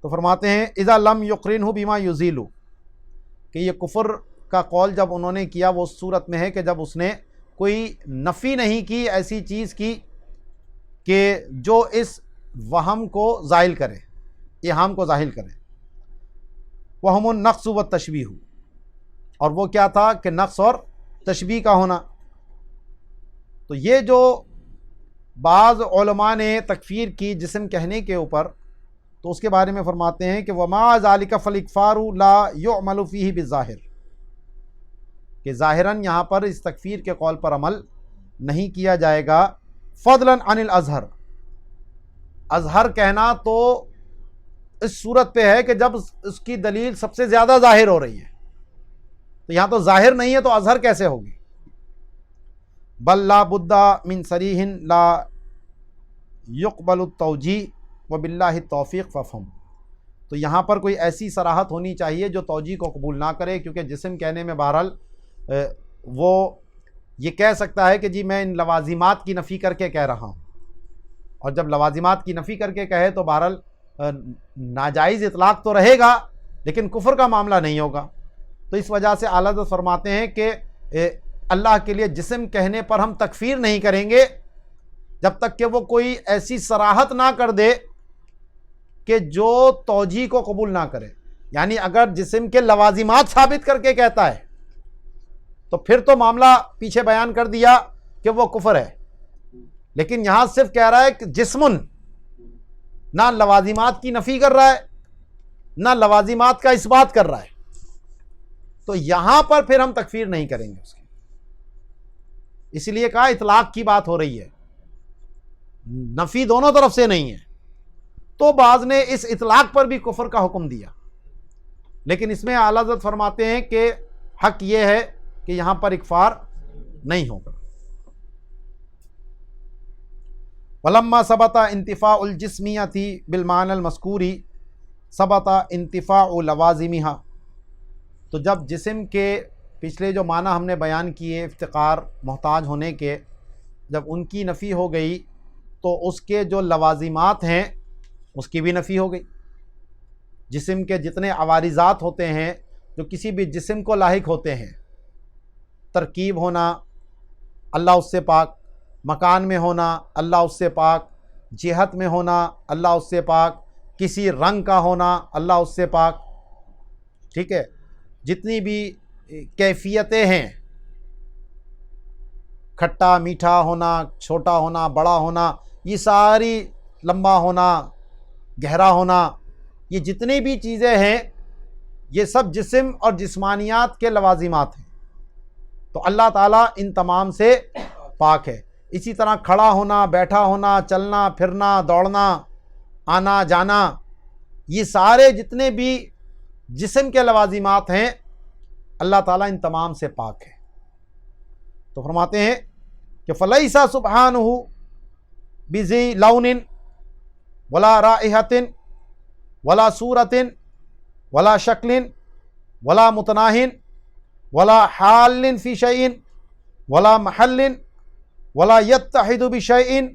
تو فرماتے ہیں اذا لم یقرنہ بما یزیل، کہ یہ کفر کا قول جب انہوں نے کیا وہ اس صورت میں ہے کہ جب اس نے کوئی نفی نہیں کی ایسی چیز کی کہ جو اس وہم کو زائل کرے، ایہام کو ظاہر کرے۔ وہم النقص والتشبیہ، اور وہ کیا تھا کہ نقص اور تشبیہ کا ہونا۔ تو یہ جو بعض علماء نے تکفیر کی جسم کہنے کے اوپر، تو اس کے بارے میں فرماتے ہیں کہ وَمَا ذَلِكَ فَالْإِكْفَارُ لَا يُعْمَلُ فِيهِ بِالظَّاہِرِ، کہ ظاہراً یہاں پر اس تکفیر کے قول پر عمل نہیں کیا جائے گا۔ فضلاً عن الازہر، اظہر کہنا تو اس صورت پہ ہے کہ جب اس کی دلیل سب سے زیادہ ظاہر ہو رہی ہے، تو یہاں تو ظاہر نہیں ہے تو اظہر کیسے ہوگی؟ بل لا بد من صریح لا یقبل التوجیہ وباللہ التوفیق فافہم، تو یہاں پر کوئی ایسی صراحت ہونی چاہیے جو توجیہ کو قبول نہ کرے، کیونکہ جسم کہنے میں بہرحال وہ یہ کہہ سکتا ہے کہ جی میں ان لوازمات کی نفی کر کے کہہ رہا ہوں، اور جب لوازمات کی نفی کر کے کہے تو بہرحال ناجائز اطلاق تو رہے گا لیکن کفر کا معاملہ نہیں ہوگا۔ تو اس وجہ سے اعلیٰ حضرت فرماتے ہیں کہ اللہ کے لیے جسم کہنے پر ہم تکفیر نہیں کریں گے جب تک کہ وہ کوئی ایسی صراحت نہ کر دے کہ جو توجیہ کو قبول نہ کرے، یعنی اگر جسم کے لوازمات ثابت کر کے کہتا ہے تو پھر تو معاملہ پیچھے بیان کر دیا کہ وہ کفر ہے، لیکن یہاں صرف کہہ رہا ہے کہ جسمن، نہ لوازمات کی نفی کر رہا ہے نہ لوازمات کا اس بات کر رہا ہے، تو یہاں پر پھر ہم تکفیر نہیں کریں گے اس کی۔ اس لیے کہا اطلاق کی بات ہو رہی ہے، نفی دونوں طرف سے نہیں ہے، تو بعض نے اس اطلاق پر بھی کفر کا حکم دیا، لیکن اس میں اعلیٰ حضرت فرماتے ہیں کہ حق یہ ہے کہ یہاں پر اکفار نہیں ہوگا۔ وَلَمَّا ثَبَتَ انتفاع الجسمیتی بالمعنى المذکوری ثبت انتفاع لوازمها، تو جب جسم کے پچھلے جو معنی ہم نے بیان کیے افتقار، محتاج ہونے کے، جب ان کی نفی ہو گئی تو اس کے جو لوازمات ہیں اس کی بھی نفی ہو گئی۔ جسم کے جتنے عوارضات ہوتے ہیں جو کسی بھی جسم کو لاحق ہوتے ہیں، ترکیب ہونا اللہ اس سے پاک، مکان میں ہونا اللہ اس سے پاک، جہت میں ہونا اللہ اس سے پاک، کسی رنگ کا ہونا اللہ اس سے پاک، ٹھیک ہے، جتنی بھی کیفیتیں ہیں، کھٹا میٹھا ہونا، چھوٹا ہونا، بڑا ہونا، یہ ساری، لمبا ہونا، گہرا ہونا، یہ جتنی بھی چیزیں ہیں یہ سب جسم اور جسمانیات کے لوازمات ہیں، تو اللہ تعالیٰ ان تمام سے پاک ہے۔ اسی طرح کھڑا ہونا، بیٹھا ہونا، چلنا پھرنا، دوڑنا، آنا جانا، یہ سارے جتنے بھی جسم کے لوازمات ہیں اللہ تعالیٰ ان تمام سے پاک ہے۔ تو فرماتے ہیں کہ فَلَيْسَ سُبْحَانَهُ بِذِي لَوْنٍ وَلَا رَائِحَةٍ وَلَا صُورَةٍ وَلَا شَكْلٍ وَلَا مُتَنَاهٍ وَلَا حَالٍ فِي شَيْءٍ وَلَا مَحَلٍ وَلَا يَتَّحِدُ بِشَيْءٍ،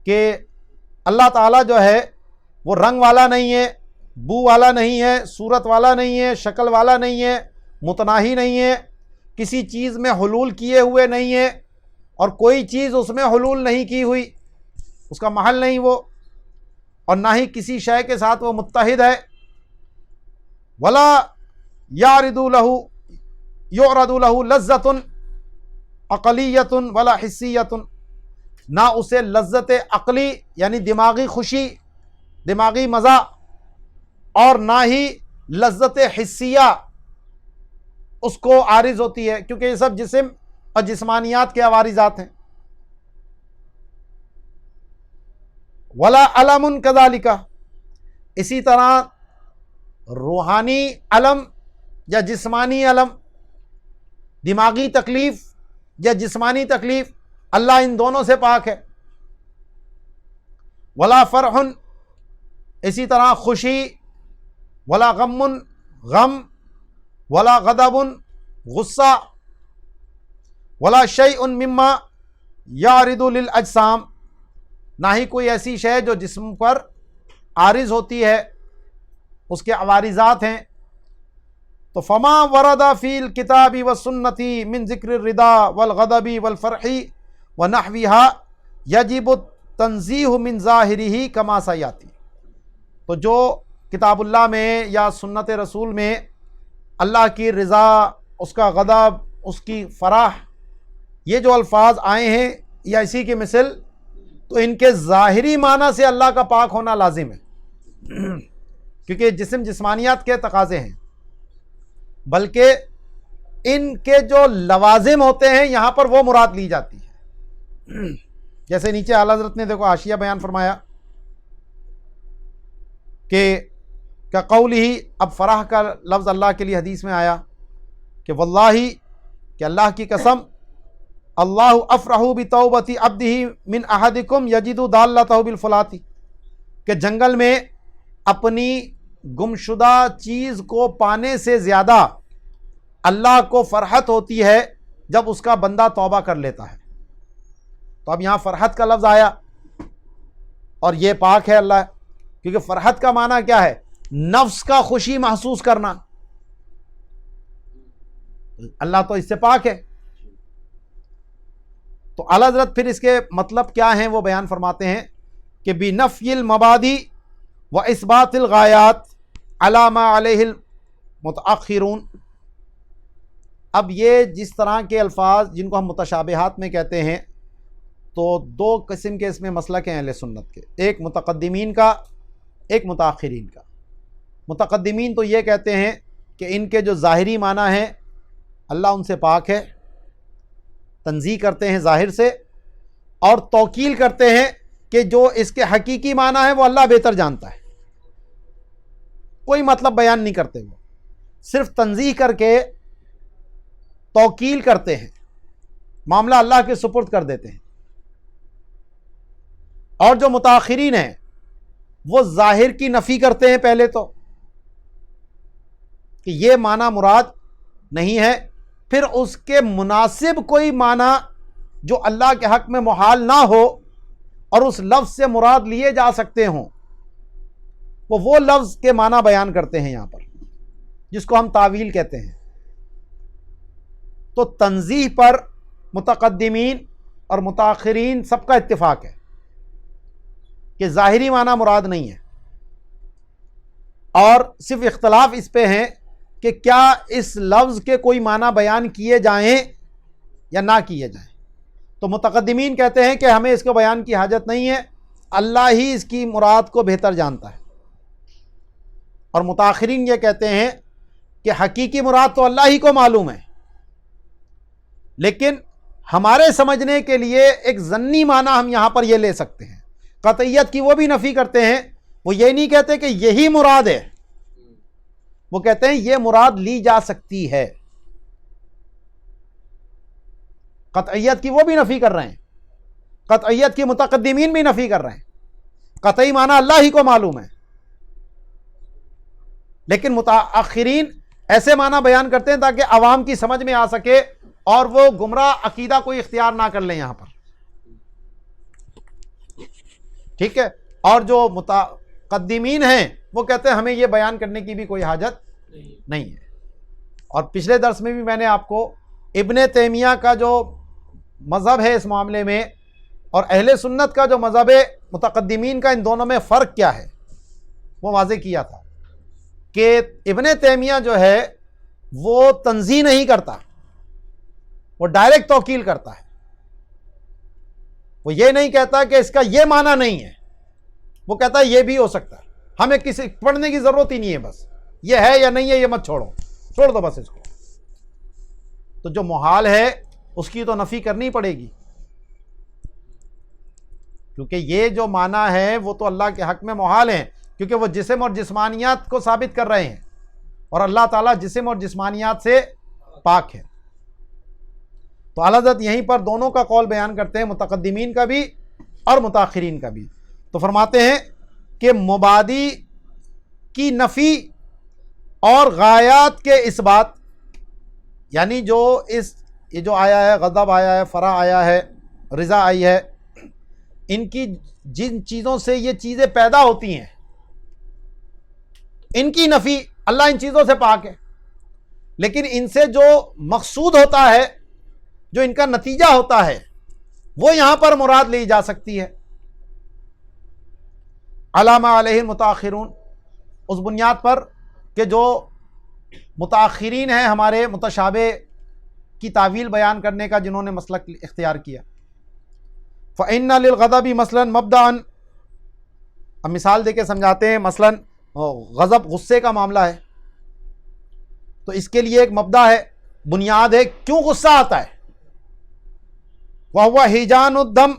کہ اللہ تعالیٰ جو ہے وہ رنگ والا نہیں ہے، بو والا نہیں ہے، صورت والا نہیں ہے، شکل والا نہیں ہے، متناہی نہیں ہے، کسی چیز میں حلول کیے ہوئے نہیں ہے، اور کوئی چیز اس میں حلول نہیں کی ہوئی، اس کا محل نہیں وہ، اور نہ ہی کسی شے کے ساتھ وہ متحد ہے۔ ولا یعرض لہ لذۃ عقلیۃ ولا حسیۃ، نہ اسے لذت عقلی یعنی دماغی خوشی، دماغی مزہ، اور نہ ہی لذت حسیہ اس کو عارض ہوتی ہے، کیونکہ یہ سب جسم اور جسمانیات کے عوارضات ہیں۔ ولا علم کذالک، اسی طرح روحانی علم یا جسمانی علم، دماغی تکلیف یا جسمانی تکلیف، اللہ ان دونوں سے پاک ہے۔ ولا فرح، اسی طرح خوشی، ولا غم، غم، ولا غضب، غصہ، ولا شیء مما یعرض للاجسام، نہ ہی کوئی ایسی شے جو جسم پر عارض ہوتی ہے، اس کے عوارضات ہیں۔ تو فما ورد فی الکتاب والسنۃ من ذکر الرضا والغضب والفرح ونحوها یجب التنزیہ من ظاہرہ کما سیاتی، تو جو کتاب اللہ میں یا سنت رسول میں اللہ کی رضا، اس کا غضب، اس کی فرح، یہ جو الفاظ آئے ہیں یا اسی کی مثل، تو ان کے ظاہری معنی سے اللہ کا پاک ہونا لازم ہے، کیونکہ جسم جسمانیات کے تقاضے ہیں، بلکہ ان کے جو لوازم ہوتے ہیں یہاں پر وہ مراد لی جاتی ہے۔ جیسے نیچے اعلیٰ حضرت نے دیکھو حاشیہ بیان فرمایا کہ قول ہی، اب فرح کا لفظ اللہ کے لیے حدیث میں آیا کہ واللہ، کہ اللہ کی قسم، اللہ افرح بتوبۃ عبدہ من احدکم یجد دالتہ بالفلاۃ، کہ جنگل میں اپنی گمشدہ چیز کو پانے سے زیادہ اللہ کو فرحت ہوتی ہے جب اس کا بندہ توبہ کر لیتا ہے۔ تو اب یہاں فرحت کا لفظ آیا اور یہ پاک ہے اللہ، کیونکہ فرحت کا معنی کیا ہے؟ نفس کا خوشی محسوس کرنا، اللہ تو اس سے پاک ہے۔ تو اعلیٰ حضرت پھر اس کے مطلب کیا ہیں وہ بیان فرماتے ہیں کہ بِنَفْيِ الْمَبَادِئِ وَإِثْبَاتِ الْغَایَاتِ عَلَى مَا عَلَیْهِ الْمُتَأَخِّرُونَ۔ اب یہ جس طرح کے الفاظ جن کو ہم متشابہات میں کہتے ہیں، تو دو قسم کے اس میں مسلک ہیں اہل سنت کے، ایک متقدمین کا، ایک متاخرین کا۔ متقدمین تو یہ کہتے ہیں کہ ان کے جو ظاہری معنی ہیں اللہ ان سے پاک ہے، تنزیہ کرتے ہیں ظاہر سے، اور توکیل کرتے ہیں کہ جو اس کے حقیقی معنی ہے وہ اللہ بہتر جانتا ہے، کوئی مطلب بیان نہیں کرتے، وہ صرف تنزیہ کر کے توکیل کرتے ہیں، معاملہ اللہ کے سپرد کر دیتے ہیں۔ اور جو متاخرین ہیں وہ ظاہر کی نفی کرتے ہیں پہلے تو، کہ یہ معنی مراد نہیں ہے، پھر اس کے مناسب کوئی معنی جو اللہ کے حق میں محال نہ ہو اور اس لفظ سے مراد لیے جا سکتے ہوں، وہ لفظ کے معنی بیان کرتے ہیں یہاں پر، جس کو ہم تاویل کہتے ہیں۔ تو تنزیہ پر متقدمین اور متاخرین سب کا اتفاق ہے کہ ظاہری معنی مراد نہیں ہے، اور صرف اختلاف اس پہ ہے کہ کیا اس لفظ کے کوئی معنی بیان کیے جائیں یا نہ کیے جائیں۔ تو متقدمین کہتے ہیں کہ ہمیں اس کو بیان کی حاجت نہیں ہے، اللہ ہی اس کی مراد کو بہتر جانتا ہے، اور متاخرین یہ کہتے ہیں کہ حقیقی مراد تو اللہ ہی کو معلوم ہے، لیکن ہمارے سمجھنے کے لیے ایک ظنی معنی ہم یہاں پر یہ لے سکتے ہیں۔ قطعیت کی وہ بھی نفی کرتے ہیں، وہ یہ نہیں کہتے کہ یہی مراد ہے، وہ کہتے ہیں یہ مراد لی جا سکتی ہے۔ قطعیت کی وہ بھی نفی کر رہے ہیں، قطعیت کی متقدمین بھی نفی کر رہے ہیں، قطعی معنی اللہ ہی کو معلوم ہے، لیکن متاخرین ایسے معنی بیان کرتے ہیں تاکہ عوام کی سمجھ میں آ سکے اور وہ گمراہ عقیدہ کوئی اختیار نہ کر لیں یہاں پر، ٹھیک ہے۔ اور جو متقدمین ہیں وہ کہتے ہیں ہمیں یہ بیان کرنے کی بھی کوئی حاجت نہیں ہے۔ اور پچھلے درس میں بھی میں نے آپ کو ابن تیمیہ کا جو مذہب ہے اس معاملے میں اور اہل سنت کا جو مذہب ہے، متقدمین کا، ان دونوں میں فرق کیا ہے وہ واضح کیا تھا کہ ابن تیمیہ جو ہے وہ تنزیہ نہیں کرتا، وہ ڈائریکٹ توکیل کرتا ہے. وہ یہ نہیں کہتا کہ اس کا یہ معنی نہیں ہے، وہ کہتا ہے یہ بھی ہو سکتا ہے، ہمیں کسی پڑھنے کی ضرورت ہی نہیں ہے، بس یہ ہے یا نہیں ہے یہ مت چھوڑو، چھوڑ دو بس اس کو. تو جو محال ہے اس کی تو نفی کرنی پڑے گی، کیونکہ یہ جو معنی ہے وہ تو اللہ کے حق میں محال ہیں، کیونکہ وہ جسم اور جسمانیات کو ثابت کر رہے ہیں، اور اللہ تعالیٰ جسم اور جسمانیات سے پاک ہے. تو اعلیٰ حضرت یہیں پر دونوں کا قول بیان کرتے ہیں، متقدمین کا بھی اور متاخرین کا بھی. تو فرماتے ہیں کہ مبادی کی نفی اور غایات کے اثبات، یعنی یہ جو آیا ہے، غضب آیا ہے، فرح آیا ہے، رضا آئی ہے، ان کی جن چیزوں سے یہ چیزیں پیدا ہوتی ہیں ان کی نفی، اللہ ان چیزوں سے پاک ہے، لیکن ان سے جو مقصود ہوتا ہے، جو ان کا نتیجہ ہوتا ہے، وہ یہاں پر مراد لی جا سکتی ہے. علامہ علیہ المتاخرون، اس بنیاد پر کہ جو متاخرین ہیں ہمارے متشابہ کی تعویل بیان کرنے کا جنہوں نے مسلک اختیار کیا. فَإِنَّ لِلْغَضَبِ مثلاً مبدأً، اب مثال دے کے سمجھاتے ہیں. مثلاً غضب غصے کا معاملہ ہے، تو اس کے لیے ایک مبدا ہے، بنیاد ہے کیوں غصہ آتا ہے. وَهُوَ هِجَانُ الدَّمِ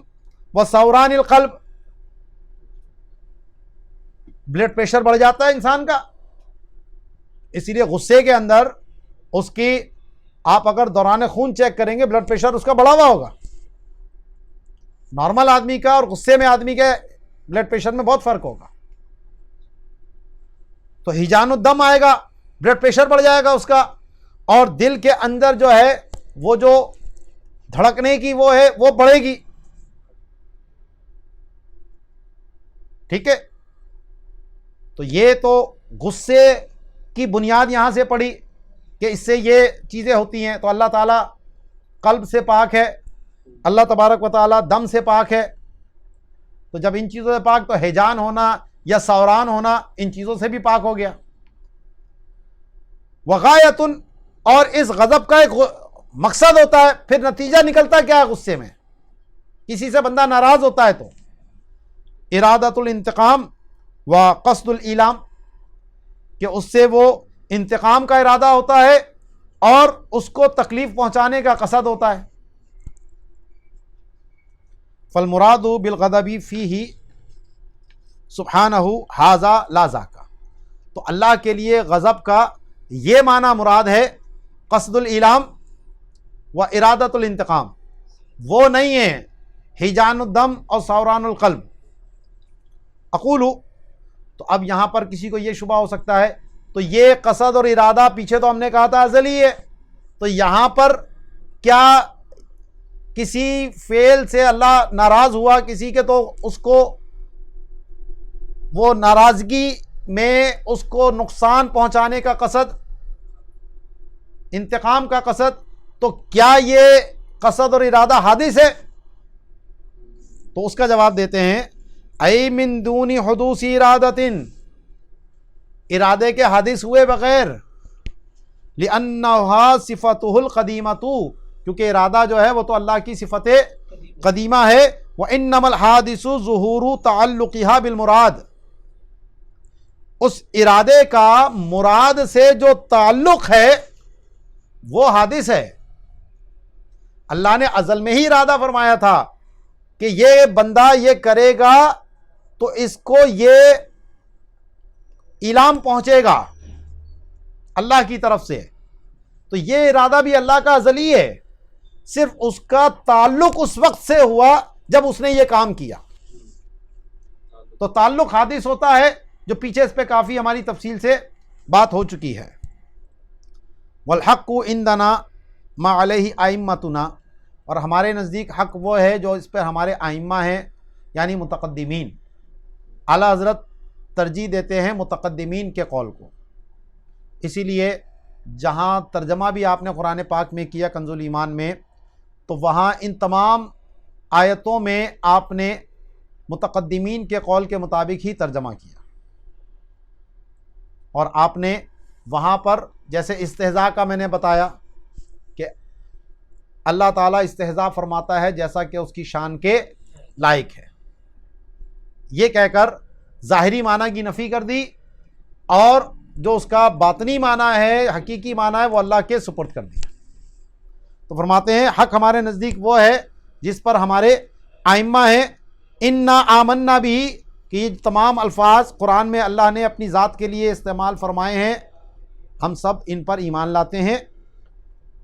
وَثَوْرَانِ الْقَلْبِ، بلڈ پریشر بڑھ جاتا ہے انسان کا، اسی لیے غصے کے اندر اس کی آپ اگر دوران خون چیک کریں گے بلڈ پریشر اس کا بڑھا ہوا ہوگا. نارمل آدمی کا اور غصے میں آدمی کے بلڈ پریشر میں بہت فرق ہوگا. تو ہیجان الدم آئے گا، بلڈ پریشر بڑھ جائے گا اس کا، اور دل کے اندر جو ہے وہ جو دھڑکنے کی وہ ہے وہ بڑھے گی. ٹھیک ہے، تو یہ تو غصے کی بنیاد یہاں سے پڑی کہ اس سے یہ چیزیں ہوتی ہیں. تو اللہ تعالیٰ قلب سے پاک ہے، اللہ تبارک و تعالیٰ دم سے پاک ہے. تو جب ان چیزوں سے پاک، تو ہیجان ہونا یا سوران ہونا ان چیزوں سے بھی پاک ہو گیا. وغایتن، اور اس غضب کا ایک مقصد ہوتا ہے، پھر نتیجہ نکلتا کیا ہے غصے میں. کسی سے بندہ ناراض ہوتا ہے تو ارادۃ الانتقام و قصد الایلام، کہ اس سے وہ انتقام کا ارادہ ہوتا ہے اور اس کو تکلیف پہنچانے کا قصد ہوتا ہے. فالمراد بالغضب فیہ سبحانہ ھذا لا ذاک، تو اللہ کے لیے غضب کا یہ معنی مراد ہے قصد الایلام و ارادۃ الانتقام، وہ نہیں ہے ہیجان الدم اور سوران القلب. اقول، تو اب یہاں پر کسی کو یہ شبہ ہو سکتا ہے تو یہ قصد اور ارادہ پیچھے تو ہم نے کہا تھا ازلی ہے، تو یہاں پر کیا کسی فعل سے اللہ ناراض ہوا کسی کے، تو اس کو وہ ناراضگی میں اس کو نقصان پہنچانے کا قصد، انتقام کا قصد، تو کیا یہ قصد اور ارادہ حادث ہے؟ تو اس کا جواب دیتے ہیں ای من دون حدوث ارادۃ، ارادے کے حادث ہوئے بغیر، لأنہا صفتہ القدیمۃ، کیونکہ ارادہ جو ہے وہ تو اللہ کی صفت قدیمہ ہے. وانما الحادث ظہور تعلقها بالمراد، اس ارادے کا مراد سے جو تعلق ہے وہ حادث ہے. اللہ نے ازل میں ہی ارادہ فرمایا تھا کہ یہ بندہ یہ کرے گا تو اس کو یہ اعلام پہنچے گا اللہ کی طرف سے. تو یہ ارادہ بھی اللہ کا ازلی ہے، صرف اس کا تعلق اس وقت سے ہوا جب اس نے یہ کام کیا. تو تعلق حادث ہوتا ہے، جو پیچھے اس پہ کافی ہماری تفصیل سے بات ہو چکی ہے. والحق عندنا ما علیہ ائمتنا، اور ہمارے نزدیک حق وہ ہے جو اس پر ہمارے ائمہ ہیں، یعنی متقدمین. اعلیٰ حضرت ترجیح دیتے ہیں متقدمین کے قول کو. اسی لیے جہاں ترجمہ بھی آپ نے قرآن پاک میں کیا کنز الایمان میں، تو وہاں ان تمام آیتوں میں آپ نے متقدمین کے قول کے مطابق ہی ترجمہ کیا، اور آپ نے وہاں پر جیسے استہزاء کا میں نے بتایا کہ اللہ تعالیٰ استہزاء فرماتا ہے جیسا کہ اس کی شان کے لائق ہے، یہ کہہ کر ظاہری معنی کی نفی کر دی، اور جو اس کا باطنی معنی ہے، حقیقی معنی ہے، وہ اللہ کے سپرد کر دیا۔ تو فرماتے ہیں حق ہمارے نزدیک وہ ہے جس پر ہمارے ائمہ ہیں، انا آمنا بھی، کہ یہ تمام الفاظ قرآن میں اللہ نے اپنی ذات کے لیے استعمال فرمائے ہیں، ہم سب ان پر ایمان لاتے ہیں۔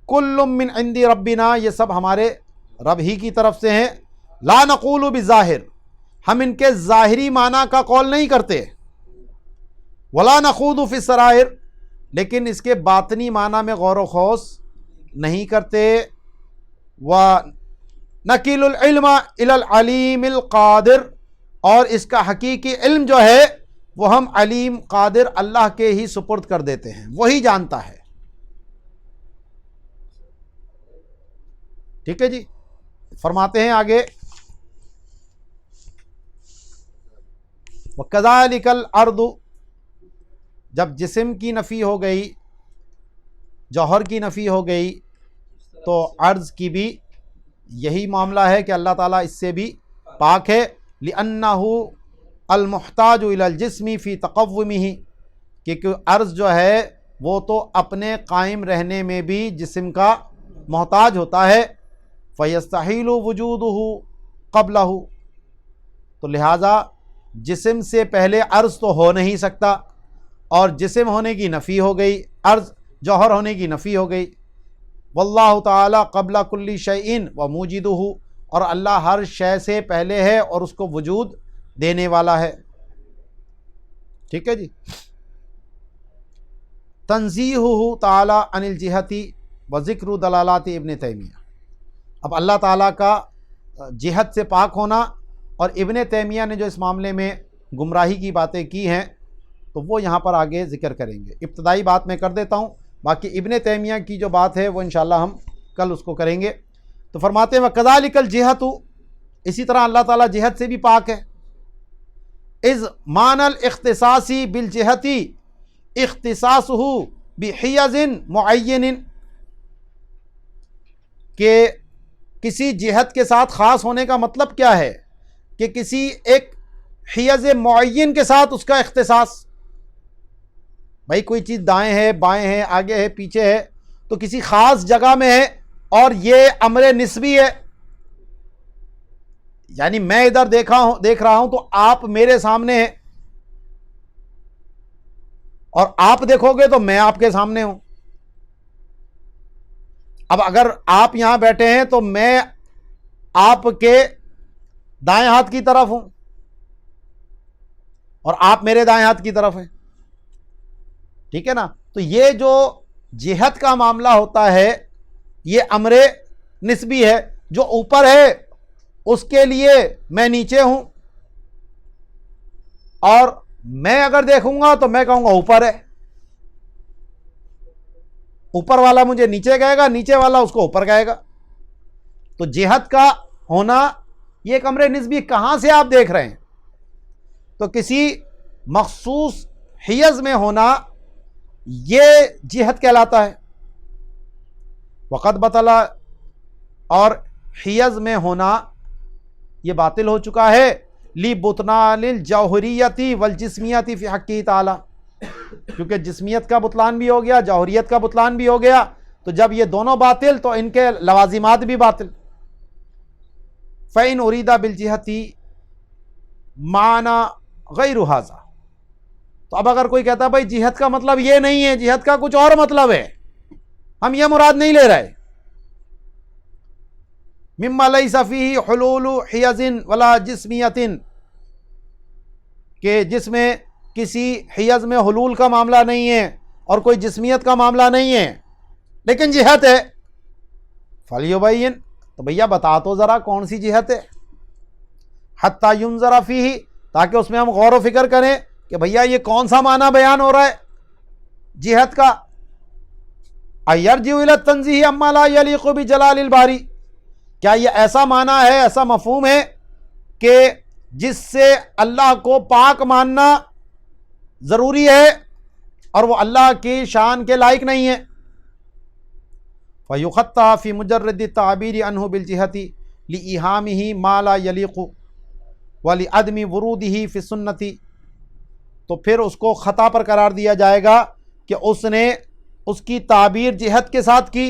کل من عند ربنا، یہ سب ہمارے رب ہی کی طرف سے ہیں۔ لا نقول بظاہر، ہم ان کے ظاہری معنی کا قول نہیں کرتے، ولا نخوض فی السرائر، لیکن اس کے باطنی معنی میں غور و خوض نہیں کرتے۔ وَنَكِلُ الْعِلْمَ إِلَى الْعَلِيمِ الْقَادِرِ، اور اس کا حقیقی علم جو ہے وہ ہم علیم قادر اللہ کے ہی سپرد کر دیتے ہیں، وہی جانتا ہے۔ ٹھیک ہے جی، فرماتے ہیں آگے وَكَذَلِكَ الْأَرْضُ، جب جسم کی نفی ہو گئی، جوہر کی نفی ہو گئی، تو عرض کی بھی یہی معاملہ ہے کہ اللہ تعالیٰ اس سے بھی پاک ہے۔ لِأَنَّهُ الْمُحْتَاجُ إِلَى الْجِسْمِ فِي تَقَوُّمِهِ، کیونکہ عرض جو ہے وہ تو اپنے قائم رہنے میں بھی جسم کا محتاج ہوتا ہے۔ فَيَسْتَحِيلُ وُجُودُهُ قَبْلَهُ، تو لہٰذا جسم سے پہلے عرض تو ہو نہیں سکتا، اور جسم ہونے کی نفی ہو گئی، عرض جوہر ہونے کی نفی ہو گئی۔ واللہ تعالی قبل کل شیء وموجدہ، اور اللہ ہر شے سے پہلے ہے اور اس کو وجود دینے والا ہے۔ ٹھیک ہے جی، تنزیہہ تعالی عن الجہت وذکر دلالات ابن تیمیہ، اب اللہ تعالیٰ کا جہت سے پاک ہونا، اور ابن تیمیہ نے جو اس معاملے میں گمراہی کی باتیں کی ہیں تو وہ یہاں پر آگے ذکر کریں گے۔ ابتدائی بات میں کر دیتا ہوں، باقی ابن تیمیہ کی جو بات ہے وہ انشاءاللہ ہم کل اس کو کریں گے۔ تو فرماتے ہیں وَكَذَلِكَ الْجِهَةُ، اسی طرح اللہ تعالیٰ جہت سے بھی پاک ہے۔ اِذْ مَعْنَى الْاخْتِصَاصِ بِالْجِهَةِ اختصاصُهُ بِحِيَزٍ مُعَيَّنٍ، کہ کسی جہت کے ساتھ خاص ہونے کا مطلب کیا ہے کہ کسی ایک حیز معین کے ساتھ اس کا اختصاص، بھائی کوئی چیز دائیں ہے، بائیں ہے، آگے ہے، پیچھے ہے، تو کسی خاص جگہ میں ہے، اور یہ امر نسبی ہے، یعنی میں ادھر دیکھ رہا ہوں تو آپ میرے سامنے ہیں، اور آپ دیکھو گے تو میں آپ کے سامنے ہوں۔ اب اگر آپ یہاں بیٹھے ہیں تو میں آپ کے دائیں ہاتھ کی طرف ہوں اور آپ میرے دائیں ہاتھ کی طرف ہیں، ٹھیک ہے نا؟ تو یہ جو جہت کا معاملہ ہوتا ہے یہ امر نسبی ہے، جو اوپر ہے اس کے لیے میں نیچے ہوں، اور میں اگر دیکھوں گا تو میں کہوں گا اوپر ہے، اوپر والا مجھے نیچے کہے گا، نیچے والا اس کو اوپر کہے گا۔ تو جہت کا ہونا یہ ایک امر نسبی، کہاں سے آپ دیکھ رہے ہیں؟ تو کسی مخصوص حیز میں ہونا یہ جہت کہلاتا ہے۔ وقت بطلا، اور حیز میں ہونا یہ باطل ہو چکا ہے، لی بطلان الجوہریتی والجسمیتی فی حقہ تعالی، کیونکہ جسمیت کا بطلان بھی ہو گیا، جوہریت کا بطلان بھی ہو گیا، تو جب یہ دونوں باطل تو ان کے لوازمات بھی باطل۔ فَإِنْ أُرِيدَ بِالْجِهَةِ مَعْنَى غَيْرُ هَذَا، تو اب اگر کوئی کہتا ہے بھائی جہت کا مطلب یہ نہیں ہے، جہت کا کچھ اور مطلب ہے، ہم یہ مراد نہیں لے رہے، مِمَّا لَيْسَ فِيهِ حُلُولُ حِيَزٍ وَلَا جِسْمِيَةٍ، کہ جس میں کسی حیز میں حلول کا معاملہ نہیں ہے اور کوئی جسمیت کا معاملہ نہیں ہے، لیکن جہت ہے۔ فَلْيُبَيِّنْ، تو بھیا بتا تو ذرا کون سی جہت ہے، حَتَّى يُنظَرَ فِيهِ، تاکہ اس میں ہم غور و فکر کریں کہ بھیا یہ کون سا معنی بیان ہو رہا ہے جہت کا۔ أَيَرْجِعُ إِلَى التَّنزِيهِ عَمَّا لَا يَلِيقُ بِجَلَالِ الْبَارِ، کیا یہ ایسا معنی ہے، ایسا مفہوم ہے کہ جس سے اللہ کو پاک ماننا ضروری ہے اور وہ اللہ کی شان کے لائق نہیں ہے. فَيُخَطَّى فِي مُجَرِّدِ التَّعْبِيرِ عَنْهُ بِالْجِهَةِ لِإِيهَامِهِ مَا لَا يَلِيقُ وَلِعَدْمِ وُرُودِهِ فِي السُّنَّةِ، تو پھر اس کو خطا پر قرار دیا جائے گا کہ اس نے اس کی تعبیر جہت کے ساتھ کی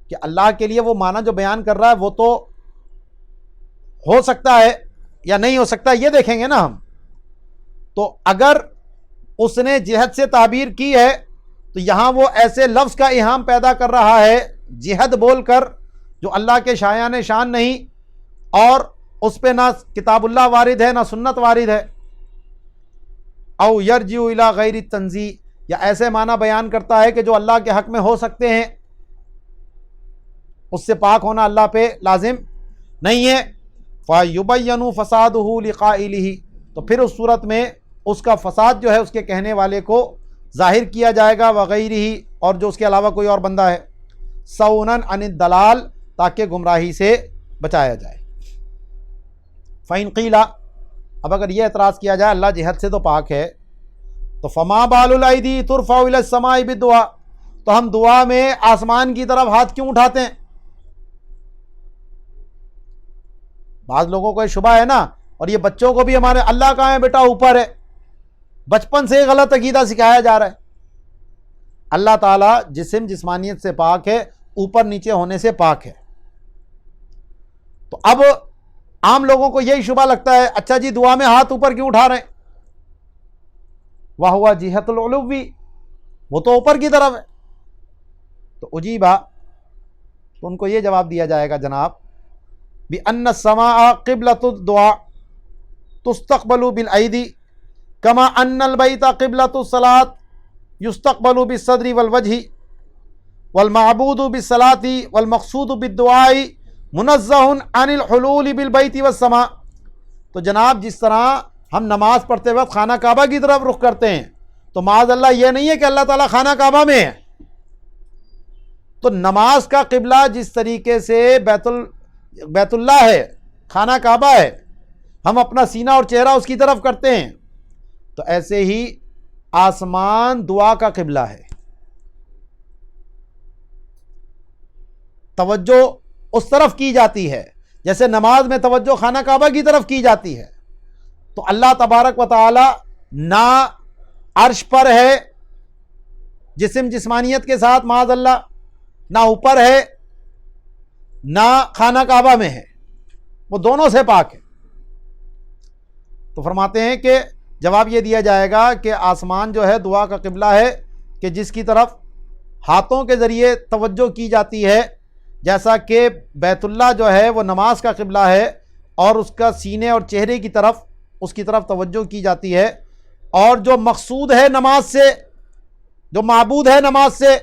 کہ اللہ کے لیے وہ معنی جو بیان کر رہا ہے وہ تو ہو سکتا ہے یا نہیں ہو سکتا، یہ دیکھیں گے نا ہم. تو اگر اس نے جہت سے تعبیر کی ہے تو یہاں وہ ایسے لفظ کا ایہام پیدا کر رہا ہے جہت بول کر جو اللہ کے شایان شان نہیں، اور اس پہ نہ کتاب اللہ وارد ہے نہ سنت وارد ہے. او یرجع الی غیر التنزیہ، یا ایسے معنی بیان کرتا ہے کہ جو اللہ کے حق میں ہو سکتے ہیں، اس سے پاک ہونا اللہ پہ لازم نہیں ہے. فَيُبَيَّنُ فَسَادُهُ لِقَائِلِهِ، تو پھر اس صورت میں اس کا فساد جو ہے اس کے کہنے والے کو ظاہر کیا جائے گا، وغیرہ، اور جو اس کے علاوہ کوئی اور بندہ ہے، صَوْنًا عَنِ الدَّلَالِ، تاکہ گمراہی سے بچایا جائے. فَإِنْ قِيلَ، اب اگر یہ اعتراض کیا جائے اللہ جہت سے تو پاک ہے، تو فَمَا بَالُ الْأَيْدِي تُرْفَعُ إِلَى السَّمَاءِ بِالدُّعَاءِ، تو ہم دعا میں آسمان کی طرف ہاتھ کیوں اٹھاتے ہیں؟ بعض لوگوں کو یہ شبہ ہے نا، اور یہ بچوں کو بھی ہمارے اللہ کہاں ہے بیٹا اوپر ہے، بچپن سے غلط عقیدہ سکھایا جا رہا ہے. اللہ تعالیٰ جسم جسمانیت سے پاک ہے، اوپر نیچے ہونے سے پاک ہے. تو اب عام لوگوں کو یہی شبہ لگتا ہے، اچھا جی دعا میں ہاتھ اوپر کیوں اٹھا رہے ہیں؟ وَهُوَ جِهَةُ الْعُلُوِّ، وہ تو اوپر کی طرف ہے. تو اجیبا، تو ان کو یہ جواب دیا جائے گا جناب، بِأَنَّ السَّمَاءَ قِبْلَةُ الدُّعَاءِ تُسْتَقْبَلُ بِالْأَيْدِي كَمَا أَنَّ الْبَيْتَ قِبْلَةُ الصَّلَاةِ يُسْتَقْبَلُ بِالصَّدْرِ وَالْوَجْهِ وَالْمَعْبُودُ بِالصَّلَاةِ وَالْمَقْصُودُ بِالدُّعَاءِ مُنَزَّهٌ عَنِ الْحُلُولِ بِالْبَيْتِ وَالسَّمَاءِ. تو جناب جس طرح ہم نماز پڑھتے وقت خانہ کعبہ کی طرف رخ کرتے ہیں، تو معاذ اللہ یہ نہیں ہے کہ اللہ تعالیٰ خانہ کعبہ میں ہے. تو نماز کا قبلہ جس طریقے سے بیت اللہ ہے، خانہ کعبہ ہے، ہم اپنا سینہ اور چہرہ اس کی طرف کرتے ہیں، تو ایسے ہی آسمان دعا کا قبلہ ہے. توجہ اس طرف کی جاتی ہے جیسے نماز میں توجہ خانہ کعبہ کی طرف کی جاتی ہے. تو اللہ تبارک و تعالی نہ عرش پر ہے جسم جسمانیت کے ساتھ معاذ اللہ، نہ اوپر ہے نہ خانہ کعبہ میں ہے، وہ دونوں سے پاک ہے. تو فرماتے ہیں کہ جواب یہ دیا جائے گا کہ آسمان جو ہے دعا کا قبلہ ہے کہ جس کی طرف ہاتھوں کے ذریعے توجہ کی جاتی ہے، جیسا کہ بیت اللہ جو ہے وہ نماز کا قبلہ ہے اور اس کا سینے اور چہرے کی طرف اس کی طرف توجہ کی جاتی ہے. اور جو مقصود ہے نماز سے، جو معبود ہے نماز سے،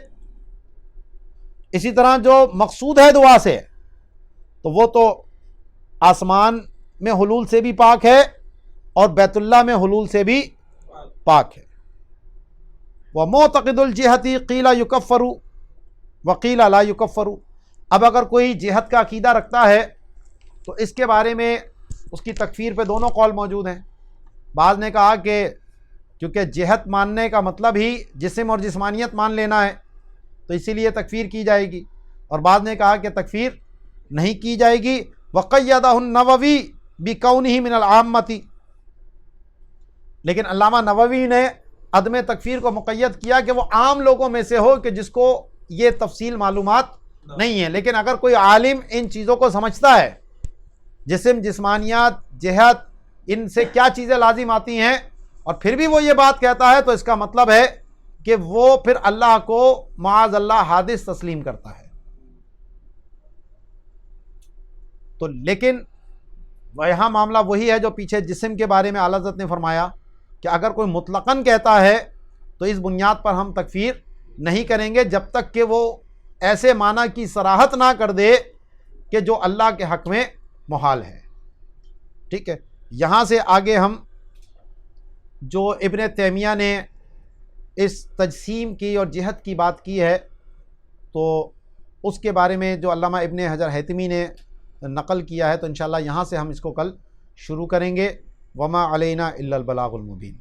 اسی طرح جو مقصود ہے دعا سے، تو وہ تو آسمان میں حلول سے بھی پاک ہے اور بیت اللہ میں حلول سے بھی پاک ہے. وَمُعْتَقِدُ الْجِهَةِ قِيلَ يُكَفَّرُ وَقِيلَ لَا يُكَفَّرُ. اب اگر کوئی جہت کا عقیدہ رکھتا ہے تو اس کے بارے میں اس کی تکفیر پہ دونوں قول موجود ہیں. بعض نے کہا کہ کیونکہ جہت ماننے کا مطلب ہی جسم اور جسمانیت مان لینا ہے تو اسی لیے تکفیر کی جائے گی، اور بعض نے کہا کہ تکفیر نہیں کی جائے گی. وَقَيَّدَهُ النَّوَوِي بِكَوْنِهِ مِنَ الْعَامَّةِ، لیکن علامہ نووی نے عدم تکفیر کو مقید کیا کہ وہ عام لوگوں میں سے ہو کہ جس کو یہ تفصیل معلومات نہیں ہے. لیکن اگر کوئی عالم ان چیزوں کو سمجھتا ہے، جسم جسمانیات جہت ان سے کیا چیزیں لازم آتی ہیں، اور پھر بھی وہ یہ بات کہتا ہے، تو اس کا مطلب ہے کہ وہ پھر اللہ کو معاذ اللہ حادث تسلیم کرتا ہے. تو لیکن یہاں معاملہ وہی ہے جو پیچھے جسم کے بارے میں اعلیٰ حضرت نے فرمایا کہ اگر کوئی مطلقاً کہتا ہے تو اس بنیاد پر ہم تکفیر نہیں کریں گے جب تک کہ وہ ایسے معنی کی صراحت نہ کر دے کہ جو اللہ کے حق میں محال ہے. ٹھیک ہے، یہاں سے آگے ہم جو ابن تیمیہ نے اس تجسیم کی اور جہت کی بات کی ہے تو اس کے بارے میں جو علامہ ابن حجر حیتمی نے نقل کیا ہے، تو انشاءاللہ یہاں سے ہم اس کو کل شروع کریں گے. وما علینا الا البلاغ المبین.